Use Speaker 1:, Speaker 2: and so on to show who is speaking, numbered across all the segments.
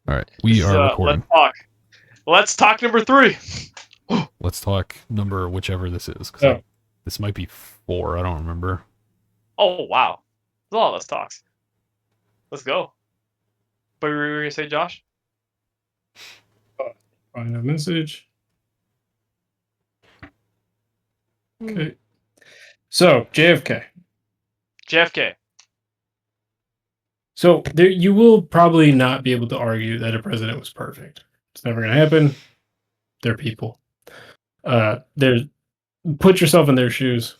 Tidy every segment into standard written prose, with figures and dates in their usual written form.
Speaker 1: All right, we are recording.
Speaker 2: Let's talk number 3.
Speaker 1: Let's talk number whichever this is, because this might be 4. I don't remember.
Speaker 2: Oh wow, there's a lot of let's talks. Let's go. What were you gonna say, Josh?
Speaker 3: Find a message. Okay. So JFK.
Speaker 2: JFK.
Speaker 3: So there, you will probably not be able to argue that a president was perfect. It's never going to happen. They're people. There's put yourself in their shoes.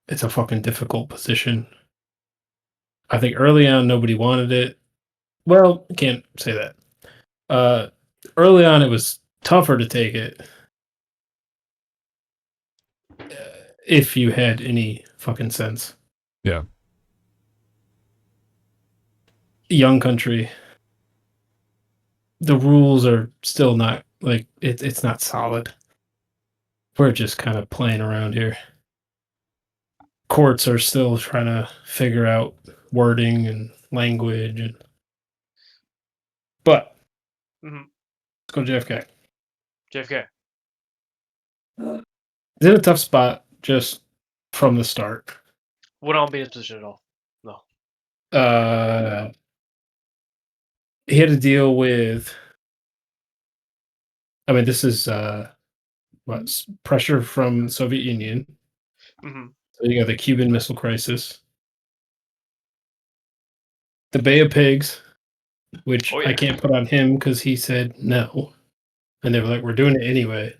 Speaker 3: It's a fucking difficult position. I think early on nobody wanted it. Well, can't say that. Early on it was tougher to take it if you had any fucking sense.
Speaker 1: Yeah.
Speaker 3: Young country. The rules are still not like it's not solid. We're just kind of playing around here. Courts are still trying to figure out wording and language but let's go JFK.
Speaker 2: JFK.
Speaker 3: He's in a tough spot just from the start.
Speaker 2: Wouldn't be in his position at all. No.
Speaker 3: He had to deal with. I mean, this is pressure from the Soviet Union.
Speaker 2: Mm-hmm.
Speaker 3: So you got the Cuban Missile Crisis, the Bay of Pigs, which I can't put on him because he said no, and they were like, "We're doing it anyway,"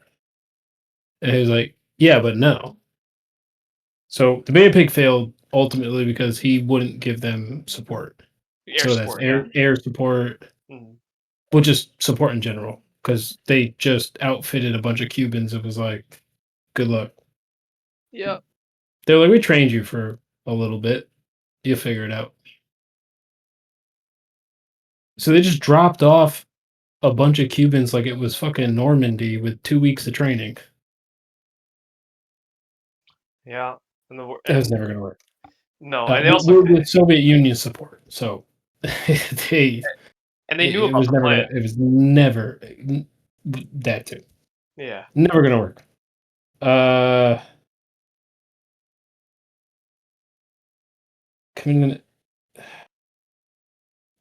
Speaker 3: and he was like, "Yeah, but no." So the Bay of Pig failed ultimately because he wouldn't give them support. Air support, well, just support in general, because they just outfitted a bunch of Cubans. It was like, good luck.
Speaker 2: Yeah.
Speaker 3: They're like, we trained you for a little bit. You'll figure it out. So they just dropped off a bunch of Cubans like it was fucking Normandy with 2 weeks of training.
Speaker 2: Yeah.
Speaker 3: That was never going to work.
Speaker 2: No, and they also
Speaker 3: with Soviet Union support. So
Speaker 2: they knew
Speaker 3: it was never
Speaker 2: plan.
Speaker 3: It was never that too.
Speaker 2: Yeah.
Speaker 3: Never going to work. Coming in.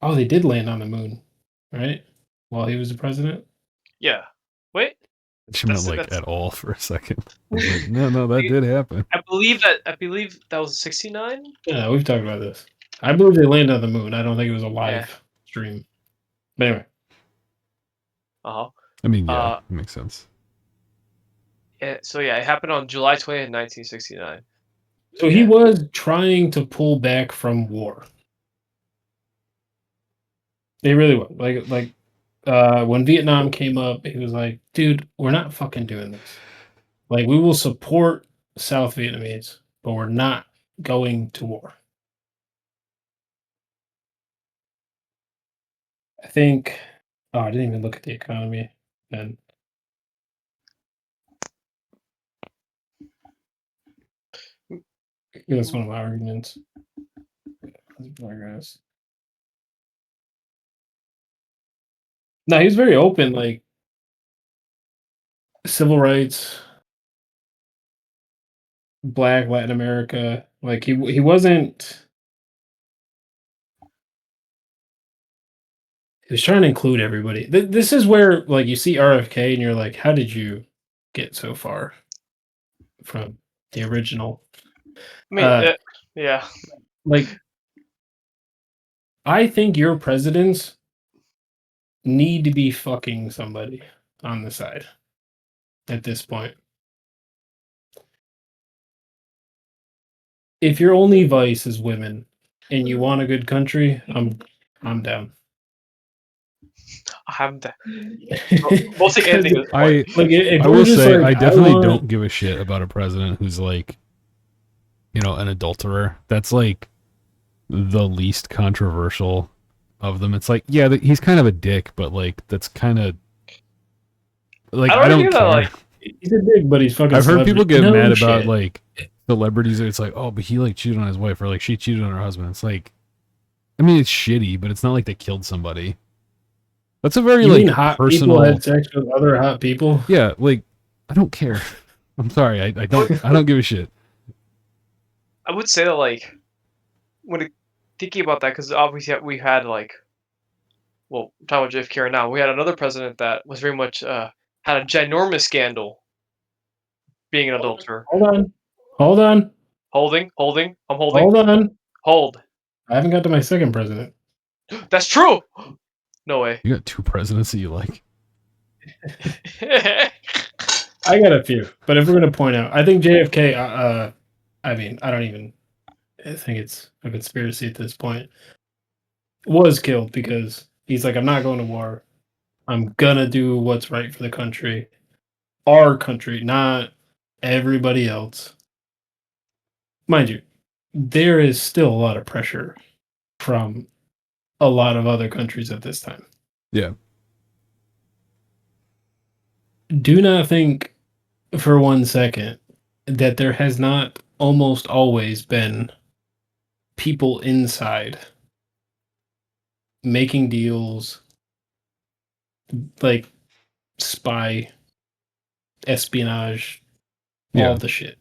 Speaker 3: Oh, they did land on the moon, right? While he was the president.
Speaker 2: Yeah. Wait.
Speaker 1: She meant like at all for a second. Like, no, that did happen.
Speaker 2: I believe that was 69.
Speaker 3: Yeah, we've talked about this. I believe they landed on the moon. I don't think it was a live stream. But anyway.
Speaker 1: I mean, yeah, it makes sense.
Speaker 2: So yeah, it happened on July 20th, 1969.
Speaker 3: So he was trying to pull back from war. They really was. Like when Vietnam came up, he was like, dude, we're not fucking doing this. Like, we will support South Vietnamese, but we're not going to war. I think. Oh, I didn't even look at the economy then. That's one of my arguments. No, he was very open, like civil rights, Black, Latin America. Like he wasn't. He was trying to include everybody. This is where, like, you see RFK and you're like, how did you get so far from the original?
Speaker 2: I mean, yeah.
Speaker 3: Like, I think your presidents need to be fucking somebody on the side at this point. If your only vice is women and you want a good country, I'm down.
Speaker 2: I'm down. We'll take anything.
Speaker 1: I will say, like, I definitely don't give a shit about a president who's like, an adulterer. That's like the least controversial of them. It's like, yeah, he's kind of a dick, but like that's kind of like I don't care.
Speaker 3: Like, he's a dick, but he's fucking.
Speaker 1: I've heard people get mad about like celebrities. It's like, oh, but he like cheated on his wife, or like she cheated on her husband. It's like, I mean, it's shitty, but it's not like they killed somebody. That's a very
Speaker 3: You mean
Speaker 1: like
Speaker 3: hot
Speaker 1: personal.
Speaker 3: people had sex with other hot people?
Speaker 1: Yeah, like I don't care. I'm sorry, I don't give a shit.
Speaker 2: I would say that like thinking about that, because obviously we had like, well, we're talking about JFK right now. We had another president that was very much had a ginormous scandal being an adulterer.
Speaker 3: Hold on. Hold on.
Speaker 2: Holding. I'm holding.
Speaker 3: Hold on.
Speaker 2: Hold.
Speaker 3: I haven't got to my second president.
Speaker 2: That's true. No way.
Speaker 1: You got 2 presidents that you like.
Speaker 3: I got a few, but if we're gonna point out, I think JFK. I mean, I don't even think it's a conspiracy at this point. Was killed because he's like, I'm not going to war. I'm gonna do what's right for the country, our country, not everybody else. Mind you, there is still a lot of pressure from a lot of other countries at this time.
Speaker 1: Yeah.
Speaker 3: Do not think for 1 second that there has not almost always been people inside making deals, like spy, espionage, all the shit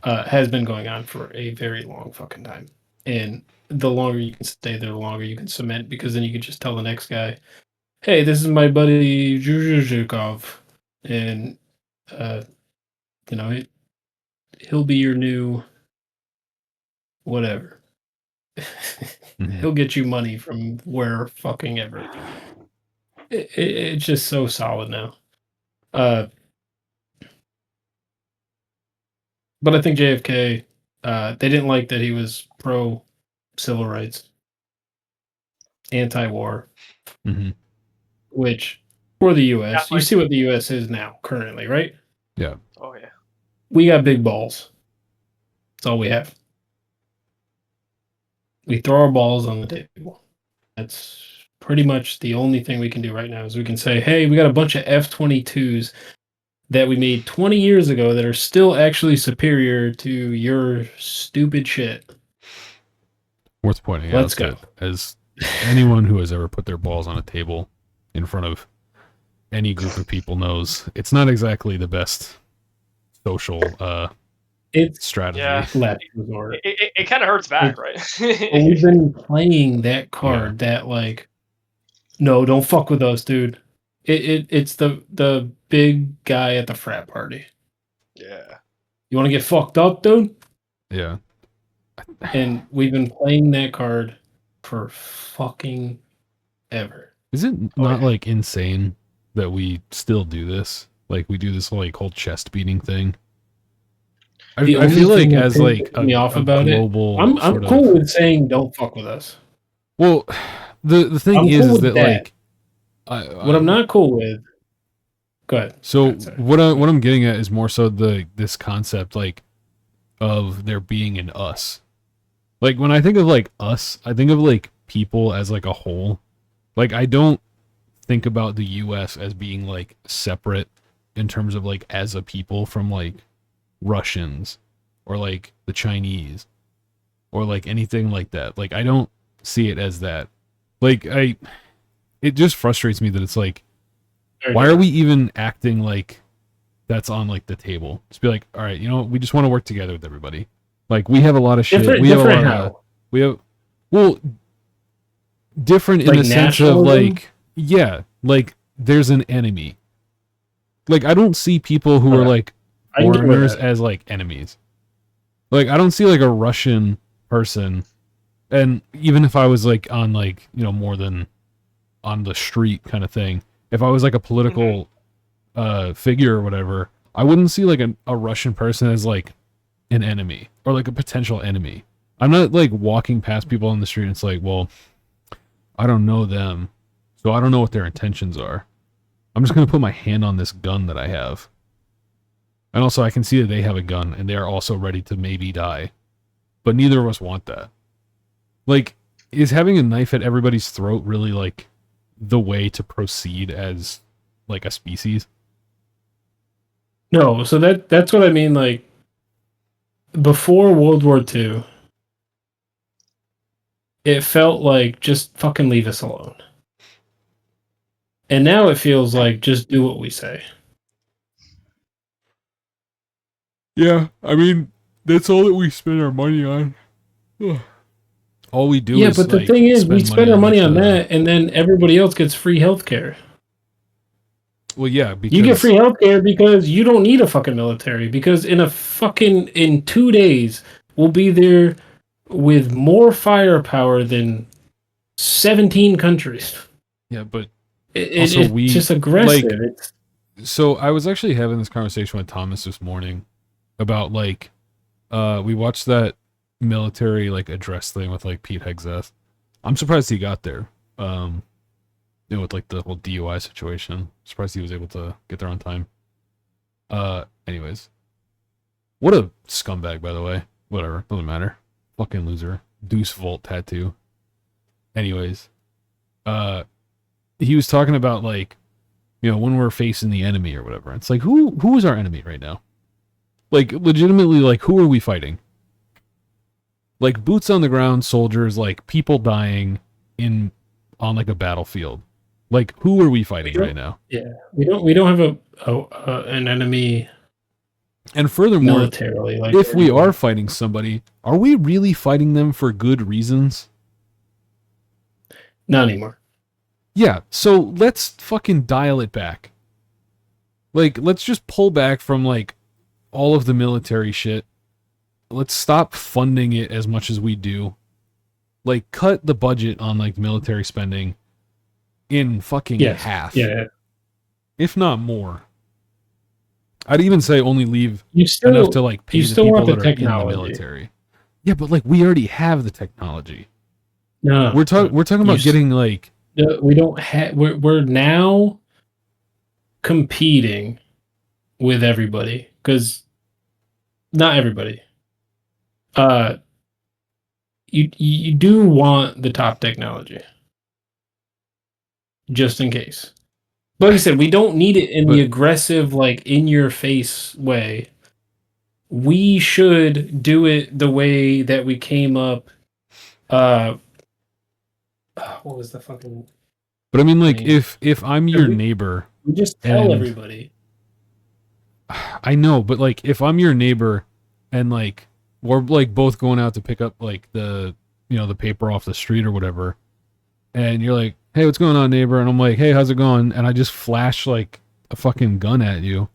Speaker 3: has been going on for a very long fucking time. And the longer you can stay there, the longer you can cement, because then you can just tell the next guy, hey, this is my buddy Zhuzhukov, and you know, he'll be your new whatever. He'll get you money from where fucking ever. It's just so solid now. But I think JFK, they didn't like that he was pro civil rights, anti-war, which for the U.S., you see what the U.S. is now currently, right?
Speaker 1: Yeah.
Speaker 2: Oh yeah.
Speaker 3: We got big balls. That's all we have. We throw our balls on the table. That's pretty much the only thing we can do right now is we can say, hey, we got a bunch of F-22s that we made 20 years ago that are still actually superior to your stupid shit.
Speaker 1: Worth pointing
Speaker 3: Let's
Speaker 1: out
Speaker 3: go.
Speaker 1: that as anyone who has ever put their balls on a table in front of any group of people knows, it's not exactly the best social strategy.
Speaker 2: Yeah.
Speaker 3: Last resort.
Speaker 2: It kind of hurts back, right?
Speaker 3: We've been playing that card that like, no, don't fuck with us, dude. It's the big guy at the frat party.
Speaker 2: Yeah.
Speaker 3: You want to get fucked up, dude?
Speaker 1: Yeah.
Speaker 3: And we've been playing that card for fucking ever.
Speaker 1: Is it not like insane that we still do this? Like we do this like whole chest beating thing. I feel like as like a global
Speaker 3: I'm cool with saying don't fuck with us.
Speaker 1: Well, the thing is that like
Speaker 3: what I'm not cool with. Go ahead.
Speaker 1: So what I'm getting at is more so this concept like of there being an us. Like when I think of like us, I think of like people as like a whole. Like I don't think about the US as being like separate in terms of like as a people from like Russians or like the Chinese or like anything like that. Like I don't see it as that. Like it just frustrates me that it's like, why are we even acting like that's on like the table? Just be like, all right, you know, we just want to work together with everybody. Like we have a lot of shit. We have different in the sense of like, yeah, like there's an enemy. Like I don't see people who are like foreigners as like enemies. Like I don't see like a Russian person, and even if I was like on like, you know, more than on the street kind of thing, if I was like a political figure or whatever, I wouldn't see like a Russian person as like an enemy or like a potential enemy. I'm not like walking past people on the street and it's like, well, I don't know them, so I don't know what their intentions are. I'm just going to put my hand on this gun that I have. And also I can see that they have a gun and they are also ready to maybe die. But neither of us want that. Like, is having a knife at everybody's throat really like the way to proceed as like a species?
Speaker 3: No, so that's what I mean. Like before World War II, it felt like just fucking leave us alone. And now it feels like just do what we say.
Speaker 1: Yeah, I mean, that's all that we spend our money on. All we do is
Speaker 3: but the thing is, we spend our money on that, and then everybody else gets free healthcare.
Speaker 1: Well, yeah, because
Speaker 3: you get free healthcare because you don't need a fucking military. Because in 2 days, we'll be there with more firepower than 17 countries.
Speaker 1: Yeah, but
Speaker 3: it's just aggressive.
Speaker 1: So I was actually having this conversation with Thomas this morning about we watched that military address thing with Pete Hegseth. I'm surprised he got there. With the whole DUI situation. Surprised he was able to get there on time. Anyways. What a scumbag, by the way. Whatever, doesn't matter. Fucking loser. Deuce Volt tattoo. Anyways. He was talking about when we're facing the enemy or whatever. It's who is our enemy right now? Legitimately, who are we fighting? Boots on the ground soldiers, people dying on a battlefield. Who are we fighting right now?
Speaker 3: Yeah, we don't have an enemy.
Speaker 1: And furthermore,
Speaker 3: militarily,
Speaker 1: if we are fighting somebody, are we really fighting them for good reasons?
Speaker 3: Not anymore.
Speaker 1: Yeah, so let's fucking dial it back. Let's just pull back from all of the military shit. Let's stop funding it as much as we do. Cut the budget on military spending in fucking half.
Speaker 3: Yeah.
Speaker 1: If not more. I'd even say only leave enough to pay the people that are in the military. Yeah, but we already have the technology.
Speaker 3: No.
Speaker 1: We're talking about getting
Speaker 3: we don't have we're now competing with everybody, because not everybody. You do want the top technology, just in case. But like I said, we don't need it in the aggressive, in your face way. We should do it the way that we came up. What was the fucking?
Speaker 1: But I mean, if I'm your neighbor,
Speaker 3: we just tell everybody.
Speaker 1: I know, but if I'm your neighbor, and we're both going out to pick up the the paper off the street or whatever, and you're like, hey, what's going on, neighbor? And I'm like, hey, how's it going? And I just flash a fucking gun at you.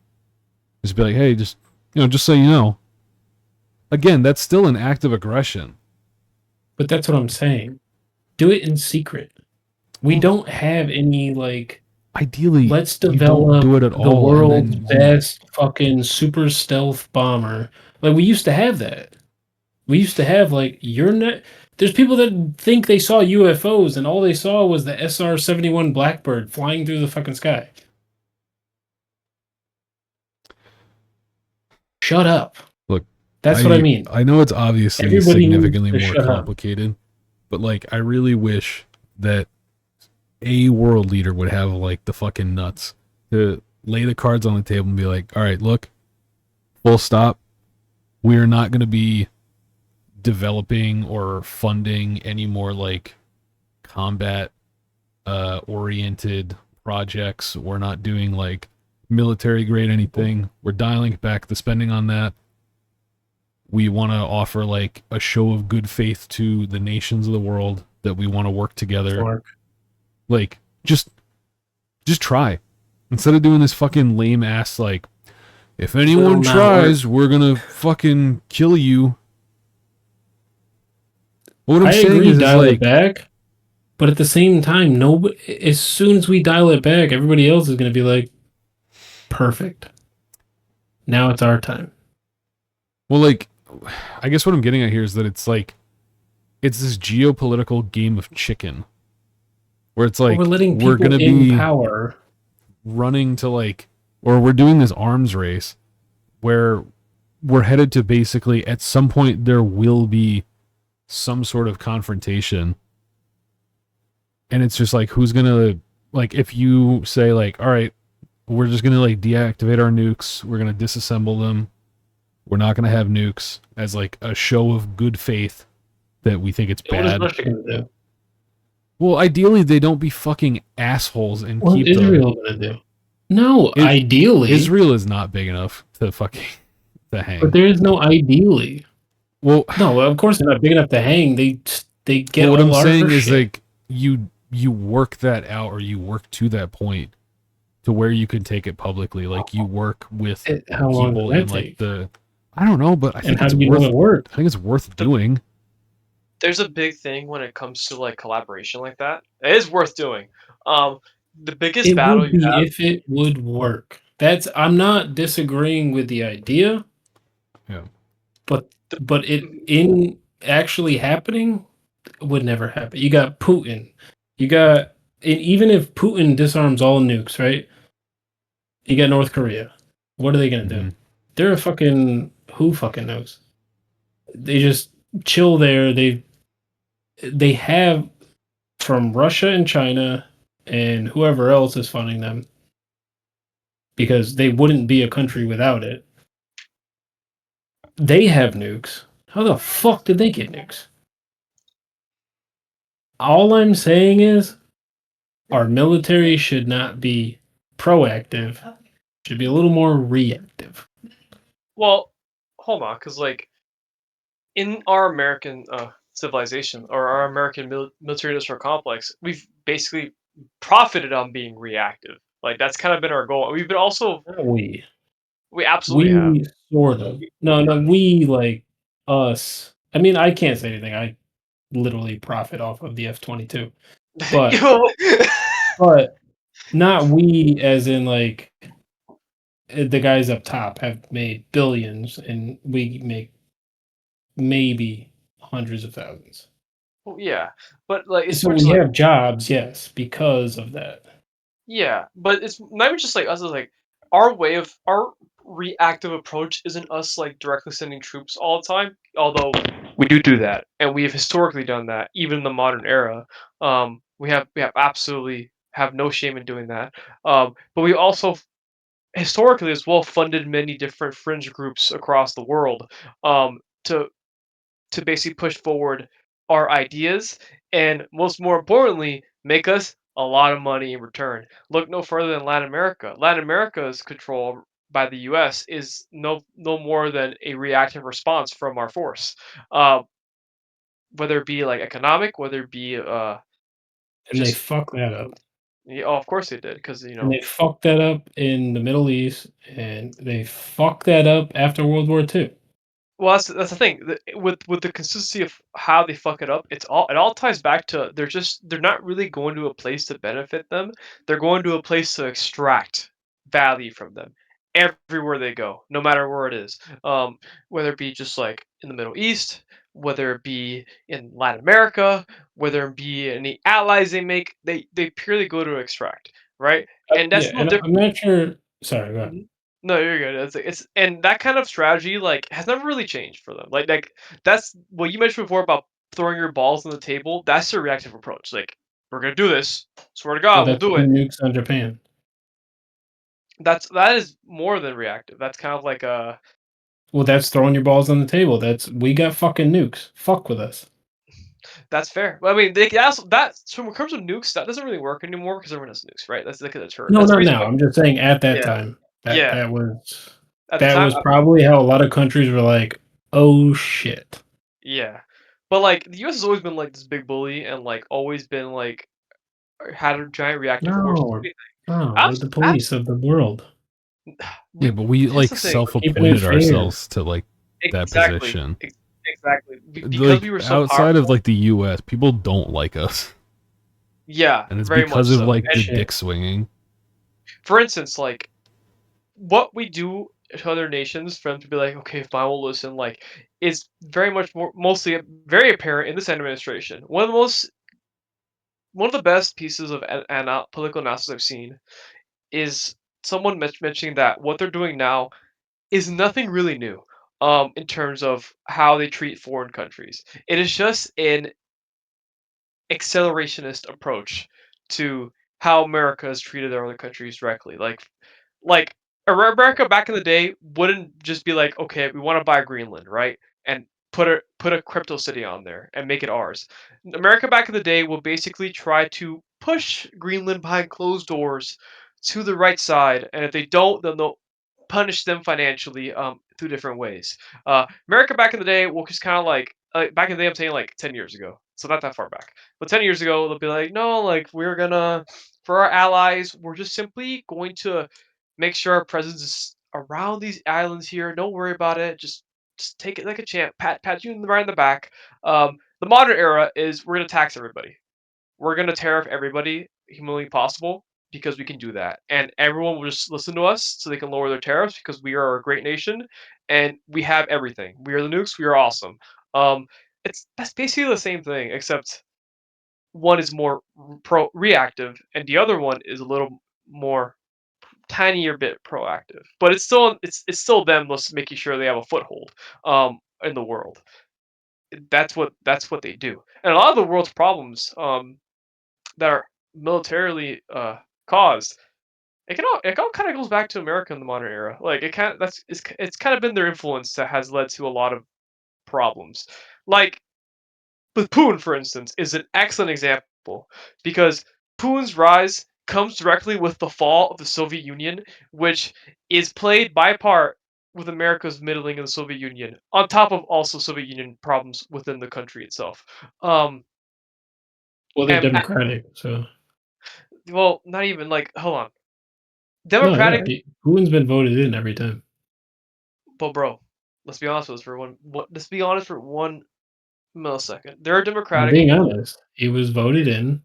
Speaker 1: Just be like, hey, just so you know. Again, that's still an act of aggression.
Speaker 3: But that's what I'm saying. Do it in secret. We don't have any
Speaker 1: ideally,
Speaker 3: let's develop
Speaker 1: do it at
Speaker 3: the world's best fucking super stealth bomber. We used to have that. We used to have there's people that think they saw UFOs and all they saw was the SR-71 Blackbird flying through the fucking sky. Shut up.
Speaker 1: Look,
Speaker 3: that's what I mean.
Speaker 1: I know it's obviously significantly more complicated, but I really wish that a world leader would have the fucking nuts to lay the cards on the table and be like, all right, look, full stop. We are not going to be developing or funding any more combat oriented projects. We're not doing military grade anything. We're dialing back the spending on that. We want to offer a show of good faith to the nations of the world that we want to work together. Just try. Instead of doing this fucking lame ass if anyone tries, we're gonna fucking kill you. What I'm saying
Speaker 3: is dial it back, but at the same time, as soon as we dial it back, everybody else is gonna be perfect. Now it's our time.
Speaker 1: Well, I guess what I'm getting at here is that it's it's this geopolitical game of chicken, where it's
Speaker 3: we're letting people
Speaker 1: gonna
Speaker 3: in power
Speaker 1: running to or we're doing this arms race where we're headed to basically at some point there will be some sort of confrontation, and it's just who's gonna if you say all right, we're just gonna deactivate our nukes, we're gonna disassemble them, we're not gonna have nukes as a show of good faith that we think it's bad.
Speaker 3: What is Russia gonna do?
Speaker 1: Well, ideally, they don't be fucking assholes and
Speaker 3: What
Speaker 1: keep
Speaker 3: Israel gonna do? No, ideally.
Speaker 1: Israel is not big enough to fucking to hang.
Speaker 3: But there is no ideally.
Speaker 1: Well,
Speaker 3: no, of course they're not big enough to hang. They get
Speaker 1: well, what
Speaker 3: all
Speaker 1: I'm
Speaker 3: our
Speaker 1: saying is
Speaker 3: shit.
Speaker 1: like you work that out, or you work to that point to where you can take it publicly. Like you work with
Speaker 3: How long
Speaker 1: people
Speaker 3: does that
Speaker 1: in like
Speaker 3: take?
Speaker 1: the I don't know, but I
Speaker 3: And
Speaker 1: think
Speaker 3: how
Speaker 1: it's
Speaker 3: do you
Speaker 1: worth.
Speaker 3: know it worked?
Speaker 1: I think it's worth doing.
Speaker 2: There's a big thing when it comes to like collaboration like that. It is worth doing. Um, the biggest
Speaker 3: It
Speaker 2: battle
Speaker 3: would
Speaker 2: you
Speaker 3: be
Speaker 2: have.
Speaker 3: if it would work. I'm not disagreeing with the idea.
Speaker 1: Yeah.
Speaker 3: But
Speaker 2: The,
Speaker 3: it in actually happening would never happen. You got Putin. You got and even if Putin disarms all nukes, right? You got North Korea. What are they gonna do? They're a fucking who fucking knows? They just chill there. They have from Russia and China and whoever else is funding them because they wouldn't be a country without it. They have nukes. How the fuck did they get nukes? All I'm saying is our military should not be proactive. Should be a little more reactive.
Speaker 2: well, hold on, because like in our American civilization or our American military industrial complex, we've basically profited on being reactive. Like that's kind of been our goal. We've been also
Speaker 3: Not we.
Speaker 2: we absolutely have.
Speaker 3: We sort of. No, we like us. I mean, I can't say anything. I literally profit off of the F-22. But but not we as in like the guys up top have made billions and we make maybe hundreds of thousands.
Speaker 2: Well, yeah, but like it's
Speaker 3: So
Speaker 2: more just
Speaker 3: we
Speaker 2: like
Speaker 3: have jobs, yes, because of that.
Speaker 2: yeah, but it's not even just like us. It's like our way of our reactive approach isn't us like directly sending troops all the time. Although we do that, and we have historically done that, even in the modern era. We have absolutely have no shame in doing that. But we also historically as well funded many different fringe groups across the world to basically push forward our ideas and more importantly make us a lot of money in return. Look no further than Latin America. Latin America's control by the US is no more than a reactive response from our force. Uh, whether it be like economic, whether it be
Speaker 3: And they
Speaker 2: just
Speaker 3: fucked that up.
Speaker 2: yeah, oh, of course they did because
Speaker 3: And they fucked that up in the Middle East, and they fucked that up after World War II.
Speaker 2: well, that's the thing. With the consistency of how they fuck it up, it all ties back to they're not really going to a place to benefit them. They're going to a place to extract value from them everywhere they go, no matter where it is. Whether it be just like in the Middle East, whether it be in Latin America, whether it be any allies they make, they purely go to extract, right? And
Speaker 3: Yeah,
Speaker 2: that's no
Speaker 3: and
Speaker 2: different.
Speaker 3: I'm not sure. Sorry, go ahead.
Speaker 2: Mhm. No, you're good. It's and that kind of strategy like has never really changed for them. Like that's what you mentioned before about throwing your balls on the table. That's their reactive approach. Like we're gonna do this. Swear to
Speaker 3: Well,
Speaker 2: God, we'll
Speaker 3: that's
Speaker 2: do it.
Speaker 3: putting nukes on Japan.
Speaker 2: That is more than reactive. That's kind of like a
Speaker 3: Well, that's throwing your balls on the table. That's we got fucking nukes. Fuck with us.
Speaker 2: that's fair. But I mean, they can also that so in terms of nukes, that doesn't really work anymore because everyone has nukes, right? That's like a deterrent.
Speaker 3: No,
Speaker 2: That's the
Speaker 3: not
Speaker 2: reason
Speaker 3: now.
Speaker 2: why.
Speaker 3: I'm just saying at that
Speaker 2: Yeah,
Speaker 3: time. That
Speaker 2: yeah.
Speaker 3: that was
Speaker 2: At the
Speaker 3: that
Speaker 2: time,
Speaker 3: was probably how a lot of countries were like, "Oh shit."
Speaker 2: yeah. But like the U.S. has always been like this big bully and like always been like had a giant reactive force.
Speaker 3: No, no, we're the
Speaker 2: Absolutely.
Speaker 3: police of the world.
Speaker 1: Yeah, but we
Speaker 2: Here's
Speaker 1: like
Speaker 2: the thing.
Speaker 3: We're keeping it
Speaker 1: self-appointed
Speaker 3: fair.
Speaker 1: ourselves to like that
Speaker 2: Exactly.
Speaker 1: position.
Speaker 2: Exactly. Because we
Speaker 1: Like
Speaker 2: were so
Speaker 1: outside of
Speaker 2: powerful.
Speaker 1: like the US, people don't like us.
Speaker 2: Yeah,
Speaker 1: And it's
Speaker 2: very much
Speaker 1: because of
Speaker 2: so.
Speaker 1: like the
Speaker 2: And
Speaker 3: Shit.
Speaker 1: dick swinging.
Speaker 2: for instance, like what we do to other nations for them to be like, okay, fine, we'll listen, like, is very much more mostly very apparent in this administration. One of the best pieces of political analysis I've seen is someone mentioning that what they're doing now is nothing really new. In terms of how they treat foreign countries, it is just an accelerationist approach to how America has treated their other countries directly. Like America back in the day wouldn't just be like, okay, we want to buy Greenland, right? And put a crypto city on there and make it ours. America back in the day will basically try to push Greenland behind closed doors to the right side, and if they don't, then they'll punish them financially through different ways. America back in the day will just kind of like back in the day, I'm saying like 10 years ago, so not that far back, but 10 years ago they'll be like, no, like we're gonna for our allies, we're just simply going to make sure our presence is around these islands here. Don't worry about it. Just take it like a champ. Pat you right in the back. The modern era is we're gonna tax everybody. We're gonna tariff everybody humanly possible because we can do that, and everyone will just listen to us so they can lower their tariffs because we are a great nation and we have everything. We are the nukes. We are awesome. Um, that's basically the same thing, except one is more pro reactive and the other one is a little more tinier bit proactive, but it's still them just making sure they have a foothold in the world. That's what they do, and a lot of the world's problems that are militarily caused, it all kind of goes back to America in the modern era. Like it kind that's it's kind of been their influence that has led to a lot of problems. Like but Putin, for instance, is an excellent example because Putin's rise comes directly with the fall of the Soviet Union, which is played by part with America's middling in the Soviet Union, on top of also Soviet Union problems within the country itself. Um,
Speaker 3: Well, they're
Speaker 2: and
Speaker 3: democratic, so
Speaker 2: well, not even like hold on,
Speaker 3: no, yeah.
Speaker 2: Democratic,
Speaker 3: Putin's been voted in every time.
Speaker 2: but bro, let's be honest with us for one. Let's be honest for 1 millisecond. They're
Speaker 3: I'm
Speaker 2: Democratic.
Speaker 3: being honest. He was voted in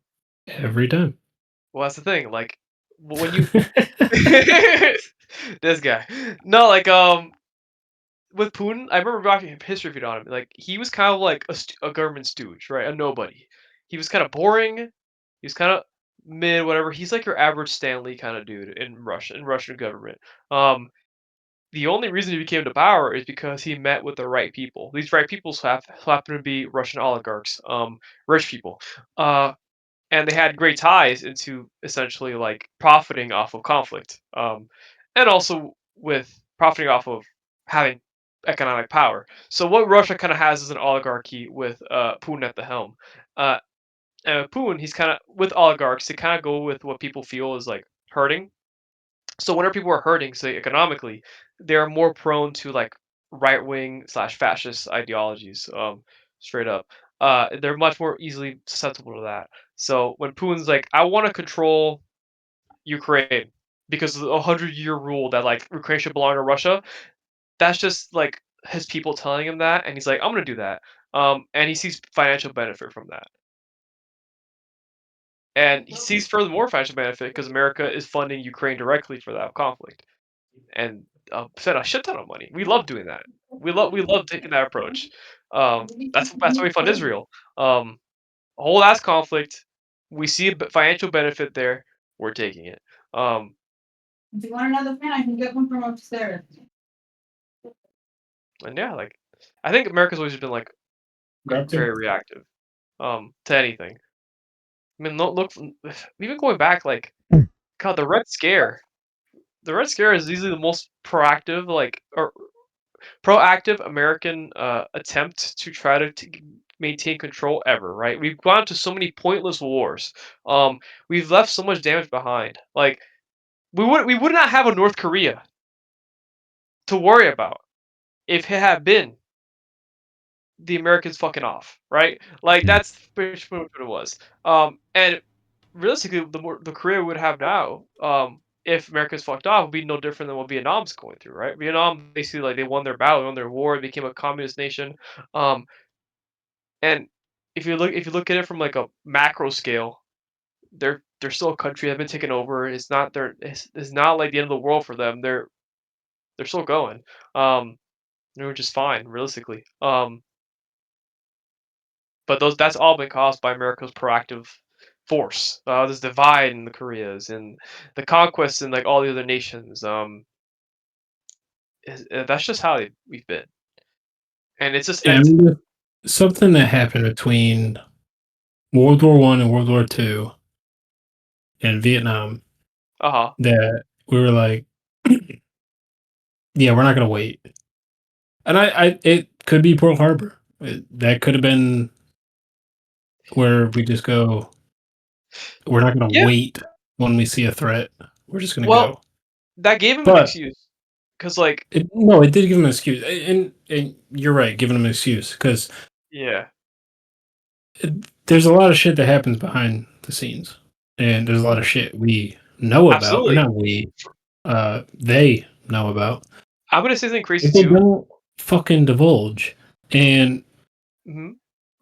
Speaker 3: every time.
Speaker 2: Well, that's the thing. Like when you this guy. No, like with Putin, I remember watching a history video on him. Like he was kind of like a government stooge, right? A nobody. He was kind of boring. He was kind of mid, whatever. He's like your average Stanley kind of dude in Russian government. Um, the only reason he became to power is because he met with the right people. These right people happen to be Russian oligarchs, rich people. Uh, and they had great ties into essentially like profiting off of conflict, and also with profiting off of having economic power. So what Russia kind of has is an oligarchy with Putin at the helm. Uh, and with Putin, he's kind of with oligarchs. They kind of go with what people feel is like hurting. So whenever people are hurting, say economically, they're more prone to like right wing slash fascist ideologies. Straight up, they're much more easily susceptible to that. So when Putin's like, I want to control Ukraine because of the 100-year rule that like Ukraine should belong to Russia, that's just like his people telling him that, and he's like, I'm gonna do that. And he sees financial benefit from that. And he sees furthermore financial benefit because America is funding Ukraine directly for that conflict. And spent a shit ton of money. We love doing that. We love taking that approach. That's why we fund Israel. A whole ass conflict. We see a financial benefit there. We're taking it. Um,
Speaker 4: If you want another fan, I can get one from upstairs.
Speaker 2: and yeah, like I think America's always been like
Speaker 3: Grab two.
Speaker 2: very reactive to anything. I mean, look, even going back, like God, the Red Scare. The Red Scare is easily the most proactive, like or proactive American attempt to try to maintain control ever, right? We've gone to so many pointless wars. We've left so much damage behind. Like we would not have a North Korea to worry about if it had been the Americans fucking off, right? Like
Speaker 1: Mm.
Speaker 2: that's pretty much what it was. And realistically, the more the Korea we would have now, if America's fucked off, would be no different than what Vietnam's going through, right? Vietnam basically like they won their battle, they won their war, became a communist nation. Um, and if you look at it from like a macro scale, they're still a country that have been taken over. It's not like the end of the world for them. They're still going. Um, which is fine realistically. But that's all been caused by America's proactive force. This divide in the Koreas and the conquests in like all the other nations. That's just how we've been, and it's just and
Speaker 3: Yeah, I
Speaker 2: it's
Speaker 3: mean, something that happened between World War One and World War Two in Vietnam
Speaker 2: uh-huh.
Speaker 3: that we were like, yeah, we're not gonna wait. And it could be Pearl Harbor. That could have been where we just go. We're not going to
Speaker 2: Yeah.
Speaker 3: wait when we see a threat. We're just going to
Speaker 2: Well,
Speaker 3: go.
Speaker 2: that gave him an
Speaker 3: But
Speaker 2: excuse. Because, like,
Speaker 3: no, it did give him an excuse, and you're right, giving him an excuse because
Speaker 2: yeah,
Speaker 3: there's a lot of shit that happens behind the scenes, and there's a lot of shit we know about, or
Speaker 2: absolutely.
Speaker 3: not we, they know about.
Speaker 2: I'm gonna say something crazy
Speaker 3: If they
Speaker 2: too.
Speaker 3: don't fucking divulge, and
Speaker 2: hmm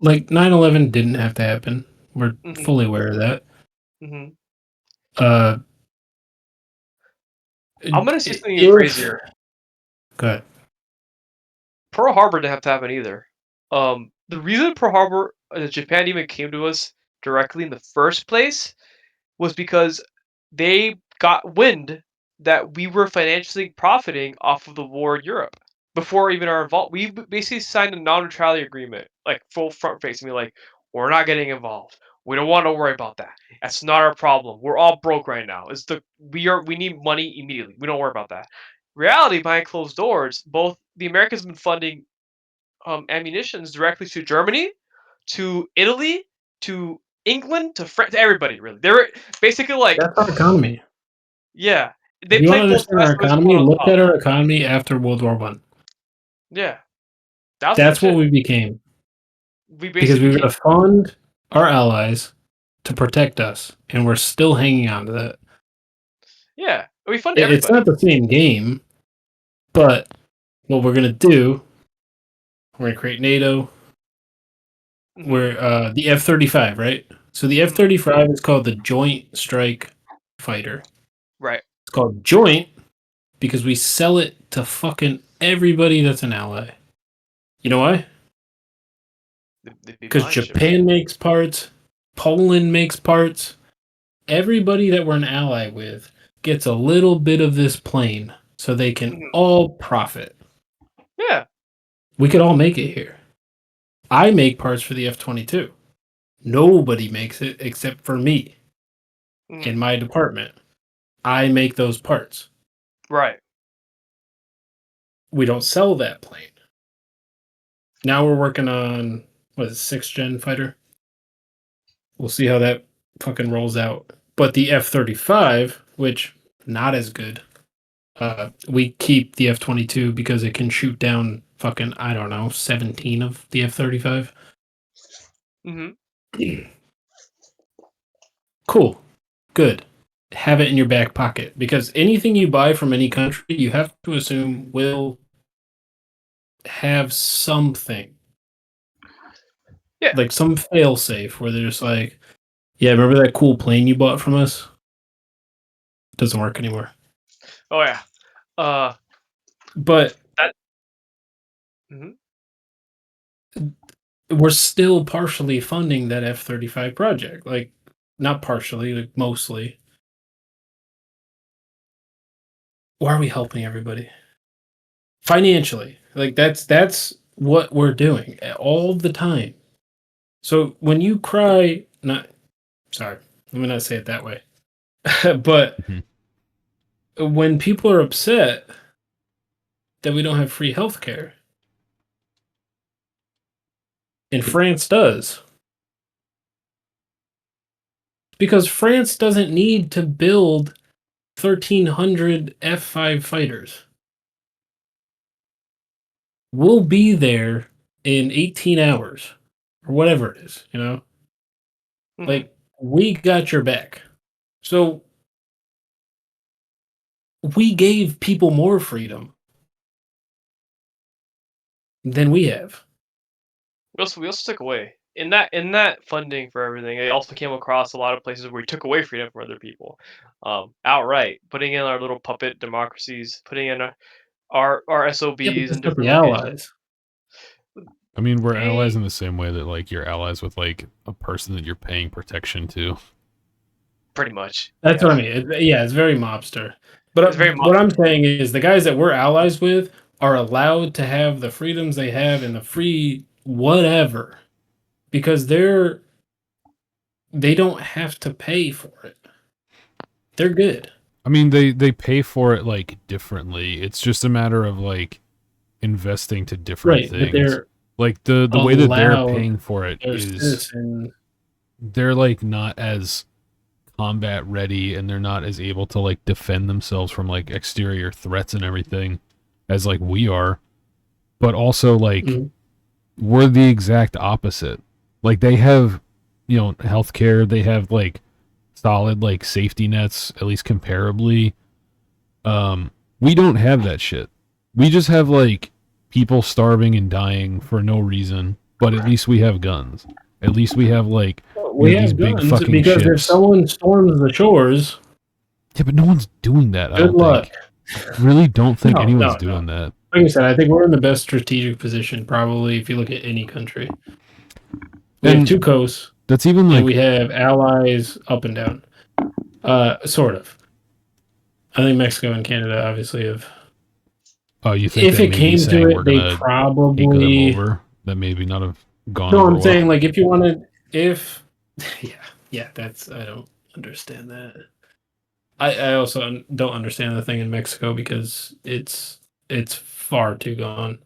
Speaker 3: like 9/11 didn't have to happen. We're
Speaker 2: hmm
Speaker 3: fully aware of that.
Speaker 2: hmm
Speaker 3: Uh,
Speaker 2: I'm gonna say something even
Speaker 3: if-
Speaker 2: crazier.
Speaker 3: Go ahead.
Speaker 2: Pearl Harbor didn't have to happen either. The reason Pearl Harbor, Japan even came to us directly in the first place was because they got wind that we were financially profiting off of the war in Europe before even our involvement. We basically signed a non-neutrality agreement, like full front facing. Me, like, we're not getting involved. We don't want to worry about that. That's not our problem. We're all broke right now. We need money immediately. We don't worry about that. Reality behind closed doors, both the Americans have been funding ammunitions directly to Germany, to Italy, to England, to France, to everybody really. They were basically like,
Speaker 3: That's our economy.
Speaker 2: yeah,
Speaker 3: If
Speaker 2: they
Speaker 3: you want to
Speaker 2: played both
Speaker 3: understand our
Speaker 2: sides, but it's
Speaker 3: economy,
Speaker 2: one on
Speaker 3: look
Speaker 2: top.
Speaker 3: at our economy after World War One.
Speaker 2: Yeah, that's
Speaker 3: That's what
Speaker 2: legit.
Speaker 3: we became.
Speaker 2: We
Speaker 3: Because
Speaker 2: basically
Speaker 3: we were
Speaker 2: became,
Speaker 3: to fund our allies to protect us, and we're still hanging on to that.
Speaker 2: yeah, we funded
Speaker 3: It's
Speaker 2: everybody.
Speaker 3: not the same game, but what we're gonna do, we're gonna create NATO.
Speaker 2: Mhm.
Speaker 3: We're the F-35, right? So the F-35 is called the Joint Strike Fighter.
Speaker 2: Right.
Speaker 3: It's called Joint because we sell it to fucking everybody that's an ally. You know why?
Speaker 2: They'd be
Speaker 3: Because
Speaker 2: buying shit.
Speaker 3: Japan makes parts, Poland makes parts. Everybody that we're an ally with gets a little bit of this plane so they can
Speaker 2: Mhm.
Speaker 3: all profit.
Speaker 2: Yeah.
Speaker 3: We could all make it here. I make parts for the F-22. Nobody makes it except for me
Speaker 2: Mhm.
Speaker 3: in my department. I make those parts.
Speaker 2: Right.
Speaker 3: We don't sell that plane. Now we're working on, what is it, 6th gen fighter? We'll see how that fucking rolls out. But the F-35, which not as good. We keep the F-22 because it can shoot down fucking, I don't know, 17 of the F-35.
Speaker 2: hmm
Speaker 3: Cool. Good. Have it in your back pocket because anything you buy from any country, you have to assume will have something.
Speaker 2: Yeah.
Speaker 3: Like some fail safe where they're just like, yeah, remember that cool plane you bought from us? Doesn't work anymore.
Speaker 2: Oh yeah.
Speaker 3: But
Speaker 2: That. hmm
Speaker 3: we're still partially funding that F-35 project. Like, not partially, like mostly. Why are we helping everybody? Financially. Like that's what we're doing all the time. So when you cry, not sorry, let me not say it that way. But
Speaker 1: Mhm.
Speaker 3: when people are upset that we don't have free healthcare, and France does, because France doesn't need to build 1,300 F-5 fighters. We'll be there in 18 hours or whatever it is, you know?
Speaker 2: hmm
Speaker 3: Like, we got your back. So we gave people more freedom than we have.
Speaker 2: We also took away in that funding for everything. It also came across a lot of places where we took away freedom from other people, outright. Putting in our little puppet democracies, putting in our
Speaker 3: Yeah, but
Speaker 2: SOBs in
Speaker 3: that's not
Speaker 2: different
Speaker 3: the
Speaker 2: locations.
Speaker 3: allies.
Speaker 1: I mean, we're allies
Speaker 2: Hey,
Speaker 1: in the same way that like you're allies with like a person that you're paying protection to.
Speaker 2: pretty much.
Speaker 3: That's what I
Speaker 2: Yeah,
Speaker 3: mean. Yeah, it's very mobster. But
Speaker 2: it's very
Speaker 3: what
Speaker 2: much.
Speaker 3: I'm saying is the guys that we're allies with are allowed to have the freedoms they have and the free whatever because they don't have to pay for it. They're good.
Speaker 1: I mean, they pay for it like differently. It's just a matter of like investing to different
Speaker 3: Right, but
Speaker 1: things.
Speaker 3: they're
Speaker 1: Like the way that they're
Speaker 3: allowed
Speaker 1: paying for it
Speaker 3: their
Speaker 1: is
Speaker 3: citizen.
Speaker 1: they're like not as combat ready, and they're not as able to like defend themselves from like exterior threats and everything as like we are. But also like
Speaker 3: Mhm.
Speaker 1: we're the exact opposite. Like they have, you know, healthcare, they have like solid like safety nets, at least comparably. We don't have that shit. We just have like people starving and dying for no reason, but at least we have guns. At least we have like,
Speaker 3: We
Speaker 1: these
Speaker 3: have
Speaker 1: big
Speaker 3: guns
Speaker 1: fucking
Speaker 3: because if
Speaker 1: ships.
Speaker 3: someone storms the shores,
Speaker 1: Yeah, but no one's doing that. I
Speaker 3: good
Speaker 1: don't
Speaker 3: luck.
Speaker 1: think. Really, don't think
Speaker 3: No,
Speaker 1: anyone's
Speaker 3: no,
Speaker 1: doing that.
Speaker 3: Like I said, I think we're in the best strategic position probably if you look at any country. We have
Speaker 1: And
Speaker 3: 2 coasts,
Speaker 1: that's even
Speaker 3: and
Speaker 1: like,
Speaker 3: we have allies up and down. Sort of. I think Mexico and Canada obviously have.
Speaker 1: oh, you think
Speaker 3: If
Speaker 1: they
Speaker 3: it
Speaker 1: may be
Speaker 3: came to
Speaker 1: saying we're
Speaker 3: it, they
Speaker 1: gonna take them
Speaker 3: probably.
Speaker 1: over? That maybe not have gone
Speaker 3: No,
Speaker 1: over
Speaker 3: I'm
Speaker 1: well.
Speaker 3: saying like if you wanted, if yeah, that's I don't understand that. I also don't understand the thing in Mexico because it's far too gone.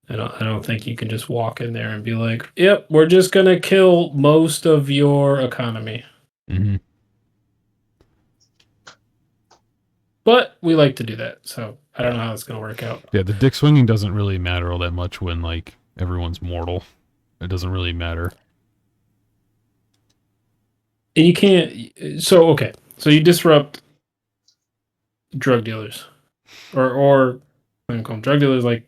Speaker 3: I don't think you can just walk in there and be like, "Yep, we're just gonna kill most of your economy."
Speaker 1: Mm-hmm.
Speaker 3: But we like to do that, so I don't know how it's gonna work out.
Speaker 1: Yeah, the dick swinging doesn't really matter all that much when like everyone's mortal. It doesn't really matter.
Speaker 3: And you can't. So okay, so you disrupt drug dealers, or I don't call them drug dealers, like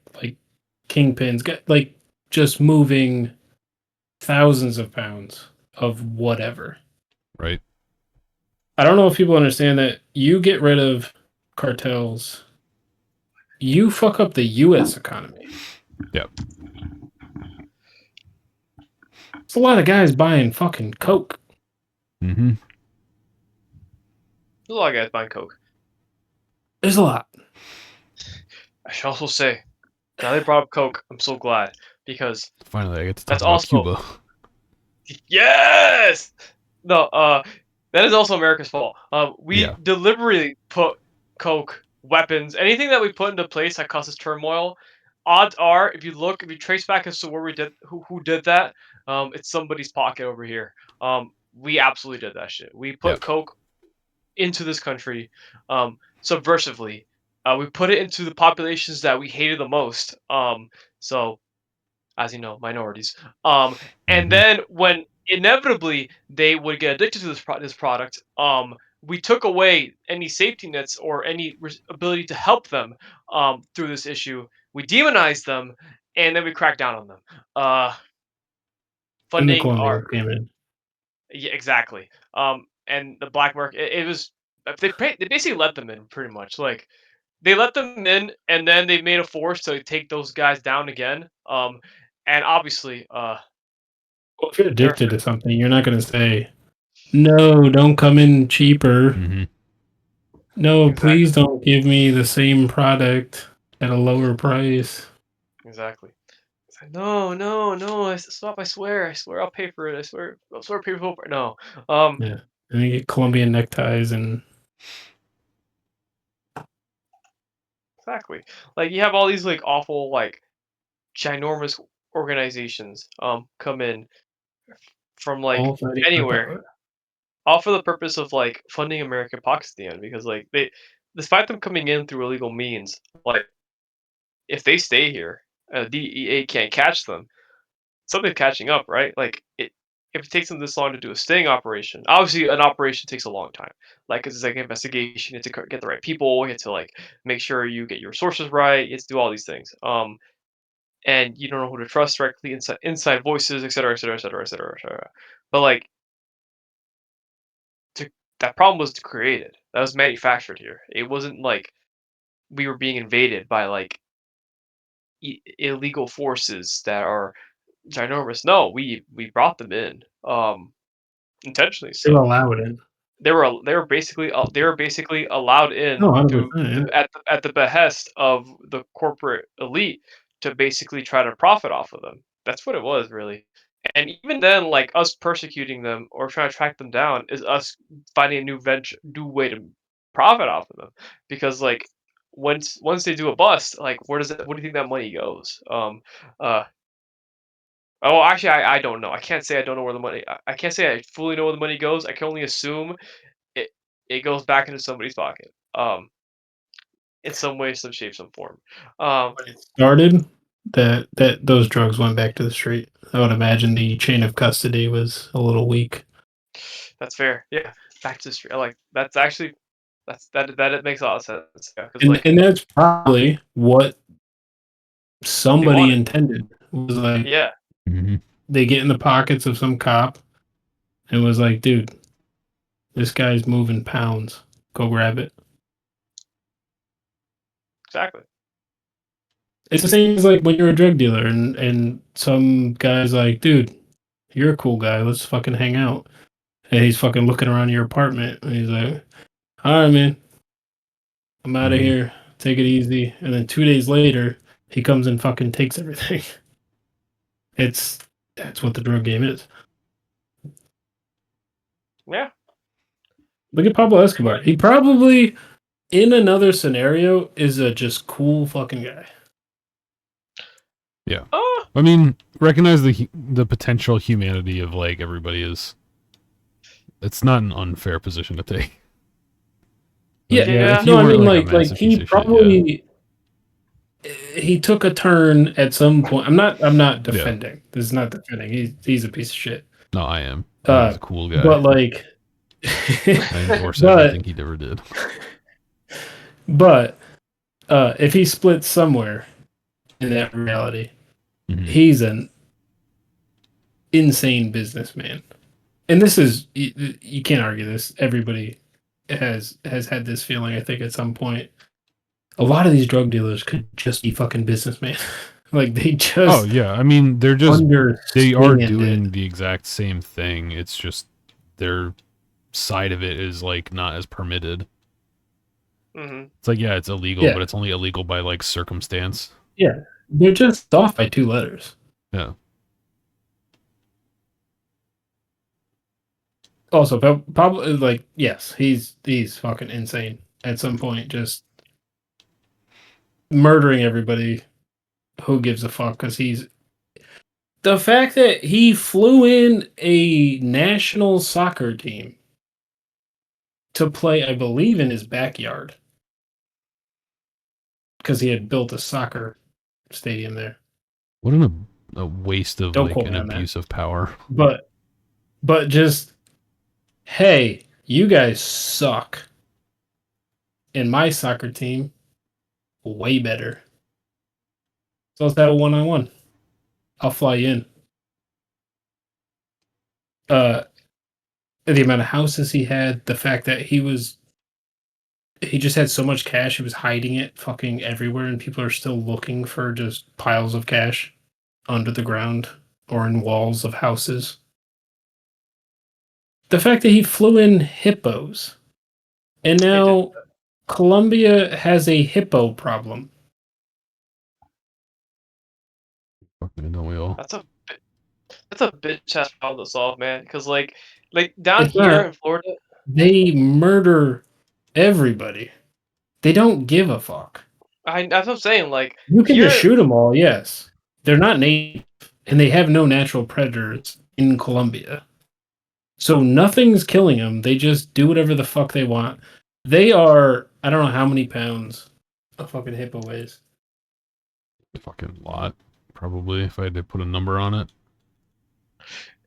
Speaker 3: kingpins, like just moving thousands of pounds of whatever.
Speaker 1: Right?
Speaker 3: I don't know if people understand that you get rid of cartels, you fuck up the U.S. economy.
Speaker 1: Yep.
Speaker 3: It's a lot of guys buying fucking Coke.
Speaker 1: Mm-hmm.
Speaker 2: There's a lot of guys buying Coke.
Speaker 3: There's a lot.
Speaker 2: I should also say, now they brought up Coke, I'm so glad because
Speaker 1: Finally, I get to talk
Speaker 2: that's
Speaker 1: about
Speaker 2: also
Speaker 1: Cuba.
Speaker 2: yes. No, that is also America's fault. We
Speaker 1: Yeah.
Speaker 2: deliberately put Coke, weapons, anything that we put into place that causes turmoil. Odds are, if you trace back as to where we did, who did that, it's somebody's pocket over here. We absolutely did that shit. We put
Speaker 1: Yep.
Speaker 2: Coke into this country, subversively. We put it into the populations that we hated the most. So as you know, minorities. And
Speaker 1: Mhm.
Speaker 2: then when inevitably they would get addicted to this product, we took away any safety nets or any ability to help them through this issue. We demonized them, and then we cracked down on them.
Speaker 3: And the
Speaker 2: Funding our
Speaker 3: colonials came in.
Speaker 2: yeah, exactly. And the black market. It was they basically let them in pretty much. Like they let them in, and then they made a force to take those guys down again. And obviously,
Speaker 3: Well, if you're
Speaker 2: they're
Speaker 3: addicted to something, you're not going to say, no, don't come in cheaper.
Speaker 1: Mhm.
Speaker 3: No,
Speaker 2: exactly,
Speaker 3: please don't give me the same product at a lower price.
Speaker 2: exactly. It's like, no, no, no. Stop! I swear, I'll pay for it. I swear, I'll pay for it. No,
Speaker 3: Yeah. And you get Colombian neckties and
Speaker 2: exactly. Like you have all these like awful, like ginormous organizations, come in from like
Speaker 3: all fighting for
Speaker 2: anywhere,
Speaker 3: power.
Speaker 2: all for the purpose of like funding American pockets at the end. Because like despite them coming in through illegal means, like if they stay here, DEA can't catch them. Something's catching up, right? Like if it takes them this long to do a sting operation, obviously an operation takes a long time. Like 'cause it's like an investigation, you have to get the right people, you have to like make sure you get your sources right, you have to do all these things. And you don't know who to trust directly, inside voices, et cetera, et cetera, et cetera, et cetera, et cetera. But like to, that problem was created. That was manufactured here. It wasn't like we were being invaded by like illegal forces that are ginormous. No, we brought them in, intentionally.
Speaker 3: They
Speaker 2: So
Speaker 3: allow it in.
Speaker 2: they were basically allowed
Speaker 3: No,
Speaker 2: in through
Speaker 3: 100%. Yeah.
Speaker 2: at the behest of the corporate elite to basically try to profit off of them. That's what it was really. And even then, like us persecuting them or trying to track them down is us finding a new way to profit off of them, because like once they do a bust, like where do you think that money goes? Oh, actually, I don't know. I can't say I don't know where the money. I can't say I fully know where the money goes. I can only assume it it goes back into somebody's pocket. In some way, some shape, some form.
Speaker 3: When it started, that those drugs went back to the street. I would imagine the chain of custody was a little weak.
Speaker 2: That's fair. Yeah, back to the street. Like that's actually that it makes a lot of sense. Yeah, 'cause,
Speaker 3: And
Speaker 2: like
Speaker 3: and that's probably what
Speaker 2: they
Speaker 3: somebody
Speaker 2: wanted.
Speaker 3: intended. Was like
Speaker 2: Yeah,
Speaker 1: Mm-hmm.
Speaker 3: they get in the pockets of some cop and was like, dude, this guy's moving pounds. Go grab it.
Speaker 2: exactly.
Speaker 3: It's the same as like when you're a drug dealer and some guy's like, dude, you're a cool guy. Let's fucking hang out. And he's fucking looking around your apartment and he's like, all right, man, I'm out of
Speaker 1: Mhm.
Speaker 3: here. Take it easy. And then 2 days later, he comes and fucking takes everything. That's what the drug game is.
Speaker 2: Yeah.
Speaker 3: Look at Pablo Escobar. He probably, in another scenario, is a just cool fucking guy.
Speaker 1: Yeah.
Speaker 2: Oh,
Speaker 1: I mean, recognize the potential humanity of like everybody is. It's not an unfair position to take.
Speaker 3: Yeah,
Speaker 2: Yeah.
Speaker 1: if you
Speaker 3: no, I
Speaker 1: weren't
Speaker 3: mean
Speaker 1: like a
Speaker 3: like
Speaker 1: massive
Speaker 3: he
Speaker 1: piece of shit, yeah.
Speaker 3: probably he took a turn at some point. I'm not defending. This is not defending. He's a piece of shit.
Speaker 1: No, I am. He's a cool guy.
Speaker 3: But like,
Speaker 1: I endorse
Speaker 3: but
Speaker 1: everything he ever did.
Speaker 3: but if he splits somewhere in that reality,
Speaker 1: Mhm.
Speaker 3: he's an insane businessman. And this is you can't argue this. Everybody has had this feeling. I think at some point, a lot of these drug dealers could just be fucking businessmen. Like they just
Speaker 1: Oh yeah, I mean they are
Speaker 3: understand
Speaker 1: doing
Speaker 3: it.
Speaker 1: the exact same thing. It's just their side of it is like not as permitted.
Speaker 2: hmm
Speaker 1: It's like yeah, it's illegal,
Speaker 3: Yeah.
Speaker 1: but it's only illegal by like circumstance.
Speaker 3: Yeah, they're just off by 2 letters.
Speaker 1: Yeah.
Speaker 3: Also, probably like yes, he's fucking insane. At some point, just murdering everybody. Who gives a fuck? Because he's the fact that he flew in a national soccer team to play, I believe, in his backyard because he had built a soccer stadium there.
Speaker 1: What a waste of
Speaker 3: Don't
Speaker 1: like
Speaker 3: quote
Speaker 1: an
Speaker 3: me on that.
Speaker 1: abuse of power.
Speaker 3: But just hey, you guys suck. And my soccer team, way better. So let's have a 1-on-1. I'll fly you in. The amount of houses he had, the fact that he just had so much cash, he was hiding it fucking everywhere, and people are still looking for just piles of cash under the ground or in walls of houses. The fact that he flew in hippos, and now Colombia has a hippo problem.
Speaker 1: Fucking don't we all?
Speaker 2: That's a bitch ass problem to solve, man. Because like down
Speaker 3: It's
Speaker 2: here
Speaker 3: not.
Speaker 2: in Florida,
Speaker 3: They murder everybody. They don't give a fuck.
Speaker 2: that's what I'm saying. Like
Speaker 3: You can
Speaker 2: here,
Speaker 3: just shoot them all, yes. They're not native, and they have no natural predators in Colombia. So nothing's killing them. They just do whatever the fuck they want. They are, I don't know how many pounds a fucking hippo weighs.
Speaker 1: Fucking lot, probably, if I had to put a number on it.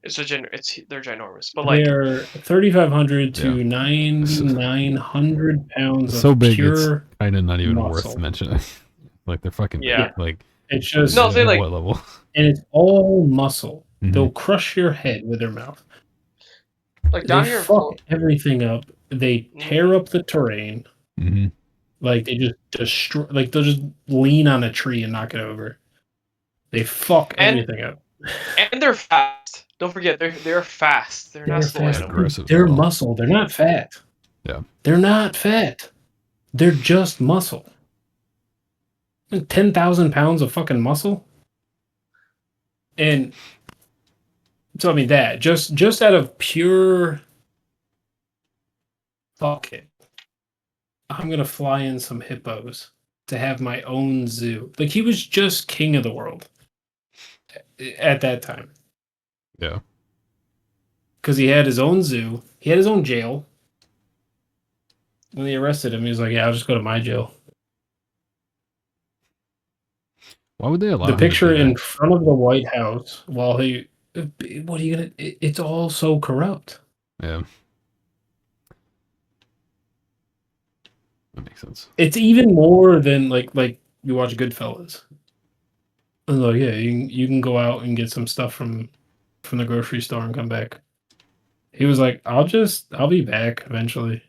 Speaker 2: they're ginormous. But like
Speaker 3: They're 3,500 to
Speaker 1: Yeah.
Speaker 3: 9,900 pounds
Speaker 1: It's so
Speaker 3: of
Speaker 1: big,
Speaker 3: pure
Speaker 1: it's kind of not even
Speaker 3: muscle.
Speaker 1: worth mentioning. Like they're fucking big.
Speaker 2: Yeah.
Speaker 1: Like
Speaker 3: It's just
Speaker 2: No, say, like-
Speaker 1: what level?
Speaker 3: and it's all muscle.
Speaker 1: Mhm.
Speaker 3: They'll crush your head with their mouth.
Speaker 2: down
Speaker 3: They
Speaker 2: here in
Speaker 3: fuck
Speaker 2: Florida,
Speaker 3: everything up. They tear up the terrain.
Speaker 1: Mhm.
Speaker 3: Like they just destroy. Like they'll just lean on a tree and knock it over. They fuck
Speaker 2: And-
Speaker 3: everything up.
Speaker 2: and they're fast. Don't forget, they're fast. They're not slow.
Speaker 3: fast.
Speaker 2: at all.
Speaker 1: Aggressive as
Speaker 3: They're
Speaker 1: well.
Speaker 3: muscle. They're not fat.
Speaker 1: Yeah.
Speaker 3: They're not fat. They're just muscle. 10,000 pounds of fucking muscle. And so I mean that just out of pure fuck it. I'm gonna fly in some hippos to have my own zoo. Like he was just king of the world at that time.
Speaker 1: Yeah.
Speaker 3: Because he had his own zoo, he had his own jail. When they arrested him, he was like, "Yeah, I'll just go to my jail."
Speaker 1: Why would they allow
Speaker 3: The
Speaker 1: him to
Speaker 3: picture
Speaker 1: do that?
Speaker 3: in front of the White House while he, what are you gonna? It's all so corrupt.
Speaker 1: Yeah. That makes sense.
Speaker 3: It's even more than like you watch Goodfellas. And like, yeah, you can go out and get some stuff from the grocery store and come back. He was like, I'll be back eventually.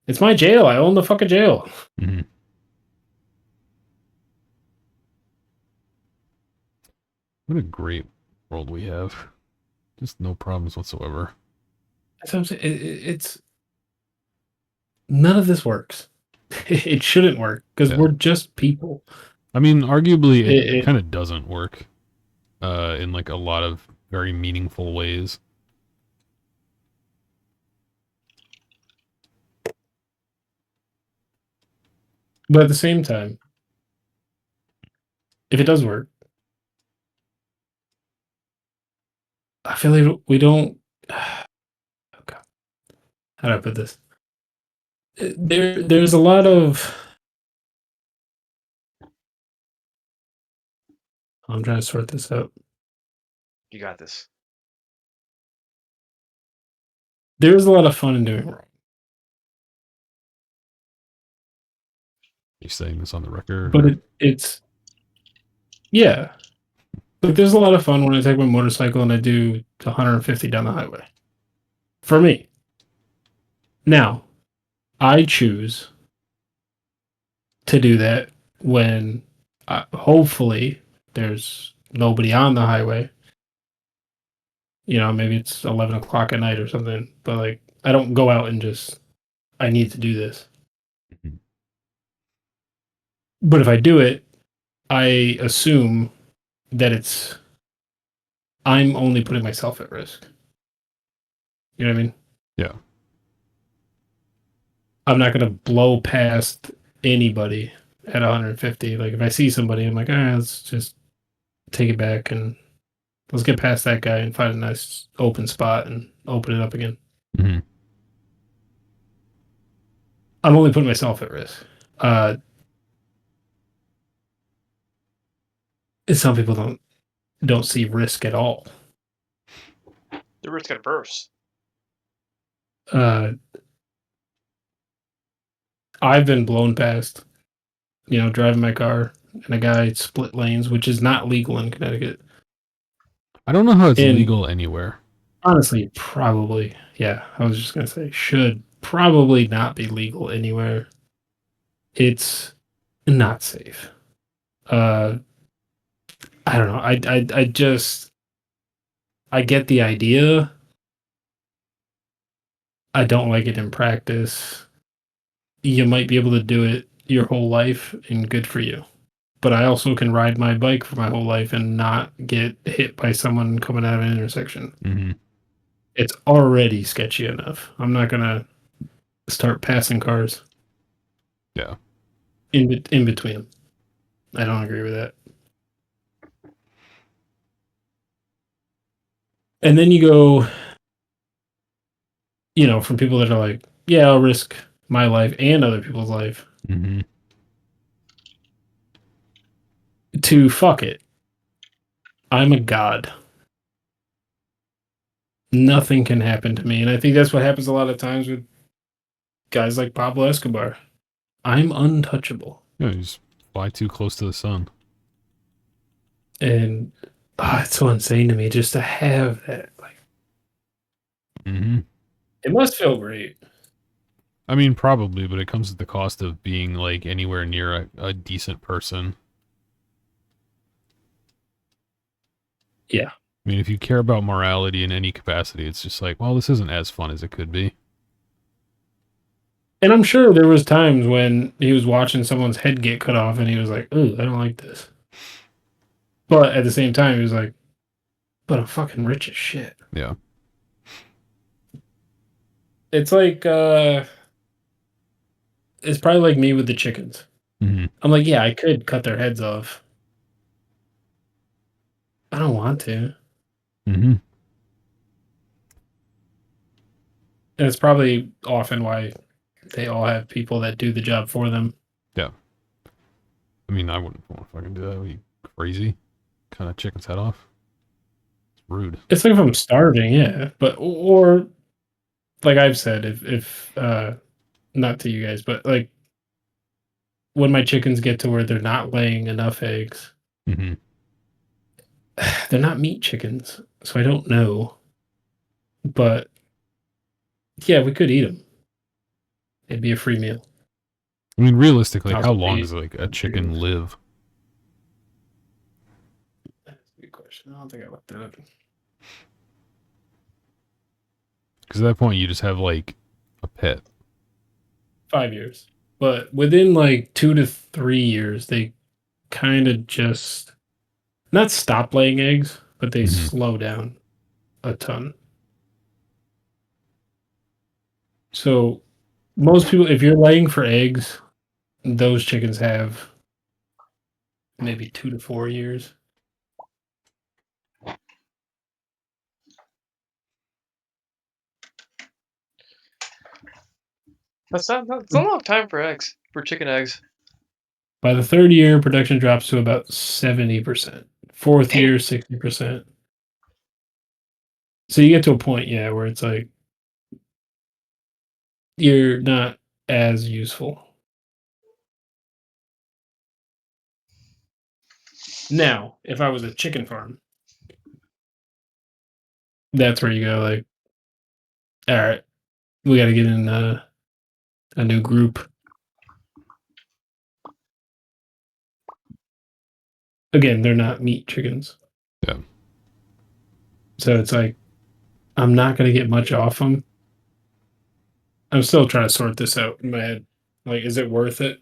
Speaker 3: It's my jail. I own the fucking jail.
Speaker 1: Mm-hmm. What a great world we have. Just no problems whatsoever.
Speaker 3: That's what I'm saying. It's none of this works. It shouldn't work because we're just people.
Speaker 1: I mean, arguably, it
Speaker 3: It-
Speaker 1: kind of doesn't work in like a lot of very meaningful ways.
Speaker 3: But at the same time, if it does work, I feel like we don't. Okay. How do I put this? There's a lot of. I'm trying to sort this out.
Speaker 2: You got this.
Speaker 3: There's a lot of fun in doing wrong.
Speaker 1: You saying this on the record?
Speaker 3: But it's yeah. Like there's a lot of fun when I take my motorcycle and I do 150 down the highway. For me. Now, I choose to do that when hopefully there's nobody on the highway. You know, maybe it's 11 o'clock at night or something, but like I don't go out and just, I need to do this.
Speaker 1: Mhm.
Speaker 3: But if I do it, I assume that I'm only putting myself at risk. You know what I mean?
Speaker 1: Yeah.
Speaker 3: I'm not going to blow past anybody at 150. Like if I see somebody, I'm like, let's just take it back and let's get past that guy and find a nice open spot and open it up again.
Speaker 1: Mm-hmm.
Speaker 3: I'm only putting myself at risk. Some people don't see risk at all.
Speaker 2: The risk adverse.
Speaker 3: I've been blown past, driving my car and a guy split lanes, which is not legal in Connecticut.
Speaker 1: I don't know how it's
Speaker 3: And
Speaker 1: legal anywhere.
Speaker 3: honestly, probably, yeah. I was just gonna say should probably not be legal anywhere. It's not safe. I don't know. I just I get the idea. I don't like it in practice. You might be able to do it your whole life and good for you. But I also can ride my bike for my whole life and not get hit by someone coming out of an intersection.
Speaker 1: Mm-hmm.
Speaker 3: It's already sketchy enough. I'm not gonna start passing cars.
Speaker 1: Yeah.
Speaker 3: In between them. I don't agree with that. And then you go, from people that are like, yeah, I'll risk my life and other people's life
Speaker 1: Mm-hmm.
Speaker 3: to fuck it. I'm a god. Nothing can happen to me. And I think that's what happens a lot of times with guys like Pablo Escobar. I'm untouchable.
Speaker 1: Yeah, you just fly too close to the sun.
Speaker 3: And it's so insane to me just to have that. Like,
Speaker 1: Mm-hmm.
Speaker 3: it must feel great.
Speaker 1: I mean, probably, but it comes at the cost of being like anywhere near a decent person.
Speaker 3: Yeah.
Speaker 1: I mean, if you care about morality in any capacity, it's just like, well, this isn't as fun as it could be.
Speaker 3: And I'm sure there was times when he was watching someone's head get cut off and he was like, "Ooh, I don't like this." But at the same time, he was like, "But I'm fucking rich as shit."
Speaker 1: Yeah.
Speaker 3: It's like it's probably like me with the chickens.
Speaker 1: Mm-hmm.
Speaker 3: I'm like, yeah, I could cut their heads off. I don't want to.
Speaker 1: Mm-hmm.
Speaker 3: And it's probably often why they all have people that do the job for them.
Speaker 1: Yeah. I mean, I wouldn't want to fucking do that. Are you crazy? Kind of chicken's head off. It's rude.
Speaker 3: It's like if I'm starving, yeah. But or like I've said, if not to you guys, but like when my chickens get to where they're not laying enough eggs,
Speaker 1: Mm-hmm.
Speaker 3: they're not meat chickens, so I don't know. But yeah, we could eat them. It'd be a free meal.
Speaker 1: I mean, realistically, how
Speaker 3: Also
Speaker 1: long
Speaker 3: be-
Speaker 1: does like a chicken live?
Speaker 3: That's a good question. I don't think I looked that up.
Speaker 1: Because at that point, you just have like a pet.
Speaker 3: 5 years. But within like 2 to 3 years, they kind of just not stop laying eggs, but they
Speaker 1: Mhm.
Speaker 3: slow down a ton. So most people, if you're laying for eggs, those chickens have maybe 2 to 4 years.
Speaker 2: That's a long time for eggs, for chicken eggs.
Speaker 3: By the 3rd year, production drops to about 70%. 4th
Speaker 2: Damn.
Speaker 3: year, 60%. So you get to a point, yeah, where it's like you're not as useful. Now, if I was a chicken farm, that's where you go like, all right, we got to get in a new group. Again, they're not meat chickens.
Speaker 1: Yeah.
Speaker 3: So it's like, I'm not going to get much off them. I'm still trying to sort this out in my head. Like, is it worth it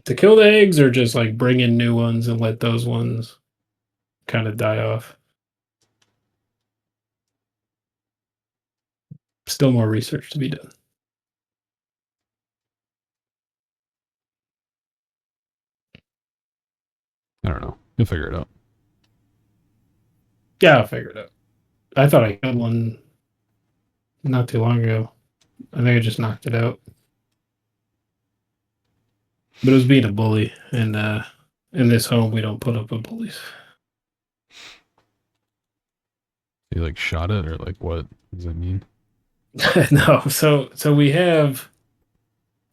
Speaker 3: to kill the eggs or just like bring in new ones and let those ones kind of die off? Still more research to be done.
Speaker 1: I don't know. You'll figure it out.
Speaker 3: Yeah, I'll figure it out. I thought I killed one not too long ago. I think I just knocked it out. But it was being a bully, and in this home we don't put up with bullies.
Speaker 1: You like shot it or like what does that mean?
Speaker 3: No, so we have.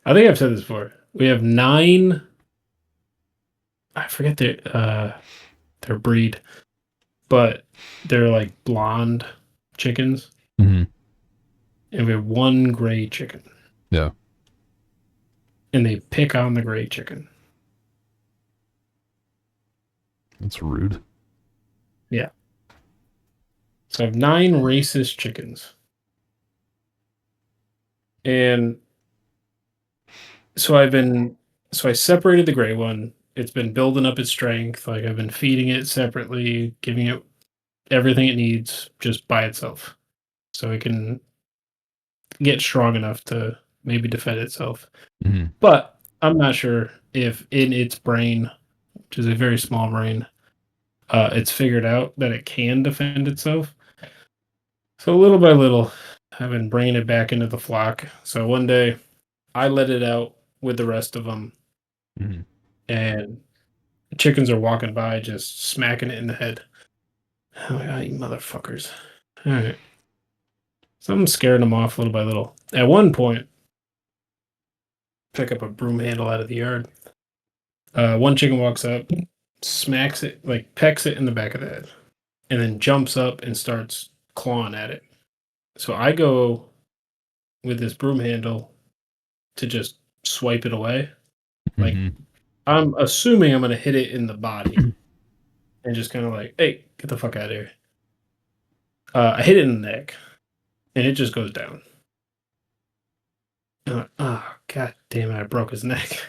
Speaker 3: I think I've said this before. We have 9. I forget their breed, but they're like blonde chickens,
Speaker 1: Mm-hmm.
Speaker 3: and we have 1 gray chicken.
Speaker 1: Yeah.
Speaker 3: And they pick on the gray chicken.
Speaker 1: That's rude.
Speaker 3: Yeah. So I have 9 racist chickens. And so I separated the gray one. It's been building up its strength. Like I've been feeding it separately, giving it everything it needs just by itself. So it can get strong enough to maybe defend itself.
Speaker 1: Mm-hmm.
Speaker 3: But I'm not sure if in its brain, which is a very small brain, it's figured out that it can defend itself. So little by little, I've been bringing it back into the flock. So one day, I let it out with the rest of them,
Speaker 1: Mm-hmm.
Speaker 3: and the chickens are walking by, just smacking it in the head. Oh, you motherfuckers! All right, so I'm scaring them off little by little. At one point, pick up a broom handle out of the yard. One chicken walks up, smacks it, like pecks it in the back of the head, and then jumps up and starts clawing at it. So I go with this broom handle to just swipe it away. Like
Speaker 1: Mm-hmm.
Speaker 3: I'm assuming I'm gonna hit it in the body and just kind of like, hey, get the fuck out of here. I hit it in the neck, and it just goes down. And I'm like, oh god damn it! I broke his neck.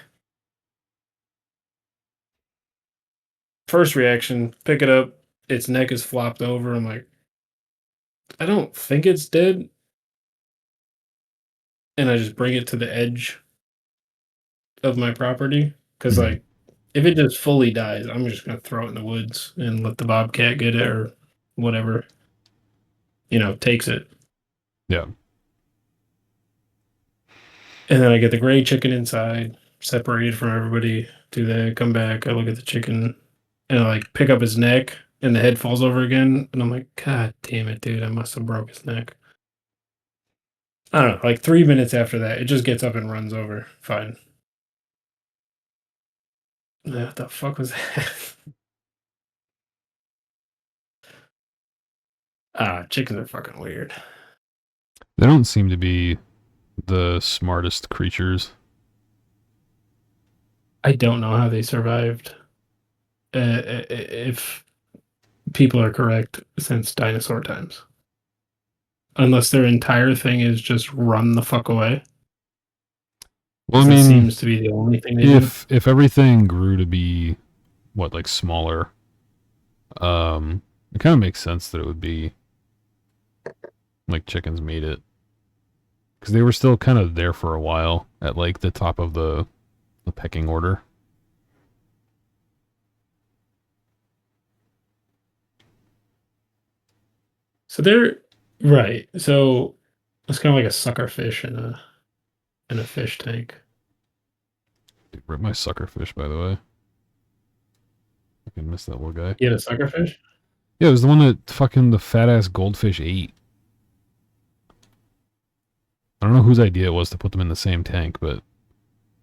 Speaker 3: First reaction, pick it up. Its neck is flopped over. I'm like, I don't think it's dead. And I just bring it to the edge of my property because
Speaker 1: Mhm.
Speaker 3: like if it just fully dies, I'm just gonna throw it in the woods and let the bobcat get it or whatever takes it.
Speaker 1: Yeah.
Speaker 3: And then I get the gray chicken inside, separated from everybody. Do that, come back, I look at the chicken, and I like pick up his neck, and the head falls over again, and I'm like, God damn it, dude! I must have broke his neck. I don't know. Like 3 minutes after that, it just gets up and runs over. Fine. What the fuck was that? Chickens are fucking weird.
Speaker 1: They don't seem to be the smartest creatures.
Speaker 3: I don't know how they survived. If people are correct, since dinosaur times. Unless their entire thing is just run the fuck away.
Speaker 1: Well, I
Speaker 3: That
Speaker 1: mean,
Speaker 3: seems to be the only thing they do.
Speaker 1: if everything grew to be like smaller, it kind of makes sense that it would be like chickens made it, because they were still kind of there for a while at like the top of the pecking order.
Speaker 3: So they're right. So it's kind of like a sucker fish in a fish tank.
Speaker 1: Dude, rip my sucker fish, by the way. I can miss that little guy.
Speaker 3: You had a sucker fish?
Speaker 1: Yeah, it was the one that fucking the fat ass goldfish ate. I don't know whose idea it was to put them in the same tank, but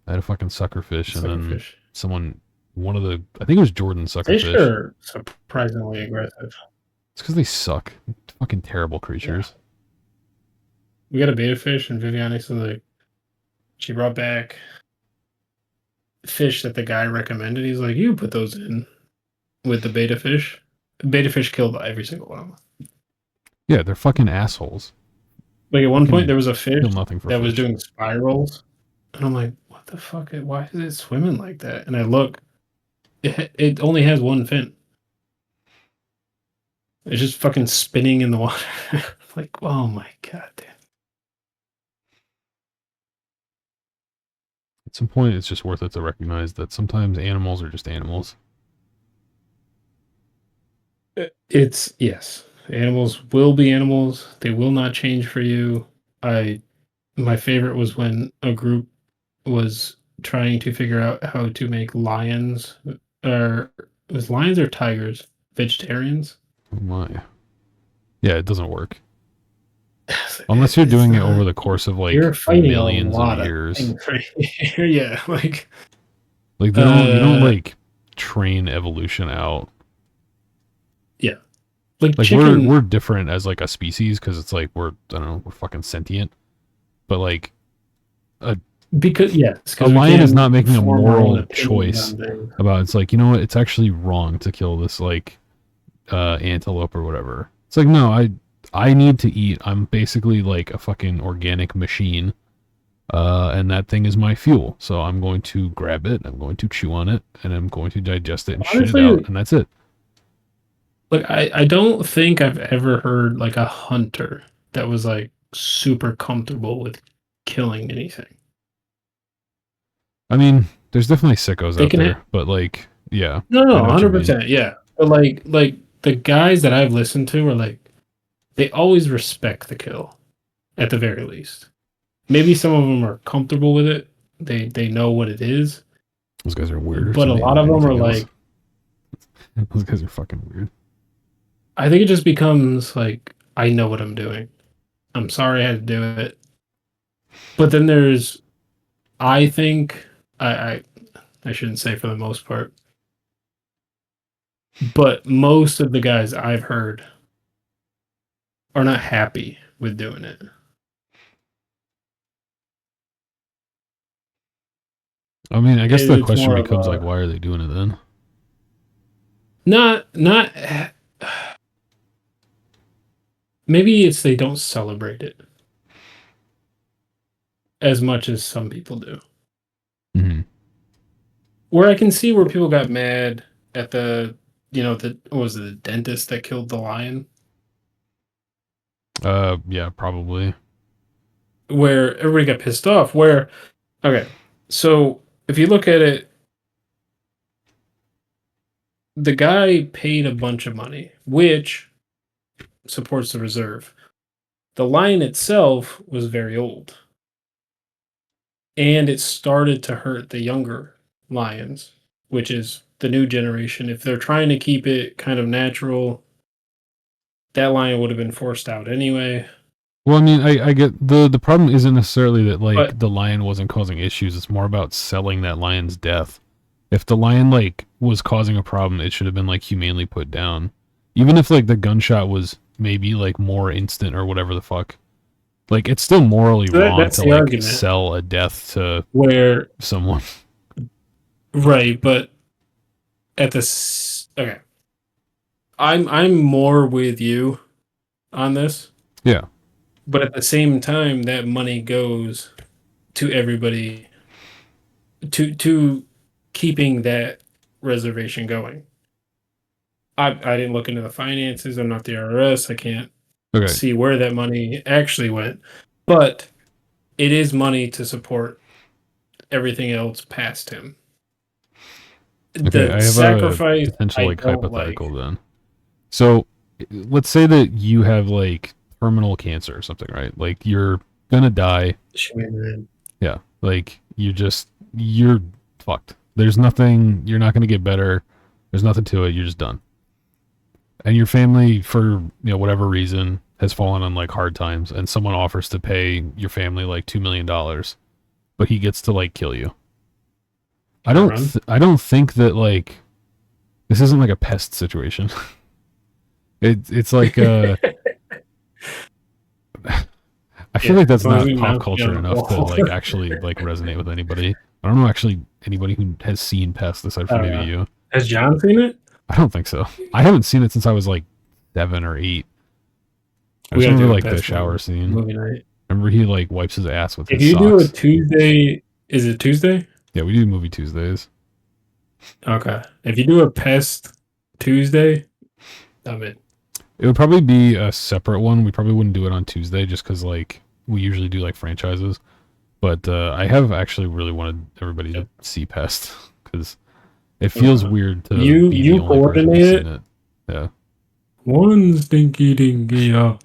Speaker 1: I had a fucking sucker fish, and then someone, I think it was Jordan sucker
Speaker 3: Fish are surprisingly aggressive.
Speaker 1: It's because they suck. Fucking terrible creatures.
Speaker 3: Yeah. We got a beta fish, and Viviani said like she brought back fish that the guy recommended. He's like, you put those in with the beta fish. Beta fish killed every single one of them.
Speaker 1: Yeah, they're fucking assholes.
Speaker 3: Like at one point, there was a fish that was
Speaker 1: fish.
Speaker 3: doing spirals, and I'm like, what the fuck? Why is it swimming like that? And I look, it only has one fin. It's just fucking spinning in the water. Like, oh my god, dude.
Speaker 1: At some point, it's just worth it to recognize that sometimes animals are just animals.
Speaker 3: It's yes, animals will be animals. They will not change for you. My favorite was when a group was trying to figure out how to make lions, or it was lions or tigers vegetarians.
Speaker 1: Oh my. Yeah, it doesn't work. Unless you're doing it over the course of like millions of years.
Speaker 3: Yeah, like
Speaker 1: they don't you don't like train evolution out.
Speaker 3: Yeah.
Speaker 1: Like we're different as like a species because it's like we're fucking sentient. But like a lion is not making a moral choice about it's like, you know what, it's actually wrong to kill this like antelope or whatever. It's like, no, I need to eat. I'm basically like a fucking organic machine. And that thing is my fuel. So I'm going to grab it, I'm going to chew on it, and I'm going to digest it and shit it out, and that's it.
Speaker 3: Like I don't think I've ever heard like a hunter that was like super comfortable with killing anything.
Speaker 1: I mean, there's definitely sickos out there, but like, yeah.
Speaker 3: No, 100%, yeah. But like the guys that I've listened to are like, they always respect the kill, at the very least. Maybe some of them are comfortable with it. They know what it is.
Speaker 1: Those guys are weird.
Speaker 3: But a lot of them are like,
Speaker 1: those guys are fucking weird.
Speaker 3: I think it just becomes like, I know what I'm doing. I'm sorry I had to do it. But then there's, I think, I shouldn't say for the most part, but most of the guys I've heard are not happy with doing it.
Speaker 1: I mean, I guess the question becomes like, why are they doing it then?
Speaker 3: Not maybe it's they don't celebrate it as much as some people do.
Speaker 1: Mm-hmm.
Speaker 3: Where I can see where people got mad at what was it, the dentist that killed the lion?
Speaker 1: Yeah, probably.
Speaker 3: Where everybody got pissed off. Okay, so if you look at it, the guy paid a bunch of money, which supports the reserve. The lion itself was very old, and it started to hurt the younger lions, which is the new generation. If they're trying to keep it kind of natural, that lion would have been forced out anyway.
Speaker 1: Well, I mean, I get the problem isn't necessarily that like
Speaker 3: But-
Speaker 1: the lion wasn't causing issues. It's more about selling that lion's death. If the lion like was causing a problem, it should have been like humanely put down. Even if like the gunshot was maybe like more instant or whatever the fuck. Like it's still morally wrong
Speaker 3: That's
Speaker 1: to
Speaker 3: the
Speaker 1: like
Speaker 3: argument.
Speaker 1: sell a death to
Speaker 3: Where
Speaker 1: someone.
Speaker 3: right, but at okay, I'm more with you on this.
Speaker 1: Yeah.
Speaker 3: But at the same time, that money goes to everybody to keeping that reservation going. I didn't look into the finances. I'm not the IRS. I can't
Speaker 1: Okay.
Speaker 3: see where that money actually went. But it is money to support everything else past him.
Speaker 1: Okay, I have
Speaker 3: sacrifice
Speaker 1: a potential
Speaker 3: I
Speaker 1: like
Speaker 3: don't
Speaker 1: hypothetical then. So let's say that you have like terminal cancer or something, right? Like you're gonna die. Yeah. Like you're fucked. There's nothing, you're not gonna get better. There's nothing to it, you're just done. And your family, for whatever reason, has fallen on like hard times, and someone offers to pay your family like $2 million, but he gets to like kill you. I don't think that like this isn't like a pest situation. It's like I feel like that's not pop culture enough to like actually like resonate with anybody. I don't know actually anybody who has seen Pest aside from maybe you.
Speaker 3: Has John seen it?
Speaker 1: I don't think so. I haven't seen it since I was like 7 or 8. I just
Speaker 3: gotta
Speaker 1: remember
Speaker 3: do a
Speaker 1: like the
Speaker 3: Pest
Speaker 1: shower
Speaker 3: one,
Speaker 1: scene.
Speaker 3: movie night.
Speaker 1: Remember he like wipes his ass with
Speaker 3: If
Speaker 1: his
Speaker 3: you do a
Speaker 1: socks.
Speaker 3: Tuesday, is it Tuesday?
Speaker 1: Yeah, we do movie Tuesdays.
Speaker 3: Okay. If you do a Pest Tuesday, I'm in.
Speaker 1: It would probably be a separate one. We probably wouldn't do it on Tuesday just because like we usually do like franchises. But I have actually really wanted everybody to see Pest because it feels weird to
Speaker 3: You
Speaker 1: be the only person who's
Speaker 3: coordinate
Speaker 1: seen it. Yeah.
Speaker 3: One stinky dinky. Oh.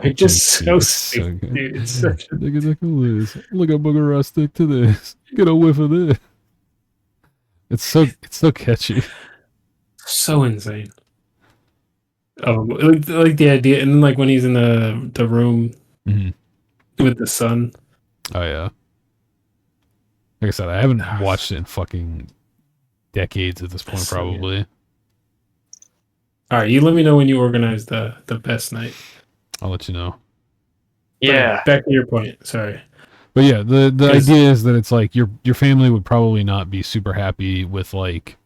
Speaker 3: It's just so
Speaker 1: It's
Speaker 3: stupid,
Speaker 1: good.
Speaker 3: dude. It's such a...
Speaker 1: Look at this. Look at Booger Ross stick to this. Get a whiff of this. It's so catchy.
Speaker 3: so insane. Oh, like the idea, and then like when he's in the room with the sun.
Speaker 1: Oh yeah. Like I said, I haven't watched it in fucking decades at this point, probably.
Speaker 3: All right, you let me know when you organize the Pest night.
Speaker 1: I'll let you know.
Speaker 2: Yeah.
Speaker 3: Back to your point. Sorry.
Speaker 1: But yeah, the idea is that it's like your family would probably not be super happy with like,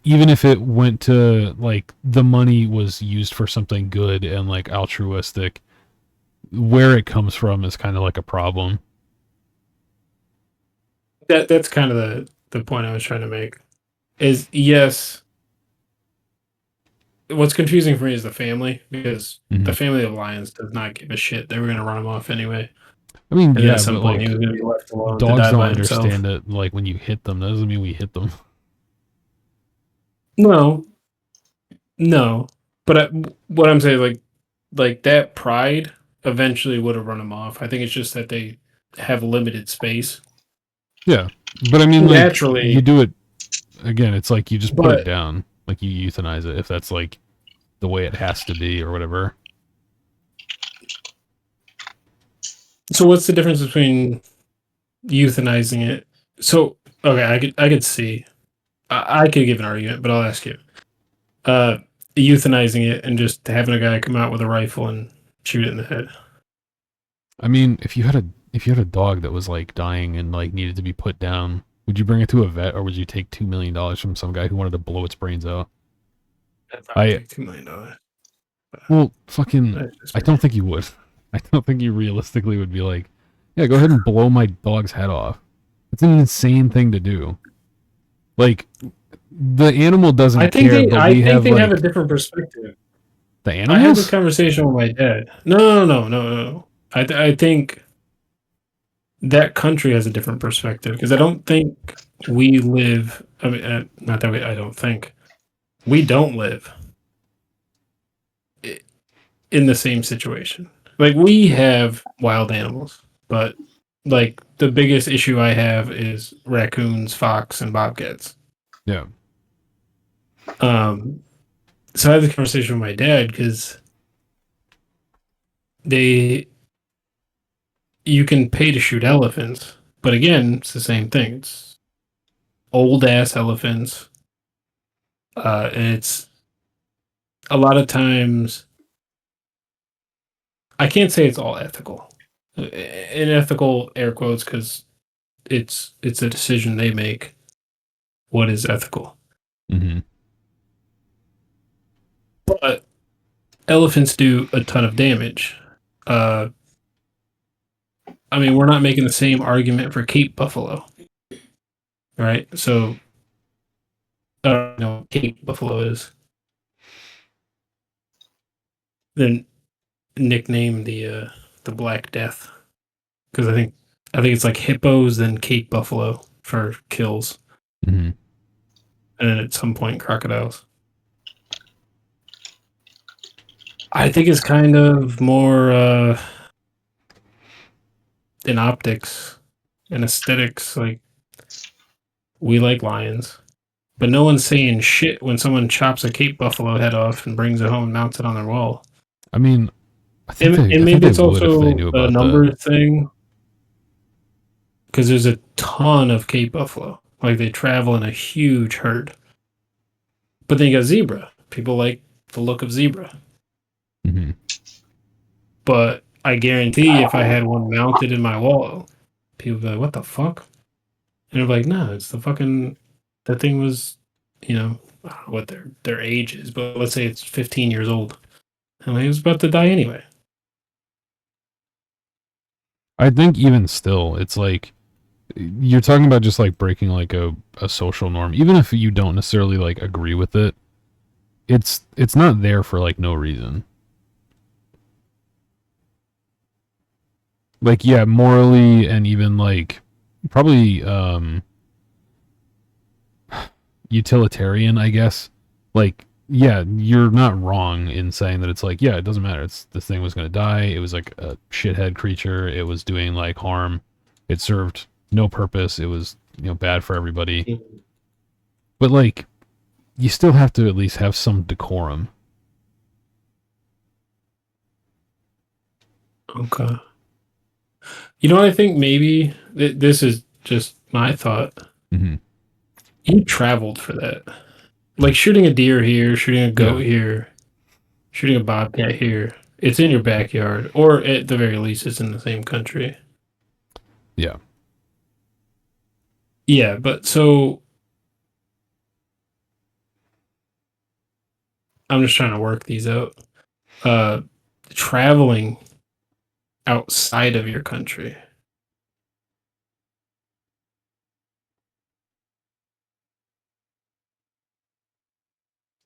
Speaker 1: even if it went to like the money was used for something good and like altruistic, where it comes from is kind of like a problem.
Speaker 3: That's kind of the point I was trying to make. Is yes. What's confusing for me is the family, because the family of lions does not give a shit. They were going to run him off anyway.
Speaker 1: I mean,
Speaker 3: and
Speaker 1: yeah,
Speaker 3: at some
Speaker 1: but
Speaker 3: point
Speaker 1: like
Speaker 3: he was going to be left alone.
Speaker 1: dogs
Speaker 3: to die
Speaker 1: don't
Speaker 3: by
Speaker 1: understand
Speaker 3: himself.
Speaker 1: it. Like when you hit them, that doesn't mean we hit them.
Speaker 3: No, but what I'm saying, like that pride eventually would have run him off. I think it's just that they have limited space.
Speaker 1: Yeah, but I mean, like,
Speaker 3: naturally,
Speaker 1: you do it again. It's like you just put it
Speaker 3: But-
Speaker 1: down, like you euthanize it if that's like the way it has to be or whatever.
Speaker 3: So what's the difference between euthanizing it? So okay, I could see, I could give an argument, but I'll ask you. Euthanizing it and just having a guy come out with a rifle and shoot it in the head.
Speaker 1: I mean, if you had a dog that was like dying and like needed to be put down, would you bring it to a vet or would you take $2 million from some guy who wanted to blow its brains out?
Speaker 3: $2 million.
Speaker 1: Well, fucking, I don't think you would. I don't think you realistically would be like, yeah, go ahead and blow my dog's head off. It's an insane thing to do. Like, the animal doesn't
Speaker 3: I think
Speaker 1: care,
Speaker 3: they,
Speaker 1: but
Speaker 3: I
Speaker 1: we
Speaker 3: think
Speaker 1: have
Speaker 3: they
Speaker 1: like
Speaker 3: have a different perspective.
Speaker 1: the
Speaker 3: I had
Speaker 1: animals.
Speaker 3: this conversation with my dad. No. I think that country has a different perspective because I don't think we live. I mean, not that I don't think we don't live in the same situation. Like we have wild animals, but like the biggest issue I have is raccoons, fox, and bobcats.
Speaker 1: Yeah.
Speaker 3: So I had this conversation with my dad because you can pay to shoot elephants, but again, it's the same thing. It's old ass elephants, and it's a lot of times. I can't say it's all ethical, in ethical air quotes, because it's a decision they make. What is ethical?
Speaker 1: Mm-hmm.
Speaker 3: But elephants do a ton of damage. I mean, we're not making the same argument for Cape buffalo, right? So, I don't know what Cape buffalo is. Then nickname the Black Death because I think it's like hippos, then Cape buffalo for kills,
Speaker 1: Mm-hmm.
Speaker 3: and then at some point crocodiles. I think it's kind of more in optics and aesthetics. Like we like lions, but no one's saying shit when someone chops a Cape buffalo head off and brings it home and mounts it on their wall.
Speaker 1: I mean, I think
Speaker 3: And maybe it's also
Speaker 1: they knew
Speaker 3: a
Speaker 1: about
Speaker 3: number thing because there's a ton of Cape buffalo. Like they travel in a huge herd. But then you got zebra. People like the look of zebra.
Speaker 1: Mm-hmm.
Speaker 3: But I guarantee if I had one mounted in my wall, people would be like, what the fuck? And they're like, nah, it's the fucking, that thing was, I don't know what their age is, but let's say it's 15 years old. And like, it was about to die anyway.
Speaker 1: I think even still, it's like you're talking about just like breaking like a social norm, even if you don't necessarily like agree with it. It's not there for like no reason. Like yeah, morally and even like probably utilitarian, I guess. Like yeah, you're not wrong in saying that it's like yeah, it doesn't matter. This thing was going to die. It was like a shithead creature. It was doing like harm. It served no purpose. It was, bad for everybody. But like you still have to at least have some decorum.
Speaker 3: Okay. You know what I think maybe this is just my thought.
Speaker 1: Mm-hmm.
Speaker 3: You traveled for that. Like shooting a deer here, shooting a goat here, shooting a bobcat here. It's in your backyard, or at the very least, it's in the same country.
Speaker 1: Yeah.
Speaker 3: Yeah, but so I'm just trying to work these out. Traveling outside of your country.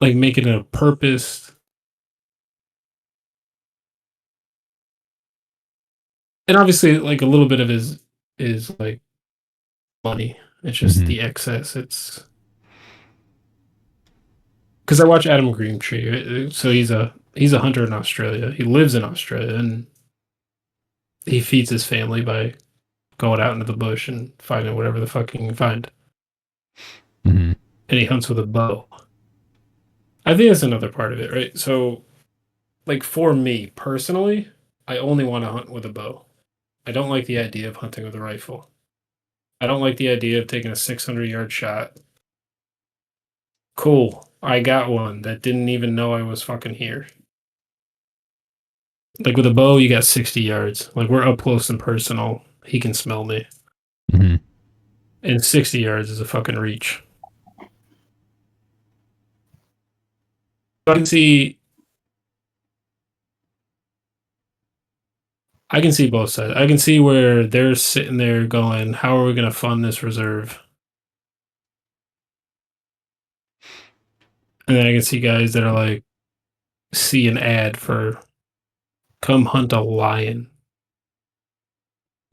Speaker 3: Like making it a purpose. And obviously like a little bit of is like money. It's just the excess. It's because I watch Adam Greentree. So he's a hunter in Australia. He lives in Australia and he feeds his family by going out into the bush and finding whatever the fuck he can find.
Speaker 1: Mm-hmm.
Speaker 3: And he hunts with a bow. I think that's another part of it, right? So, like for me personally, I only want to hunt with a bow. I don't like the idea of hunting with a rifle. I don't like the idea of taking a 600-yard shot. Cool. I got one that didn't even know I was fucking here. Like with a bow, you got 60 yards. Like we're up close and personal. He can smell me.
Speaker 1: Mm-hmm.
Speaker 3: And 60 yards is a fucking reach. I can see both sides. I can see where they're sitting there going, how are we going to fund this reserve? And then I can see guys that are like, see an ad for come hunt a lion.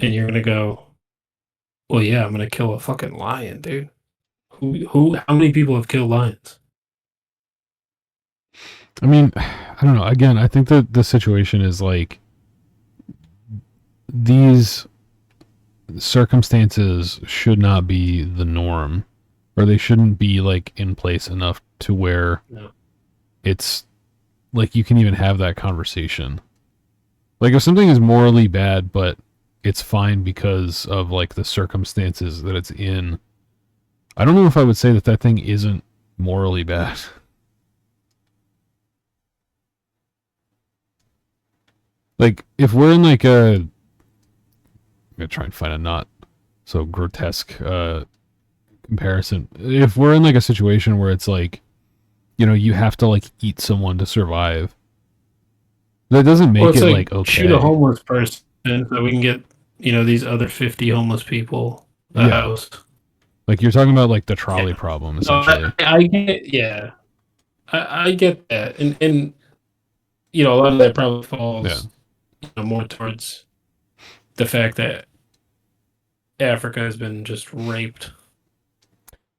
Speaker 3: And you're going to go, Well, yeah, I'm gonna kill a fucking lion, dude. How many people have killed lions?
Speaker 1: I mean, I don't know. Again, I think that the situation is like these circumstances should not be the norm, or they shouldn't be like in place enough to where
Speaker 3: No.
Speaker 1: it's like you can even have that conversation. Like if something is morally bad, but it's fine because of like the circumstances that it's in, I don't know if I would say that that thing isn't morally bad. Like if we're in like a, I'm gonna try and find a not so grotesque comparison. If we're in like a situation where it's like, you know, you have to like eat someone to survive, that doesn't make it like okay.
Speaker 3: Shoot a homeless person so we can get, you know, these other 50 homeless people a house.
Speaker 1: Like you're talking about like the trolley problem essentially.
Speaker 3: No, I get, yeah, I get that, and you know, a lot of that probably falls you know, more towards the fact that Africa has been just raped.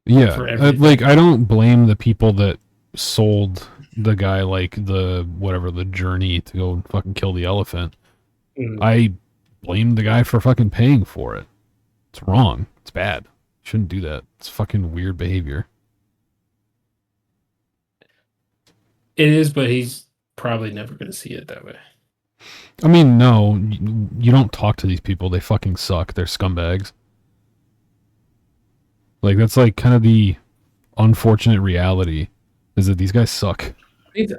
Speaker 1: Yeah, like I don't blame the people that sold the guy like the journey to go and fucking kill the elephant. I blame the guy for fucking paying for it. It's wrong. It's bad. You shouldn't do that. It's fucking weird behavior.
Speaker 3: It is, but he's probably never going to see it that way.
Speaker 1: I mean, no, you don't talk to these people. They fucking suck. They're scumbags. Like, that's like kind of the unfortunate reality is that these guys suck.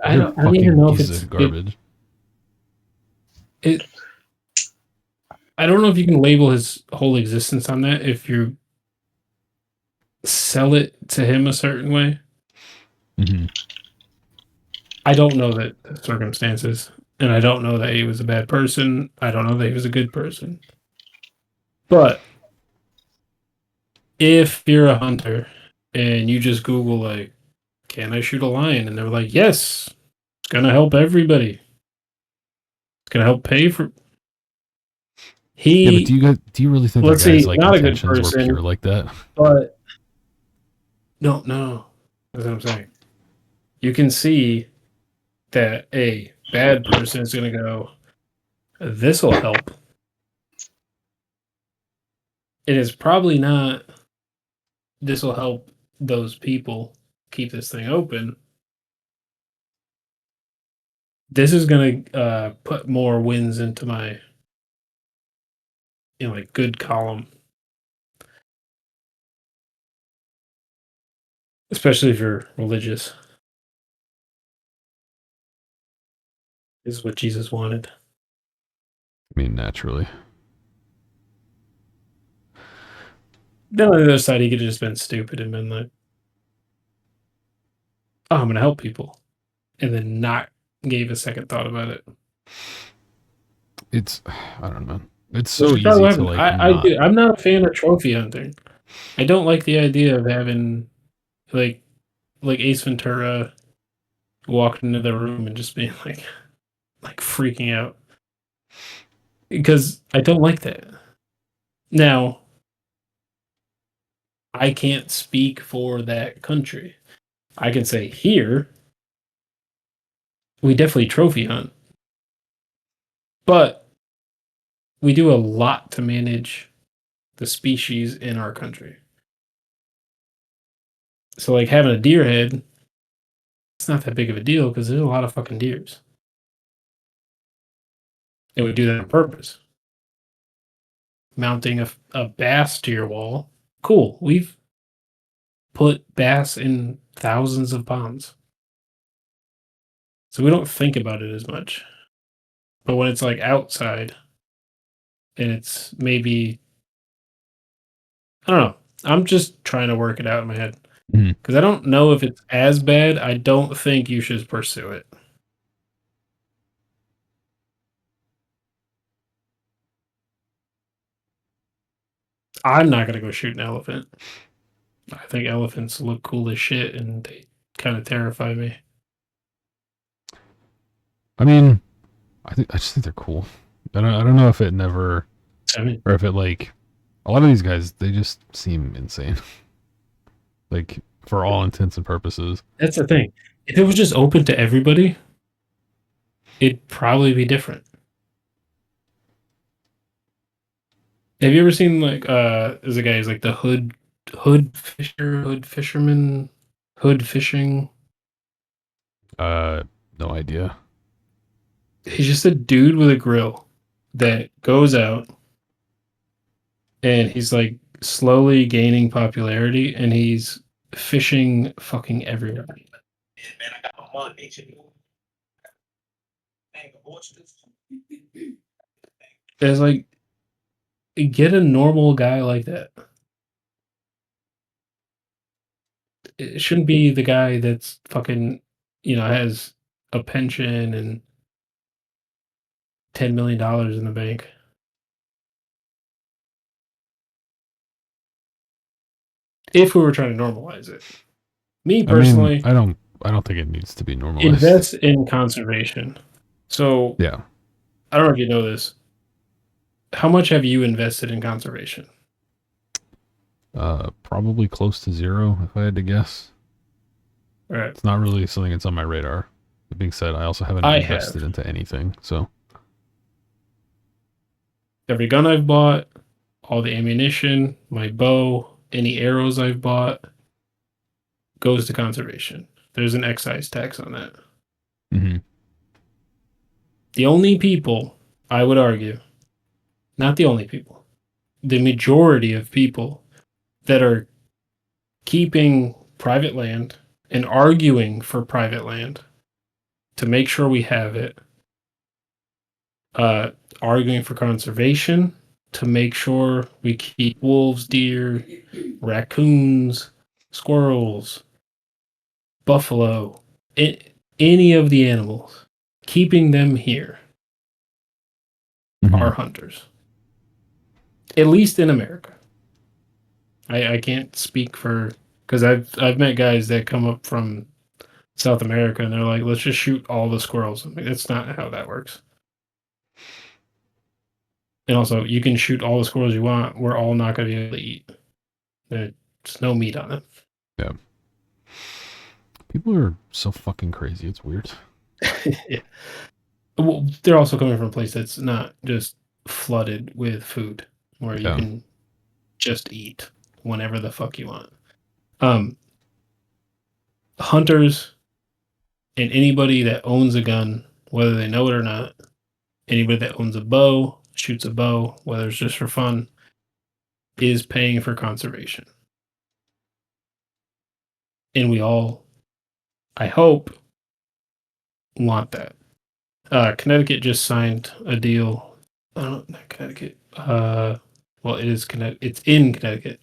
Speaker 3: I don't even know if it's
Speaker 1: garbage.
Speaker 3: I don't know if you can label his whole existence on that if you sell it to him a certain way.
Speaker 1: Mm-hmm.
Speaker 3: I don't know the circumstances, and I don't know that he was a bad person. I don't know that he was a good person. But if you're a hunter and you just Google, like, can I shoot a lion? And they're like, yes, it's going to help everybody. It's going to help pay for...
Speaker 1: Yeah, but do you really think that guy's like
Speaker 3: not
Speaker 1: intentions
Speaker 3: a good person,
Speaker 1: were pure like that?
Speaker 3: But no, that's what I'm saying. You can see that a bad person is going to go, this will help. It is probably not, this will help those people keep this thing open. This is going to put more wins into my, you know, like good column. Especially if you're religious. This is what Jesus wanted.
Speaker 1: I mean, naturally.
Speaker 3: Then on the other side, he could have just been stupid and been like, oh, I'm going to help people. And then not gave a second thought about it.
Speaker 1: It's, I don't know. It's so easy to like.
Speaker 3: I'm not a fan of trophy hunting. I don't like the idea of having like Ace Ventura walked into the room and just being like freaking out. Because I don't like that. Now, I can't speak for that country. I can say here, we definitely trophy hunt. But we do a lot to manage the species in our country. So, like, having a deer head, it's not that big of a deal because there's a lot of fucking deers. And we do that on purpose. Mounting a bass to your wall, cool. We've put bass in thousands of ponds. So we don't think about it as much. But when it's like outside and it's maybe, I don't know. I'm just trying to work it out in my head. Because I don't know if it's as bad. I don't think you should pursue it. I'm not going to go shoot an elephant. I think elephants look cool as shit and they kind of terrify me.
Speaker 1: I mean, I just think they're cool. I don't know if it never, or if it like A lot of these guys, they just seem insane. Like, for all intents and purposes.
Speaker 3: That's the thing. If it was just open to everybody, it'd probably be different. Have you ever seen like there's a guy who's like the hood fisherman, hood fishing?
Speaker 1: No idea.
Speaker 3: He's just a dude with a grill that goes out and he's like slowly gaining popularity and he's fishing fucking everywhere.
Speaker 5: Yeah, man, I got my mud itching.
Speaker 3: There's like get a normal guy like that. It shouldn't be the guy that's fucking, has a pension and $10 million in the bank. If we were trying to normalize it. Me personally,
Speaker 1: I don't think it needs to be normalized.
Speaker 3: invest in conservation. So
Speaker 1: Yeah.
Speaker 3: I don't know if you know this. How much have you invested in conservation?
Speaker 1: Probably close to 0, if I had to guess.
Speaker 3: All right.
Speaker 1: It's not really something that's on my radar. That being said, I also haven't invested into anything, so.
Speaker 3: Every gun I've bought, all the ammunition, my bow, any arrows I've bought goes to conservation. There's an excise tax on that.
Speaker 1: Mm-hmm.
Speaker 3: The only people, I would argue, not the only people, the majority of people that are keeping private land and arguing for private land to make sure we have it, arguing for conservation to make sure we keep wolves, deer, raccoons, squirrels, buffalo, any of the animals, keeping them here are hunters. At least in America. I can't speak for, because I've met guys that come up from South America and they're like, let's just shoot all the squirrels. I'm like, that's not how that works. And also, you can shoot all the squirrels you want. We're all not going to be able to eat. There's no meat on it.
Speaker 1: Yeah. People are so fucking crazy. It's weird.
Speaker 3: Yeah. Well, they're also coming from a place that's not just flooded with food, where you can just eat whenever the fuck you want. Hunters and anybody that owns a gun, whether they know it or not, anybody that owns a bow, shoots a bow, whether it's just for fun, is paying for conservation. And we all, I hope, want that. Connecticut just signed a deal. Not Connecticut. Well, it is Connecticut. It's in Connecticut.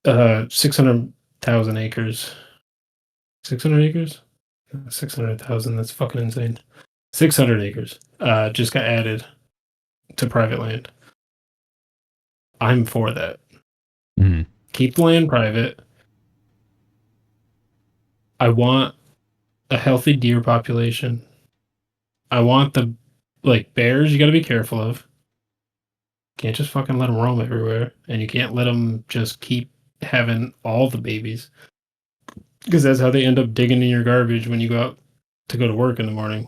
Speaker 3: 600,000 acres. 600 acres? 600,000. That's fucking insane. 600 acres. Just got added to private land. I'm for that.
Speaker 1: Mm-hmm.
Speaker 3: Keep the land private. I want a healthy deer population. I want the bears. You got to be careful of. Can't just fucking let them roam everywhere, and you can't let them just keep having all the babies, because that's how they end up digging in your garbage when you go out to go to work in the morning.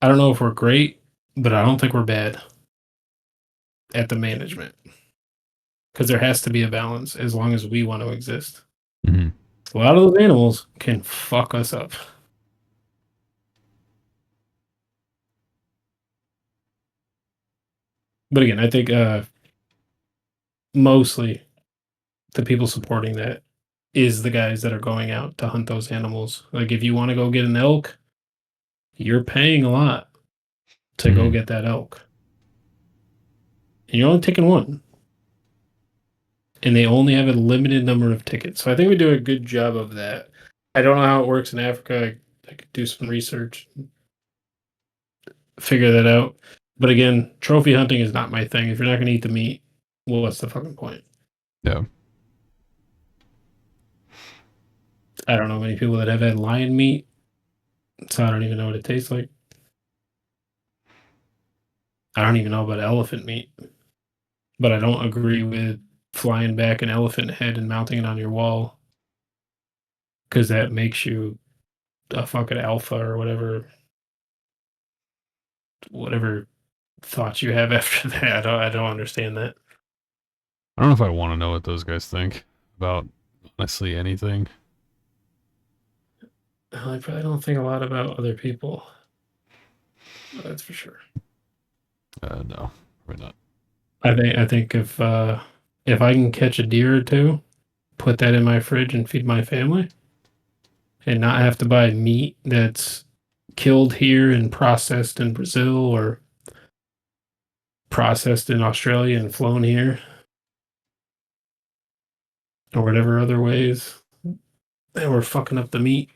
Speaker 3: I don't know if we're great, but I don't think we're bad at the management, because there has to be a balance as long as we want to exist.
Speaker 1: Mm-hmm.
Speaker 3: A lot of those animals can fuck us up. But again, I think mostly the people supporting that is the guys that are going out to hunt those animals. Like, if you want to go get an elk, you're paying a lot to go get that elk. And you're only taking one. And they only have a limited number of tickets. So I think we do a good job of that. I don't know how it works in Africa. I could do some research, figure that out. But again, trophy hunting is not my thing. If you're not going to eat the meat, well, what's the fucking point?
Speaker 1: Yeah.
Speaker 3: I don't know many people that have had lion meat. So I don't even know what it tastes like. I don't even know about elephant meat. But I don't agree with flying back an elephant head and mounting it on your wall. Because that makes you a fucking alpha or whatever thoughts you have after that. I don't understand that.
Speaker 1: I don't know if I want to know what those guys think about honestly anything.
Speaker 3: I probably don't think a lot about other people. That's for sure.
Speaker 1: No, probably not.
Speaker 3: I think if I can catch a deer or two, put that in my fridge and feed my family, and not have to buy meat that's killed here and processed in Brazil or processed in Australia and flown here, or whatever other ways that we're fucking up the meat.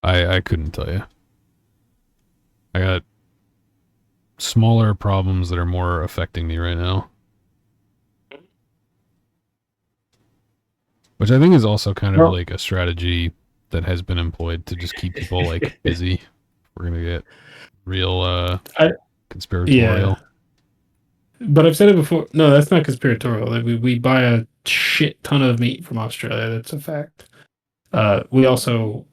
Speaker 1: I couldn't tell you. I got smaller problems that are more affecting me right now. Which I think is also kind of like a strategy that has been employed to just keep people like busy. We're gonna get real conspiratorial.
Speaker 3: Yeah. But I've said it before. No, that's not conspiratorial. We buy a shit ton of meat from Australia. That's a fact. We also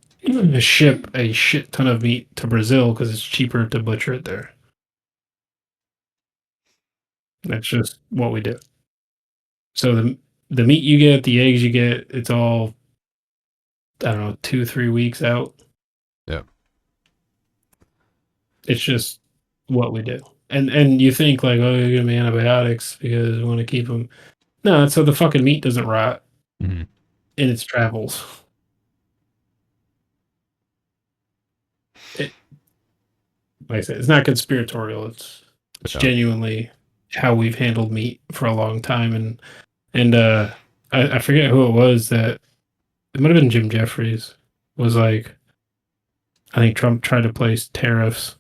Speaker 3: ship a shit ton of meat to Brazil because it's cheaper to butcher it there. That's just what we do. So the meat you get, the eggs you get, it's all, I don't know, 2-3 weeks out.
Speaker 1: Yeah.
Speaker 3: It's just what we do. And you think like, oh, you're gonna be antibiotics because we want to keep them. No, it's so the fucking meat doesn't rot
Speaker 1: Mm-hmm.
Speaker 3: in its travels. Like I said, it's not conspiratorial. It's genuinely how we've handled meat for a long time. And I forget who it was that it might have been Jim Jeffries was like, I think Trump tried to place tariffs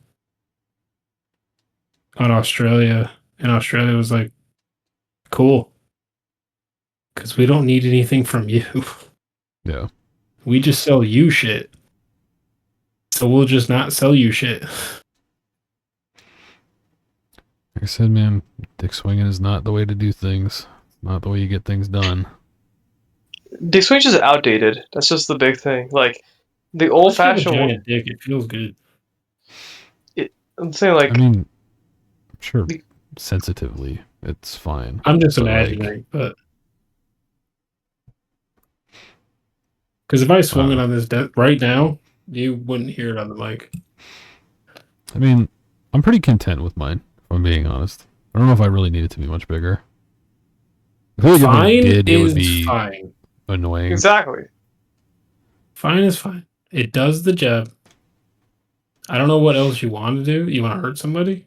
Speaker 3: on Australia, and Australia was like, cool, because we don't need anything from you.
Speaker 1: Yeah.
Speaker 3: We just sell you shit. So we'll just not sell you shit.
Speaker 1: Like I said, man, dick swinging is not the way to do things. Not the way you get things done.
Speaker 2: Dick swing's just outdated. That's just the big thing. Like the old-fashioned
Speaker 3: giant dick, it feels good.
Speaker 2: I'm saying like.
Speaker 1: I mean, sure, sensitively, it's fine.
Speaker 3: I'm just
Speaker 1: but
Speaker 3: imagining, but because if I swung it on this deck right now, you wouldn't hear it on the mic.
Speaker 1: I mean, I'm pretty content with mine, if I'm being honest. I don't know if I really need it to be much bigger. I feel like
Speaker 3: Fine
Speaker 1: if I did, it would
Speaker 3: is
Speaker 1: be
Speaker 3: fine.
Speaker 1: annoying.
Speaker 2: Exactly.
Speaker 3: Fine is fine. It does the job. I don't know what else you want to do. You want to hurt somebody?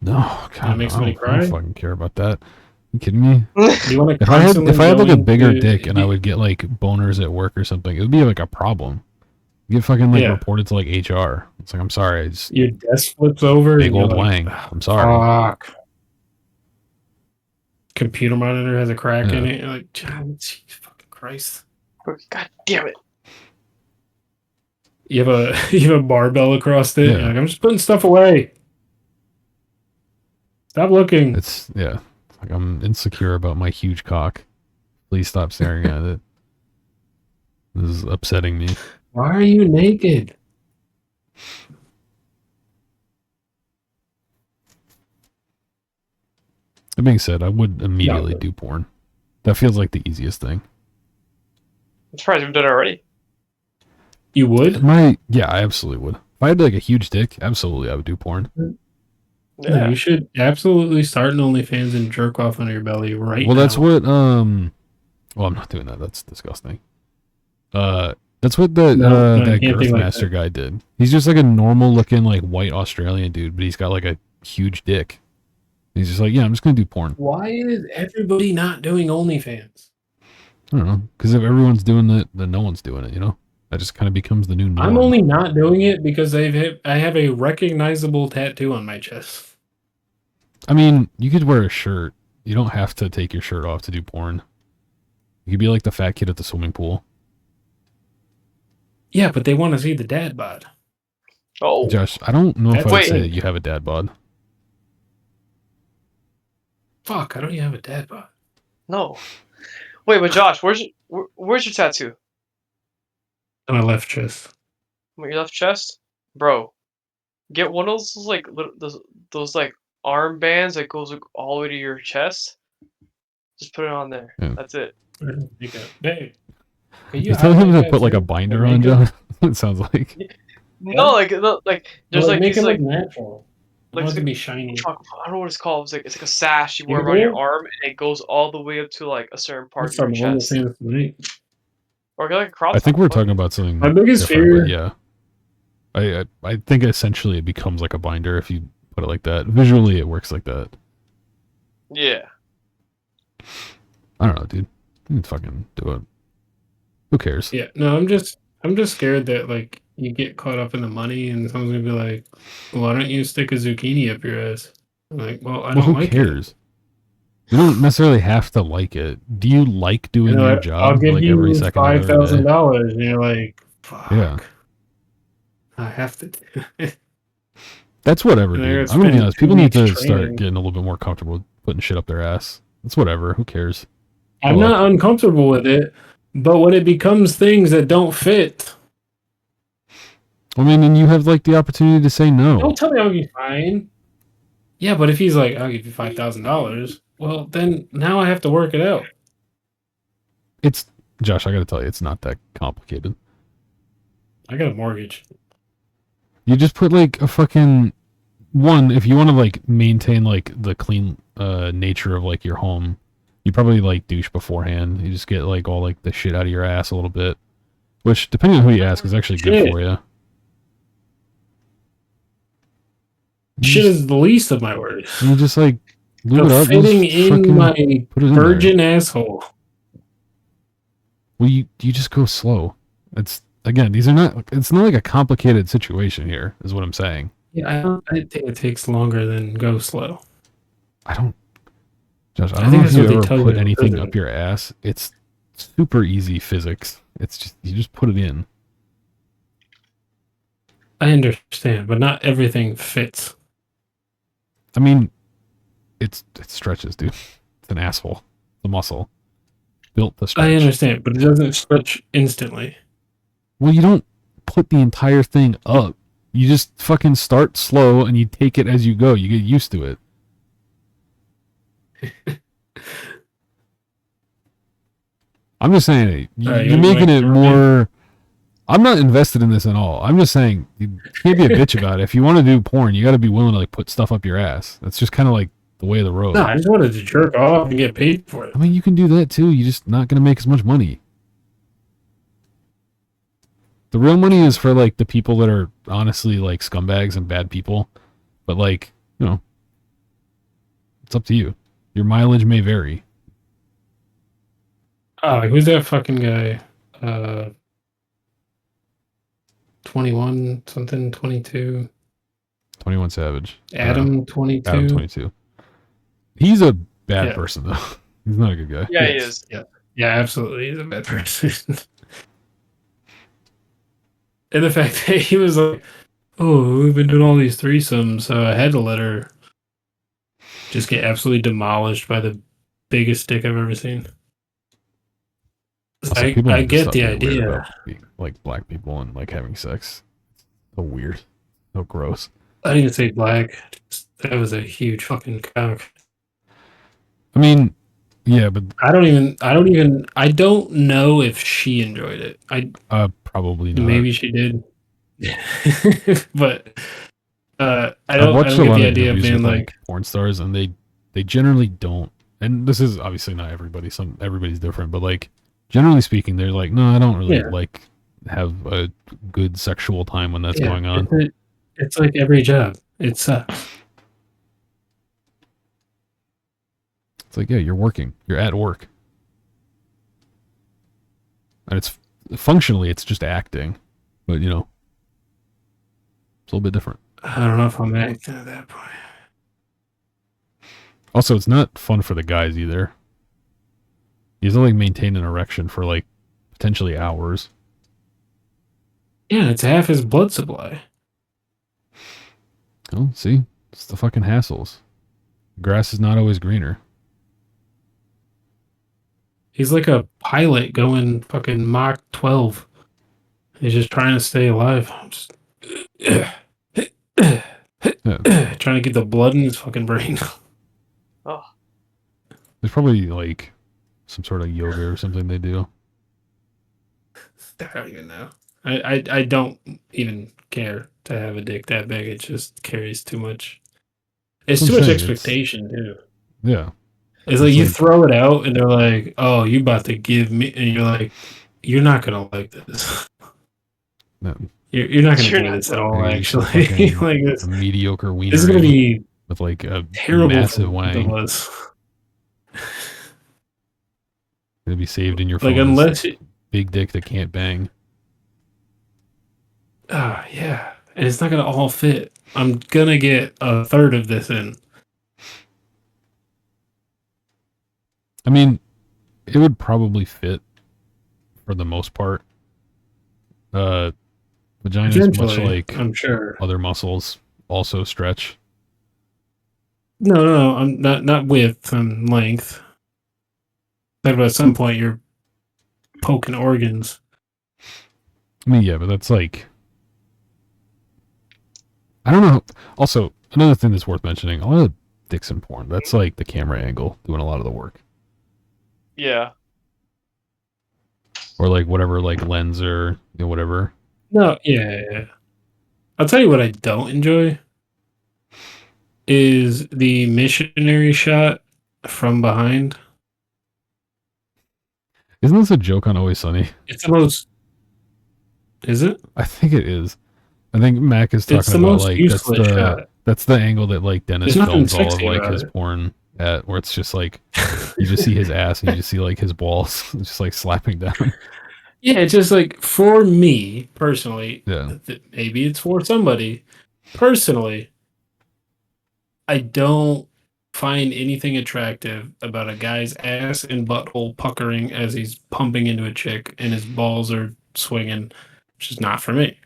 Speaker 1: No, God,
Speaker 3: make
Speaker 1: no,
Speaker 3: somebody
Speaker 1: I
Speaker 3: cry?
Speaker 1: don't fucking care about that. You kidding me?
Speaker 3: Do you want to
Speaker 1: If I had like a bigger dick and I would get like boners at work or something, it would be like a problem. You get fucking like reported to like HR. It's like, I'm sorry, I just
Speaker 3: your desk flips over.
Speaker 1: big old
Speaker 3: like,
Speaker 1: wang. I'm sorry.
Speaker 3: Fuck. Computer monitor has a crack in it. You're like, Jesus fucking Christ.
Speaker 2: God damn it.
Speaker 3: You have a barbell across it.
Speaker 1: Yeah.
Speaker 3: Like, I'm just putting stuff away. Stop looking.
Speaker 1: It's like I'm insecure about my huge cock. Please stop staring at it. This is upsetting me.
Speaker 3: Why are you naked?
Speaker 1: That being said, I would immediately do porn. That feels like the easiest thing.
Speaker 2: I'm surprised you've done it already.
Speaker 3: You would?
Speaker 1: Yeah, I absolutely would. If I had like a huge dick, absolutely I would do porn.
Speaker 2: Yeah.
Speaker 3: No, you should absolutely start an OnlyFans and jerk off under your belly right now.
Speaker 1: Well, that's what well, I'm not doing that. That's disgusting. That's what that Girthmaster guy did. He's just like a normal looking like white Australian dude, but he's got like a huge dick. He's just like, yeah, I'm just gonna do porn.
Speaker 3: Why is everybody not doing OnlyFans?
Speaker 1: I don't know, because if everyone's doing it, then no one's doing it. You know, that just kind of becomes the new norm.
Speaker 3: I'm only not doing it because I have a recognizable tattoo on my chest.
Speaker 1: I mean, you could wear a shirt You don't have to take your shirt off to do porn. You could be like the fat kid at the swimming pool.
Speaker 3: Yeah, but they want to see the dad bod.
Speaker 2: Oh,
Speaker 1: Josh, I don't know if I would
Speaker 2: Wait.
Speaker 1: say that you have a dad bod.
Speaker 3: Fuck, I don't even have a dad bod.
Speaker 2: no. Wait, but Josh, where's your tattoo?
Speaker 3: On my left chest.
Speaker 2: On your left chest, bro. Get one of those like those like armbands that goes all the way to your chest. Just put it on there.
Speaker 1: Yeah.
Speaker 2: That's it.
Speaker 3: Hey,
Speaker 1: You telling him to put like a binder on, Josh? It sounds like.
Speaker 2: No, like there's like
Speaker 3: make
Speaker 2: these
Speaker 3: it
Speaker 2: like
Speaker 3: look natural. I
Speaker 2: like
Speaker 3: want it to be shiny.
Speaker 2: I don't know what it's called. It's like a sash you wear
Speaker 3: You
Speaker 2: around your
Speaker 3: do?
Speaker 2: arm, and it goes all the way up to like a certain part
Speaker 3: That's
Speaker 2: of your
Speaker 3: from one
Speaker 2: chest.
Speaker 3: tonight.
Speaker 2: Or get like a crop
Speaker 1: I think
Speaker 2: top,
Speaker 1: we're
Speaker 2: but-
Speaker 1: talking about something
Speaker 3: My biggest
Speaker 1: different,
Speaker 3: fear-
Speaker 1: but yeah. I think essentially it becomes like a binder if you put it like that. Visually, it works like that.
Speaker 2: Yeah.
Speaker 1: I don't know, dude. You can fucking do it. Who cares?
Speaker 3: Yeah, no, I'm just scared that like you get caught up in the money and someone's gonna be like, "Why don't you stick a zucchini up your ass?" I'm like, well, I
Speaker 1: Well,
Speaker 3: don't
Speaker 1: who
Speaker 3: like
Speaker 1: cares? You don't necessarily have it. Like it. Do you like
Speaker 3: it.
Speaker 1: doing
Speaker 3: You know,
Speaker 1: your
Speaker 3: I'll
Speaker 1: job
Speaker 3: give
Speaker 1: like
Speaker 3: you
Speaker 1: every second of every day?
Speaker 3: $5,000, and you're like, "Fuck,
Speaker 1: Yeah.
Speaker 3: I have to." do it."
Speaker 1: That's whatever,
Speaker 3: And I
Speaker 1: dude.
Speaker 3: gotta
Speaker 1: I'm gonna be
Speaker 3: spend
Speaker 1: honest.
Speaker 3: 2
Speaker 1: People need to
Speaker 3: weeks
Speaker 1: start
Speaker 3: training.
Speaker 1: getting a little bit more comfortable with putting shit up their ass. It's whatever. Who cares?
Speaker 3: I'm
Speaker 1: Well,
Speaker 3: not uncomfortable with it, but when it becomes things that don't fit,
Speaker 1: I mean, and you have like the opportunity to say no.
Speaker 3: don't tell me I'm gonna be fine. Yeah, but if he's like, "I'll give you $5,000," well, then now I have to work it out.
Speaker 1: It's Josh. I gotta tell you, it's not that complicated.
Speaker 3: I got a mortgage.
Speaker 1: You just put like a fucking one. If you want to like maintain like the clean nature of like your home, you probably like douche beforehand. You just get like all like the shit out of your ass a little bit, which depending on who you ask is actually good
Speaker 3: Shit.
Speaker 1: for you.
Speaker 3: Shit is the least of my worries.
Speaker 1: You just like lube it
Speaker 3: The
Speaker 1: up. you
Speaker 3: fitting
Speaker 1: just
Speaker 3: in
Speaker 1: fucking
Speaker 3: my
Speaker 1: put it in there.
Speaker 3: virgin asshole.
Speaker 1: Well, you just go slow. It's again, these are not. It's not like a complicated situation here, is what I'm saying.
Speaker 3: Yeah, I think it takes longer than go slow.
Speaker 1: I don't, Josh. I
Speaker 3: I
Speaker 1: don't
Speaker 3: think
Speaker 1: know if
Speaker 3: that's
Speaker 1: you
Speaker 3: what they
Speaker 1: ever
Speaker 3: tell you
Speaker 1: put
Speaker 3: in
Speaker 1: anything
Speaker 3: prison.
Speaker 1: up your ass. It's super easy physics. It's just you just put it in.
Speaker 3: I understand, but not everything fits.
Speaker 1: I mean, it stretches, dude. It's an asshole. It's a muscle built to stretch.
Speaker 3: I understand, but it doesn't stretch instantly.
Speaker 1: Well, you don't put the entire thing up. You just fucking start slow and you take it as you go. You get used to it. I'm just saying,
Speaker 3: Alright,
Speaker 1: you're
Speaker 3: you
Speaker 1: making
Speaker 3: like
Speaker 1: it
Speaker 3: German?
Speaker 1: more. I'm not invested in this at all. I'm just saying, you can't be a bitch about it. If you want to do porn, you got to be willing to like put stuff up your ass. That's just kind of like the way of the road.
Speaker 3: No, I just wanted to jerk off and get paid for it.
Speaker 1: I mean, you can do that too. You're just not going to make as much money. The real money is for like the people that are honestly like scumbags and bad people. But like, you know, it's up to you. Your mileage may vary.
Speaker 3: Oh, who's that fucking guy? 21 something, 22.
Speaker 1: 21 Savage.
Speaker 3: Adam 22.
Speaker 1: Adam 22. He's a bad
Speaker 3: Yeah.
Speaker 1: person though. He's not a good guy.
Speaker 2: Yeah, he
Speaker 3: Yes.
Speaker 2: is.
Speaker 3: Yeah, absolutely. He's a bad person. And the fact that he was like, "Oh, we've been doing all these threesomes, so I had to let her just get absolutely demolished by the biggest dick I've ever seen."
Speaker 1: Also,
Speaker 3: I
Speaker 1: people need to
Speaker 3: get
Speaker 1: stop
Speaker 3: the
Speaker 1: being weird
Speaker 3: idea.
Speaker 1: about being, like black people and like having sex. So weird. So gross.
Speaker 3: I didn't even say black. That was a huge fucking cock.
Speaker 1: I mean, yeah, but
Speaker 3: I don't know if she enjoyed it.
Speaker 1: probably not.
Speaker 3: Maybe she did. But I
Speaker 1: I've
Speaker 3: don't
Speaker 1: watched a
Speaker 3: get
Speaker 1: lot
Speaker 3: the
Speaker 1: of
Speaker 3: idea of
Speaker 1: interviews
Speaker 3: being
Speaker 1: with
Speaker 3: like,
Speaker 1: porn stars, and they generally don't. And this is obviously not everybody. Everybody's different, but like generally speaking, they're like, no, I don't really
Speaker 3: Yeah.
Speaker 1: like have a good sexual time when that's
Speaker 3: yeah,
Speaker 1: going on.
Speaker 3: It's like every job. It sucks.
Speaker 1: It's like, yeah, you're working, you're at work, and it's functionally it's just acting, but you know, it's a little bit different.
Speaker 3: I don't know if I'm acting at that point.
Speaker 1: Also, it's not fun for the guys either. You have to like maintain an erection for like potentially hours.
Speaker 3: Yeah, it's half his blood supply.
Speaker 1: Oh, see, it's the fucking hassles. Grass is not always greener.
Speaker 3: He's like a pilot going fucking Mach 12. He's just trying to stay alive. Just trying to get the blood in his fucking brain.
Speaker 2: Oh,
Speaker 1: There's probably like some sort of yoga or something they do.
Speaker 3: I don't even know. I don't even care to have a dick that big. It just carries too much. It's
Speaker 1: That's
Speaker 3: too
Speaker 1: what I'm
Speaker 3: much
Speaker 1: saying,
Speaker 3: expectation too.
Speaker 1: Yeah.
Speaker 3: It's like you
Speaker 1: like-
Speaker 3: throw it out and they're like, "Oh, you about to give me," and you're like, "You're not gonna like this.
Speaker 1: No,
Speaker 3: You're not gonna
Speaker 2: You're
Speaker 3: enjoy
Speaker 2: not
Speaker 3: this at
Speaker 2: gonna
Speaker 3: all.
Speaker 1: like, it's a
Speaker 3: Actually,
Speaker 1: fucking-
Speaker 3: like this
Speaker 1: a mediocre wiener
Speaker 3: is gonna
Speaker 1: egg
Speaker 3: be
Speaker 1: with like a
Speaker 3: terrible
Speaker 1: massive
Speaker 3: for both
Speaker 1: wang.
Speaker 3: of us.
Speaker 1: It'll be saved in your phone.
Speaker 3: Like
Speaker 1: as
Speaker 3: unless it,
Speaker 1: big dick that can't bang.
Speaker 3: yeah, and it's not gonna all fit. I'm gonna get a third of this in.
Speaker 1: I mean, it would probably fit for the most part. Vagina is much
Speaker 3: Eventually,
Speaker 1: like
Speaker 3: I'm sure.
Speaker 1: other muscles also stretch.
Speaker 3: No, I'm not width and length. But at some point, you're poking organs.
Speaker 1: I mean, yeah, but that's like, I don't know. Also, another thing that's worth mentioning, a lot of dicks in porn, that's like the camera angle doing a lot of the work.
Speaker 2: yeah.
Speaker 1: Or like whatever, like lens or whatever.
Speaker 3: No, yeah. I'll tell you what I don't enjoy is the missionary shot from behind.
Speaker 1: Isn't this a joke on Always Sunny?
Speaker 3: It's the most. Is it?
Speaker 1: I think it is. I think Mac is
Speaker 3: It's
Speaker 1: talking
Speaker 3: the
Speaker 1: about
Speaker 3: most
Speaker 1: like
Speaker 3: useless shot.
Speaker 1: that's the angle that like Dennis
Speaker 3: There's nothing
Speaker 1: films all of
Speaker 3: sexy
Speaker 1: like
Speaker 3: about
Speaker 1: his
Speaker 3: it.
Speaker 1: porn at, where it's just like you just see his ass and you just see like his balls just like slapping down.
Speaker 3: Yeah, it's just like for me personally.
Speaker 1: Yeah.
Speaker 3: Maybe it's for somebody. Personally, I don't find anything attractive about a guy's ass and butthole puckering as he's pumping into a chick and his balls are swinging, which is not for me.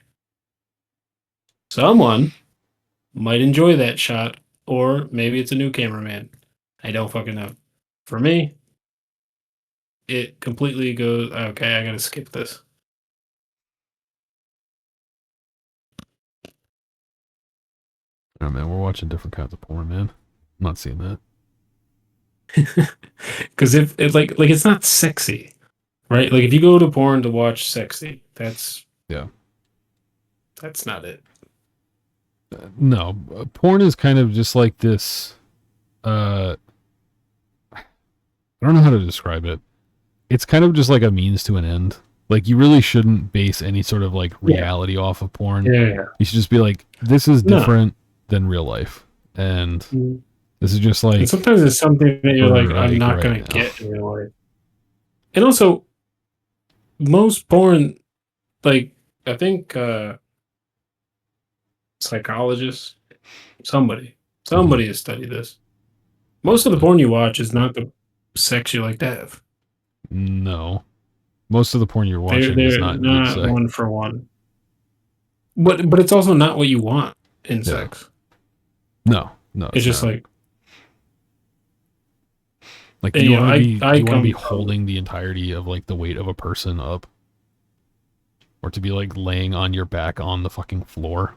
Speaker 3: Someone might enjoy that shot, or maybe it's a new cameraman. I don't fucking know. For me, it completely goes, okay, I gotta skip this.
Speaker 1: Oh man, we're watching different kinds of porn, man. I'm not seeing that.
Speaker 3: Because if it's like it's not sexy, right? Like if you go to porn to watch sexy, that's not it.
Speaker 1: No, porn is kind of just like this. I don't know how to describe it. It's kind of just like a means to an end. Like you really shouldn't base any sort of like reality off of porn.
Speaker 3: Yeah.
Speaker 1: You should just be like, this is
Speaker 3: No.
Speaker 1: different than real life, and this is just like
Speaker 3: And sometimes it's something that you're like, I'm
Speaker 1: like,
Speaker 3: not
Speaker 1: right
Speaker 3: gonna
Speaker 1: now.
Speaker 3: get in real life. And also, most porn, like I think psychologists, somebody has studied this. Most of the porn you watch is not the sex you like to have.
Speaker 1: no. Most of the porn you're watching is
Speaker 3: They're
Speaker 1: not good
Speaker 3: not
Speaker 1: sex.
Speaker 3: one for one. But it's also not what you want in sex.
Speaker 1: No,
Speaker 3: It's just
Speaker 1: not. Like
Speaker 3: and,
Speaker 1: do you
Speaker 3: you know,
Speaker 1: want to be,
Speaker 3: I
Speaker 1: do you want to
Speaker 3: come
Speaker 1: be
Speaker 3: from-
Speaker 1: holding the entirety of like the weight of a person up, or to be like laying on your back on the fucking floor?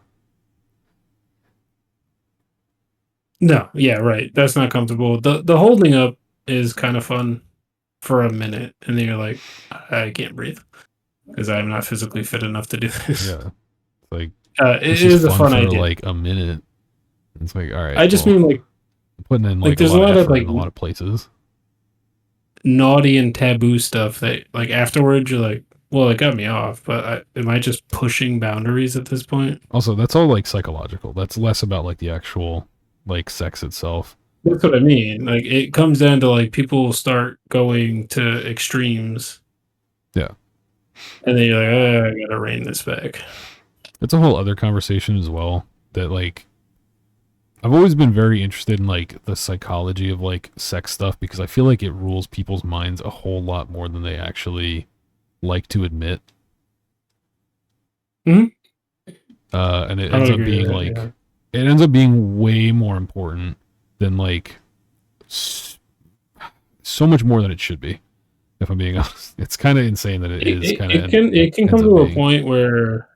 Speaker 3: No, yeah, right. That's not comfortable. The holding up is kind of fun for a minute, and then you're like, I can't breathe because I'm not physically fit enough to do this.
Speaker 1: Yeah, like
Speaker 3: It
Speaker 1: it's
Speaker 3: is
Speaker 1: just
Speaker 3: a fun
Speaker 1: for
Speaker 3: idea.
Speaker 1: like a minute. It's like, all right.
Speaker 3: I just
Speaker 1: well,
Speaker 3: mean like
Speaker 1: putting in
Speaker 3: like,
Speaker 1: like,
Speaker 3: there's
Speaker 1: a lot of effort
Speaker 3: like
Speaker 1: in a lot of places.
Speaker 3: naughty and taboo stuff that like afterwards you're like, well, it got me off, but am I just pushing boundaries at this point?
Speaker 1: Also, that's all like psychological. That's less about like the actual like sex itself.
Speaker 3: That's what I mean. Like it comes down to like people start going to extremes.
Speaker 1: Yeah.
Speaker 3: And then you're like, oh, I gotta rein this back.
Speaker 1: It's a whole other conversation as well. That like I've always been very interested in like the psychology of like sex stuff because I feel like it rules people's minds a whole lot more than they actually like to admit.
Speaker 3: Mhm.
Speaker 1: And it
Speaker 3: I would
Speaker 1: ends up
Speaker 3: agree
Speaker 1: being
Speaker 3: with that,
Speaker 1: like
Speaker 3: yeah.
Speaker 1: it ends up being way more important than like so much more than it should be. If I'm being honest, it's kind of insane that it is kind of
Speaker 3: It can come
Speaker 1: ends up
Speaker 3: to a
Speaker 1: being.
Speaker 3: point where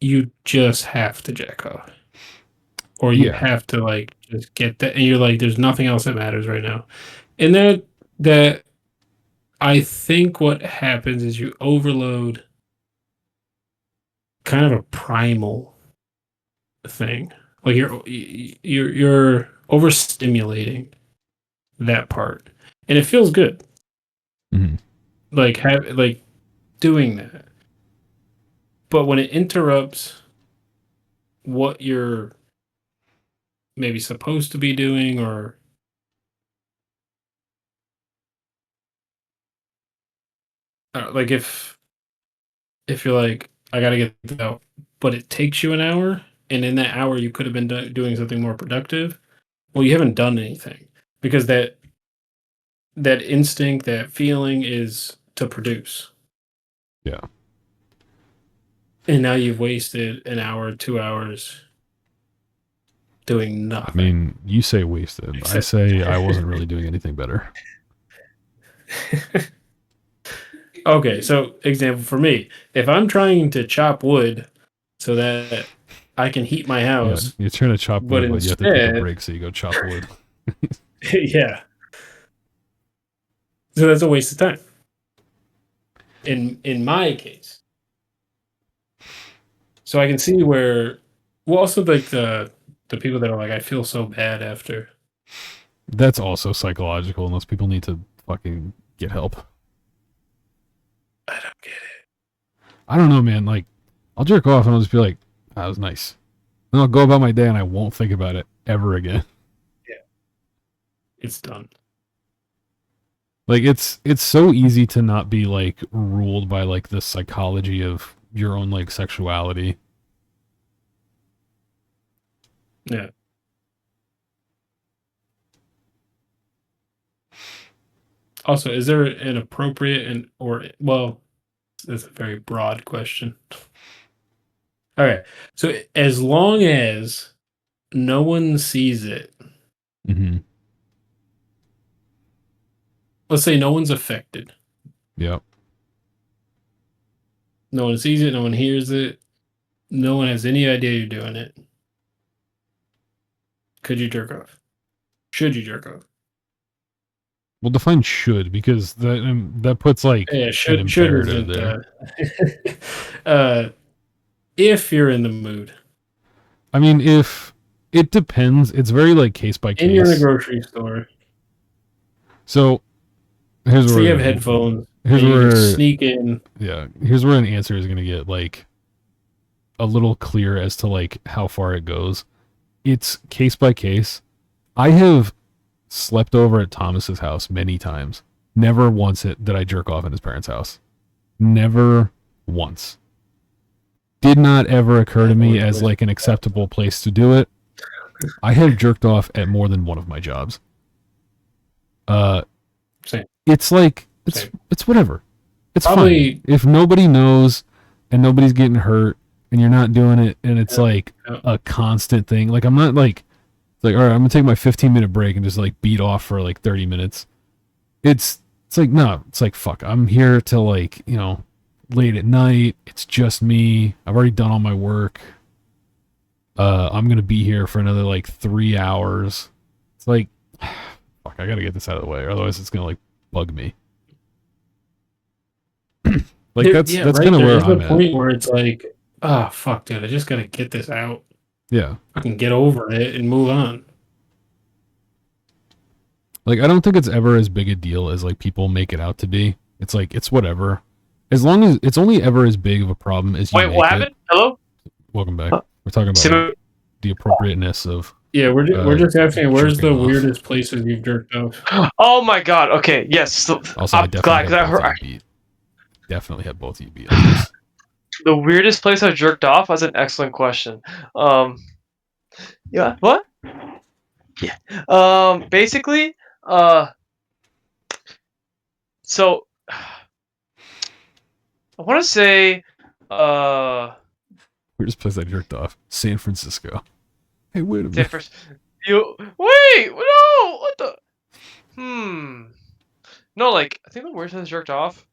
Speaker 3: you just have to jack off, or you
Speaker 1: Yeah.
Speaker 3: have to like just get that, and you're like, there's nothing else that matters right now, and that I think what happens is you overload kind of a primal thing, like you're overstimulating that part, and it feels good,
Speaker 1: Mhm.
Speaker 3: like doing that, but when it interrupts what you're maybe supposed to be doing, or like if you're like, I gotta get this out, but it takes you an hour, and in that hour you could have been doing something more productive. Well, you haven't done anything because that instinct, that feeling is to produce,
Speaker 1: Yeah.
Speaker 3: and now you've wasted an hour, 2 hours doing
Speaker 1: I
Speaker 3: nothing.
Speaker 1: mean, you say wasted. I say I wasn't really doing anything better.
Speaker 3: Okay, so example for me, if I'm trying to chop wood so that I can heat my
Speaker 1: Yeah,
Speaker 3: house,
Speaker 1: you're trying to chop
Speaker 3: but
Speaker 1: wood, but you have to take a
Speaker 3: instead,
Speaker 1: break so you go chop wood.
Speaker 3: yeah, so that's a waste of time. In my case, so I can see where, well, also like the people that are like, I feel so bad after.
Speaker 1: That's also psychological, unless people need to fucking get help.
Speaker 3: I don't get it.
Speaker 1: I don't know, man. Like, I'll jerk off and I'll just be like, that was nice. Then I'll go about my day and I won't think about it ever again.
Speaker 3: It's done.
Speaker 1: Like, it's so easy to not be like ruled by like the psychology of your own like sexuality.
Speaker 3: Yeah. Also, is there an appropriate and or well, that's a very broad question. Okay, so as long as no one sees it,
Speaker 1: Mm-hmm.
Speaker 3: let's say no one's affected,
Speaker 1: Yep.
Speaker 3: no one sees it, no one hears it, no one has any idea you're doing it. Could you jerk off? Should you jerk off?
Speaker 1: Well, define should because that puts like
Speaker 3: Yeah,
Speaker 1: an
Speaker 3: should
Speaker 1: imperative
Speaker 3: isn't.
Speaker 1: there.
Speaker 3: If you're in the mood,
Speaker 1: I mean, if it depends, it's very like case by
Speaker 3: and you're in a
Speaker 1: case.
Speaker 3: grocery store,
Speaker 1: So here's
Speaker 3: so
Speaker 1: where
Speaker 3: you have headphones,
Speaker 1: here's
Speaker 3: and you
Speaker 1: where
Speaker 3: can sneak in.
Speaker 1: yeah, here's where an answer is gonna get like a little clear as to like how far it goes. It's case by case. I have slept over at Thomas's house many times. Never once did I jerk off at his parents' house. Never once. Did not ever occur to me as like an acceptable place to do it. I have jerked off at more than one of my jobs.
Speaker 3: Same.
Speaker 1: It's like
Speaker 3: Same.
Speaker 1: it's whatever. It's
Speaker 3: Probably-
Speaker 1: fine. If nobody knows and nobody's getting hurt and you're not doing it and it's like a constant thing. Like I'm not like it's like, all right, I'm gonna take my 15-minute break and just like beat off for like 30 minutes. It's like no, it's like fuck. I'm here till like, you know, late at night. It's just me. I've already done all my work. I'm gonna be here for another like 3 hours. It's like fuck, I gotta get this out of the way, otherwise it's gonna like bug me. Like that's
Speaker 3: right,
Speaker 1: kind of where
Speaker 3: there's
Speaker 1: I'm
Speaker 3: a
Speaker 1: at.
Speaker 3: point where it's like, oh fuck, dude, I just gotta get this out.
Speaker 1: Yeah.
Speaker 3: I can get over it and move on.
Speaker 1: Like I don't think it's ever as big a deal as like people make it out to be. It's like it's whatever. As long as it's only ever as big of a problem as you
Speaker 2: Wait,
Speaker 1: make
Speaker 2: what
Speaker 1: it.
Speaker 2: happened? Hello?
Speaker 1: Welcome back. We're talking about
Speaker 2: Simon-
Speaker 1: the appropriateness of
Speaker 3: Yeah, we're just asking, where's the
Speaker 1: jerking off.
Speaker 3: weirdest places you've jerked off?
Speaker 2: Oh my god. Okay. Yes. So,
Speaker 1: also I
Speaker 2: I'm
Speaker 1: definitely
Speaker 2: glad 'cause I
Speaker 1: had both
Speaker 2: heard
Speaker 1: of you beat. Definitely had both of you beat on this.
Speaker 2: the weirdest place I've jerked off. That's an excellent question. Yeah. What? Yeah. Basically, so I want to say,
Speaker 1: Weirdest place I jerked off. San Francisco. Hey, wait a
Speaker 2: San
Speaker 1: minute.
Speaker 2: Fran- you wait, no, what the? No, like I think the worst I jerked off,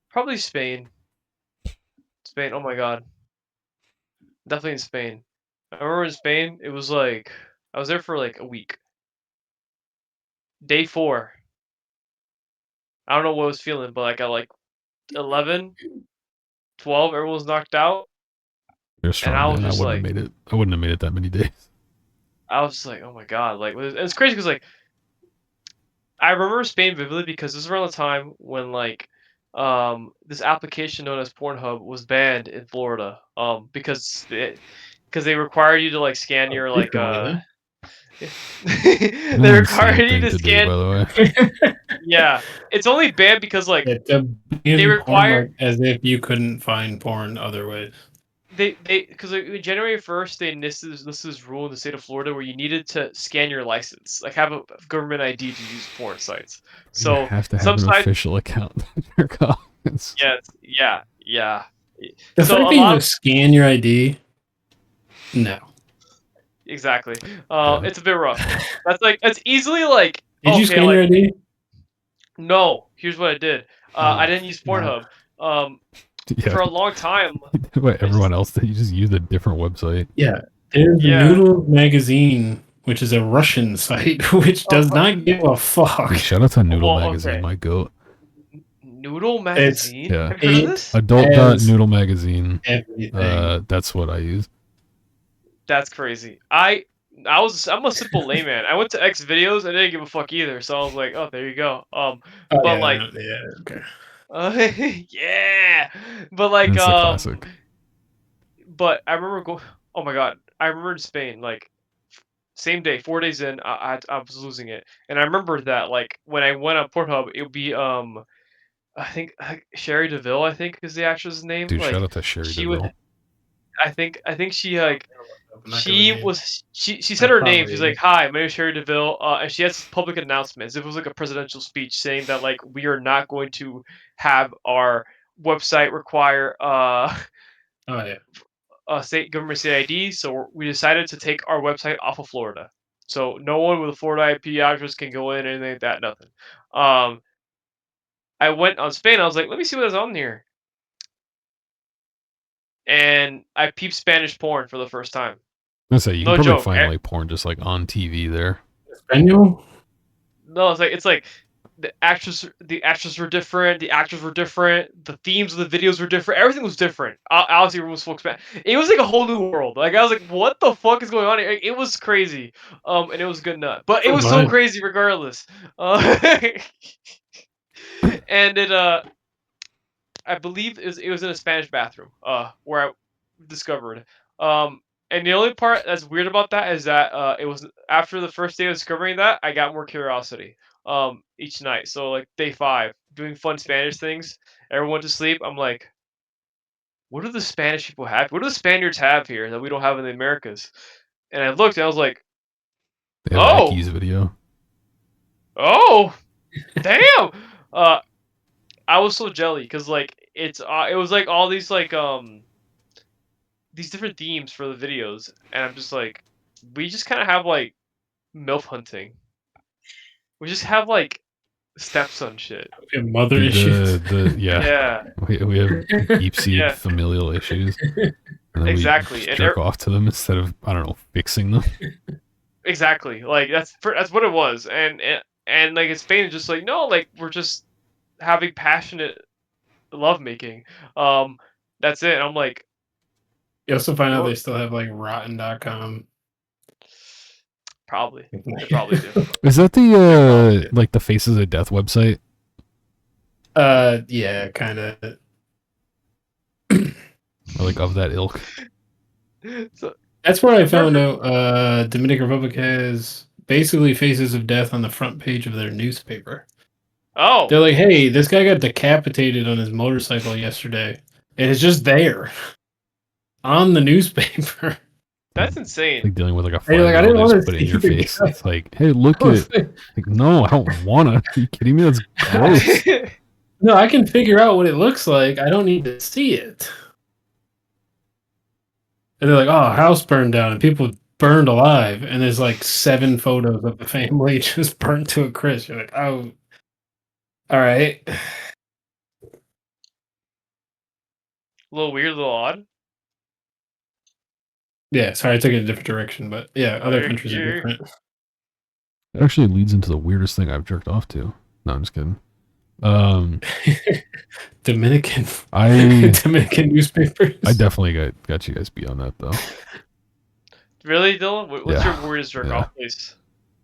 Speaker 2: probably Spain. Spain. Oh my god, definitely in Spain. I remember in Spain, it was like I was there for like a week. Day 4. I don't know what I was feeling, but like at like 11, 12, everyone was knocked out,
Speaker 1: You're
Speaker 2: and
Speaker 1: strong, man. I wouldn't have made it. I wouldn't have made it that many days.
Speaker 2: I was just like, oh my god, like it's crazy because like I remember Spain vividly because this is around the time when like this application known as Pornhub was banned in Florida because they required you to like scan your like
Speaker 3: Recently,
Speaker 2: they required you
Speaker 1: Insane thing
Speaker 2: to
Speaker 1: to do, by
Speaker 2: scan.
Speaker 1: the way.
Speaker 2: Yeah, it's only banned because like
Speaker 3: yeah, to
Speaker 2: they
Speaker 3: ban porn
Speaker 2: require
Speaker 3: like as if you couldn't find porn other ways.
Speaker 2: they because like, January 1st they listed this rule in the state of Florida where you needed to scan your license, like have a government ID to use porn sites.
Speaker 1: You
Speaker 2: So
Speaker 1: have to have
Speaker 2: some
Speaker 1: an
Speaker 2: sites,
Speaker 1: official account. Your comments.
Speaker 2: yeah.
Speaker 3: The
Speaker 2: So
Speaker 3: fact
Speaker 2: a
Speaker 3: that you
Speaker 2: lot of
Speaker 3: just scan your ID, no.
Speaker 2: exactly.
Speaker 1: Yeah.
Speaker 2: It's a bit rough. That's easily like
Speaker 3: Did you
Speaker 2: okay,
Speaker 3: scan your
Speaker 2: like
Speaker 3: ID?
Speaker 2: no. Here's what I did. I
Speaker 3: Oh,
Speaker 2: didn't use
Speaker 3: no.
Speaker 2: Pornhub.
Speaker 1: Yeah.
Speaker 2: For a long time.
Speaker 1: What everyone else did, you just use a different website.
Speaker 3: Yeah, there's
Speaker 2: Yeah.
Speaker 3: Noodle Magazine, which is a Russian site, which does not give a fuck.
Speaker 1: Dude, shout out to Noodle
Speaker 2: Well,
Speaker 1: Magazine,
Speaker 2: okay.
Speaker 1: my goat.
Speaker 2: Noodle Magazine.
Speaker 1: Yeah.
Speaker 2: Have you heard of this?
Speaker 1: Adult.noodle magazine.
Speaker 3: Everything.
Speaker 1: That's what I use.
Speaker 2: That's crazy. I'm a simple layman. I went to X videos. I didn't give a fuck either. So I was like, oh, there you go.
Speaker 3: Oh,
Speaker 2: But
Speaker 3: yeah,
Speaker 2: like,
Speaker 3: yeah, okay.
Speaker 2: yeah. But like,
Speaker 1: It's a classic.
Speaker 2: But I remember going. Oh my god, I remember in Spain, like same day, 4 days in, I was losing it, and I remember that like when I went on Pornhub, it would be I think Sherry Deville, I think is the actress's name.
Speaker 1: Dude, shout
Speaker 2: Like
Speaker 1: out to Sherry
Speaker 2: she would,
Speaker 1: Deville.
Speaker 2: I think she like
Speaker 3: I'm not gonna
Speaker 2: she
Speaker 3: I
Speaker 2: said her name. She's
Speaker 3: probably-
Speaker 2: like, "Hi, my name is Sherry Deville," and she has public announcements. It was like a presidential speech saying that like we are not going to have our website require
Speaker 3: Oh yeah.
Speaker 2: state government state ID, so we decided to take our website off of Florida. So no one with a Florida IP address can go in, anything like that, nothing. I went on Spain. I was like, let me see what's on here, and I peeped Spanish porn for the first time.
Speaker 1: I say you
Speaker 2: No
Speaker 1: can probably
Speaker 2: joke.
Speaker 1: find like porn just like on TV there.
Speaker 3: Espanol?
Speaker 2: No, it's like the actors were different, the actors were different, the themes of the videos were different, everything was different. Obviously, everyone spoke Spanish. It was like a whole new world. Like I was like, what the fuck is going on here? It was crazy. And it was good nut, but it
Speaker 3: Oh,
Speaker 2: was so
Speaker 3: my.
Speaker 2: crazy regardless. And I believe it was in a Spanish bathroom. Where I discovered. And the only part that's weird about that is that it was after the first day of discovering that I got more curiosity each night. So like day 5, doing fun Spanish things. Everyone went to sleep. I'm like, what do the Spanish people have? What do the Spaniards have here that we don't have in the Americas? And I looked and I was like,
Speaker 1: They have
Speaker 2: oh,
Speaker 1: Aki's video.
Speaker 2: oh, damn. I was so jelly because like it was like all these like these different themes for the videos, and I'm just like, we just kind of have like MILF hunting. We just have like stepson shit.
Speaker 3: And mother
Speaker 1: Dude,
Speaker 3: issues.
Speaker 1: yeah.
Speaker 2: Yeah,
Speaker 1: We have deep-seated
Speaker 2: Yeah.
Speaker 1: familial issues. And then
Speaker 2: Exactly,
Speaker 1: we
Speaker 2: and
Speaker 1: jerk off to them instead of, I don't know, fixing them.
Speaker 2: exactly. Like that's what it was, and like in Spain, it's just like no, like we're just having passionate lovemaking. That's it. And I'm like,
Speaker 3: You also find out
Speaker 2: What?
Speaker 3: they still have like rotten.com.
Speaker 2: probably they probably do.
Speaker 1: Is that the like the Faces of Death website?
Speaker 3: Yeah, kind of.
Speaker 1: Or like of that ilk?
Speaker 2: So
Speaker 3: That's where I found out Dominican Republic has basically Faces of Death on the front page of their newspaper.
Speaker 2: oh,
Speaker 3: They're like, hey, this guy got decapitated on his motorcycle yesterday. And it's just there on the newspaper.
Speaker 2: That's
Speaker 1: It's
Speaker 2: insane.
Speaker 1: like dealing with like a
Speaker 3: Hey, like, I didn't
Speaker 1: 5-year-old
Speaker 3: wanna
Speaker 1: just put it in
Speaker 3: see
Speaker 1: your
Speaker 3: the
Speaker 1: face.
Speaker 3: guy.
Speaker 1: It's like, hey, look at. Like, no, I don't wanna. Are you kidding me? That's gross.
Speaker 3: No, I can figure out what it looks like. I don't need to see it. And they're like, "Oh, house burned down and people burned alive," and there's like 7 photos of the family just burnt to a crisp. You're like, "Oh, all right."
Speaker 2: A little weird, a little odd.
Speaker 3: Yeah, sorry, I took it a different direction, but yeah, other
Speaker 2: you're-
Speaker 3: countries are
Speaker 2: you're-
Speaker 3: different.
Speaker 1: It actually leads into the weirdest thing I've jerked off to. No, I'm just kidding.
Speaker 3: Dominican
Speaker 1: I
Speaker 3: Dominican newspapers.
Speaker 1: I definitely got you guys beat on that though.
Speaker 2: Really, Dylan? What's
Speaker 1: Yeah,
Speaker 2: your weirdest jerk
Speaker 1: yeah.
Speaker 2: off place?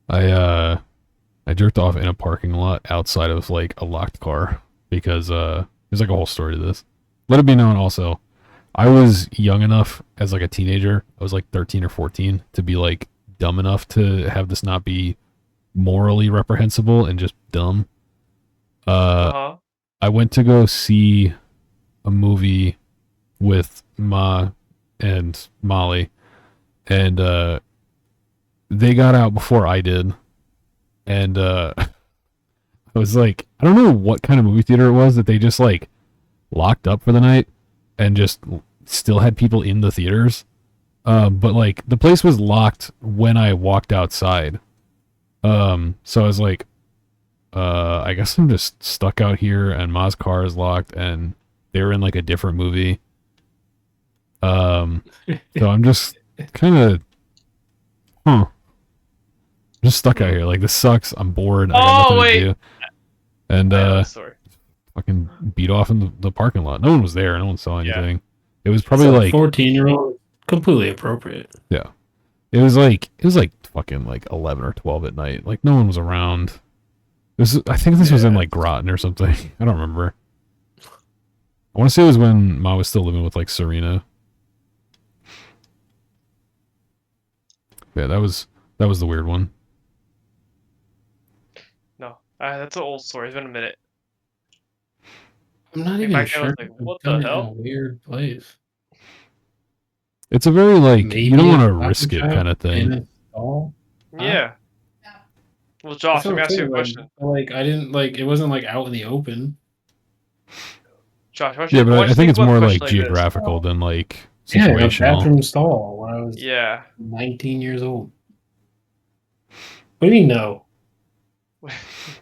Speaker 1: I jerked off in a parking lot outside of like a locked car because there's like a whole story to this. Let it be known also, I was young enough as like a teenager. I was like 13 or 14 to be like dumb enough to have this not be morally reprehensible and just dumb.
Speaker 2: Uh-huh.
Speaker 1: I went to go see a movie with Ma and Molly, and they got out before I did, and I was like, I don't know what kind of movie theater it was that they just like locked up for the night and just still had people in the theaters, but like the place was locked when I walked outside, so I was like, I guess I'm just stuck out here and Ma's car is locked and they were in like a different movie. So I'm just kind of, just stuck out here. Like, this sucks. I'm bored. I got nothing to do. And,
Speaker 2: Sorry.
Speaker 1: fucking beat off in the parking lot. No one was there. No one saw
Speaker 2: Yeah.
Speaker 1: anything. It was probably
Speaker 3: So,
Speaker 1: like
Speaker 3: 14-year-old, completely appropriate.
Speaker 1: it was like fucking like 11 or 12 at night. Like, no one was around. I think this was in
Speaker 3: Yeah.
Speaker 1: like Groton or something. I don't remember. I want to say it was when Ma was still living with like Serena. Yeah, that was the weird one.
Speaker 2: No. That's an old story. It's been a minute.
Speaker 3: I'm not
Speaker 2: Hey,
Speaker 3: even
Speaker 2: back then I
Speaker 3: sure.
Speaker 2: was like,
Speaker 3: I've
Speaker 2: what
Speaker 3: done
Speaker 2: the
Speaker 3: it in
Speaker 2: hell?
Speaker 3: a weird place.
Speaker 1: It's a very like, you don't
Speaker 3: Maybe
Speaker 1: want
Speaker 3: a
Speaker 1: to
Speaker 3: coffee
Speaker 1: risk it
Speaker 3: shop
Speaker 1: kind of
Speaker 3: in
Speaker 1: thing.
Speaker 3: a stall.
Speaker 2: Yeah. Well, Josh,
Speaker 3: That's
Speaker 2: let
Speaker 3: what
Speaker 2: me
Speaker 3: I'm
Speaker 2: ask you a
Speaker 3: saying,
Speaker 2: question.
Speaker 3: Like, I didn't like it wasn't like out in the open.
Speaker 2: Josh, why don't
Speaker 1: Yeah,
Speaker 2: you,
Speaker 1: but
Speaker 2: why
Speaker 1: I
Speaker 2: don't you
Speaker 1: think it's
Speaker 2: about a
Speaker 1: more
Speaker 2: question
Speaker 1: like
Speaker 2: like
Speaker 1: geographical than like
Speaker 3: Yeah, in a
Speaker 1: situational.
Speaker 3: bathroom stall when I was
Speaker 2: this? Yeah.
Speaker 3: 19 years old. What do you mean no?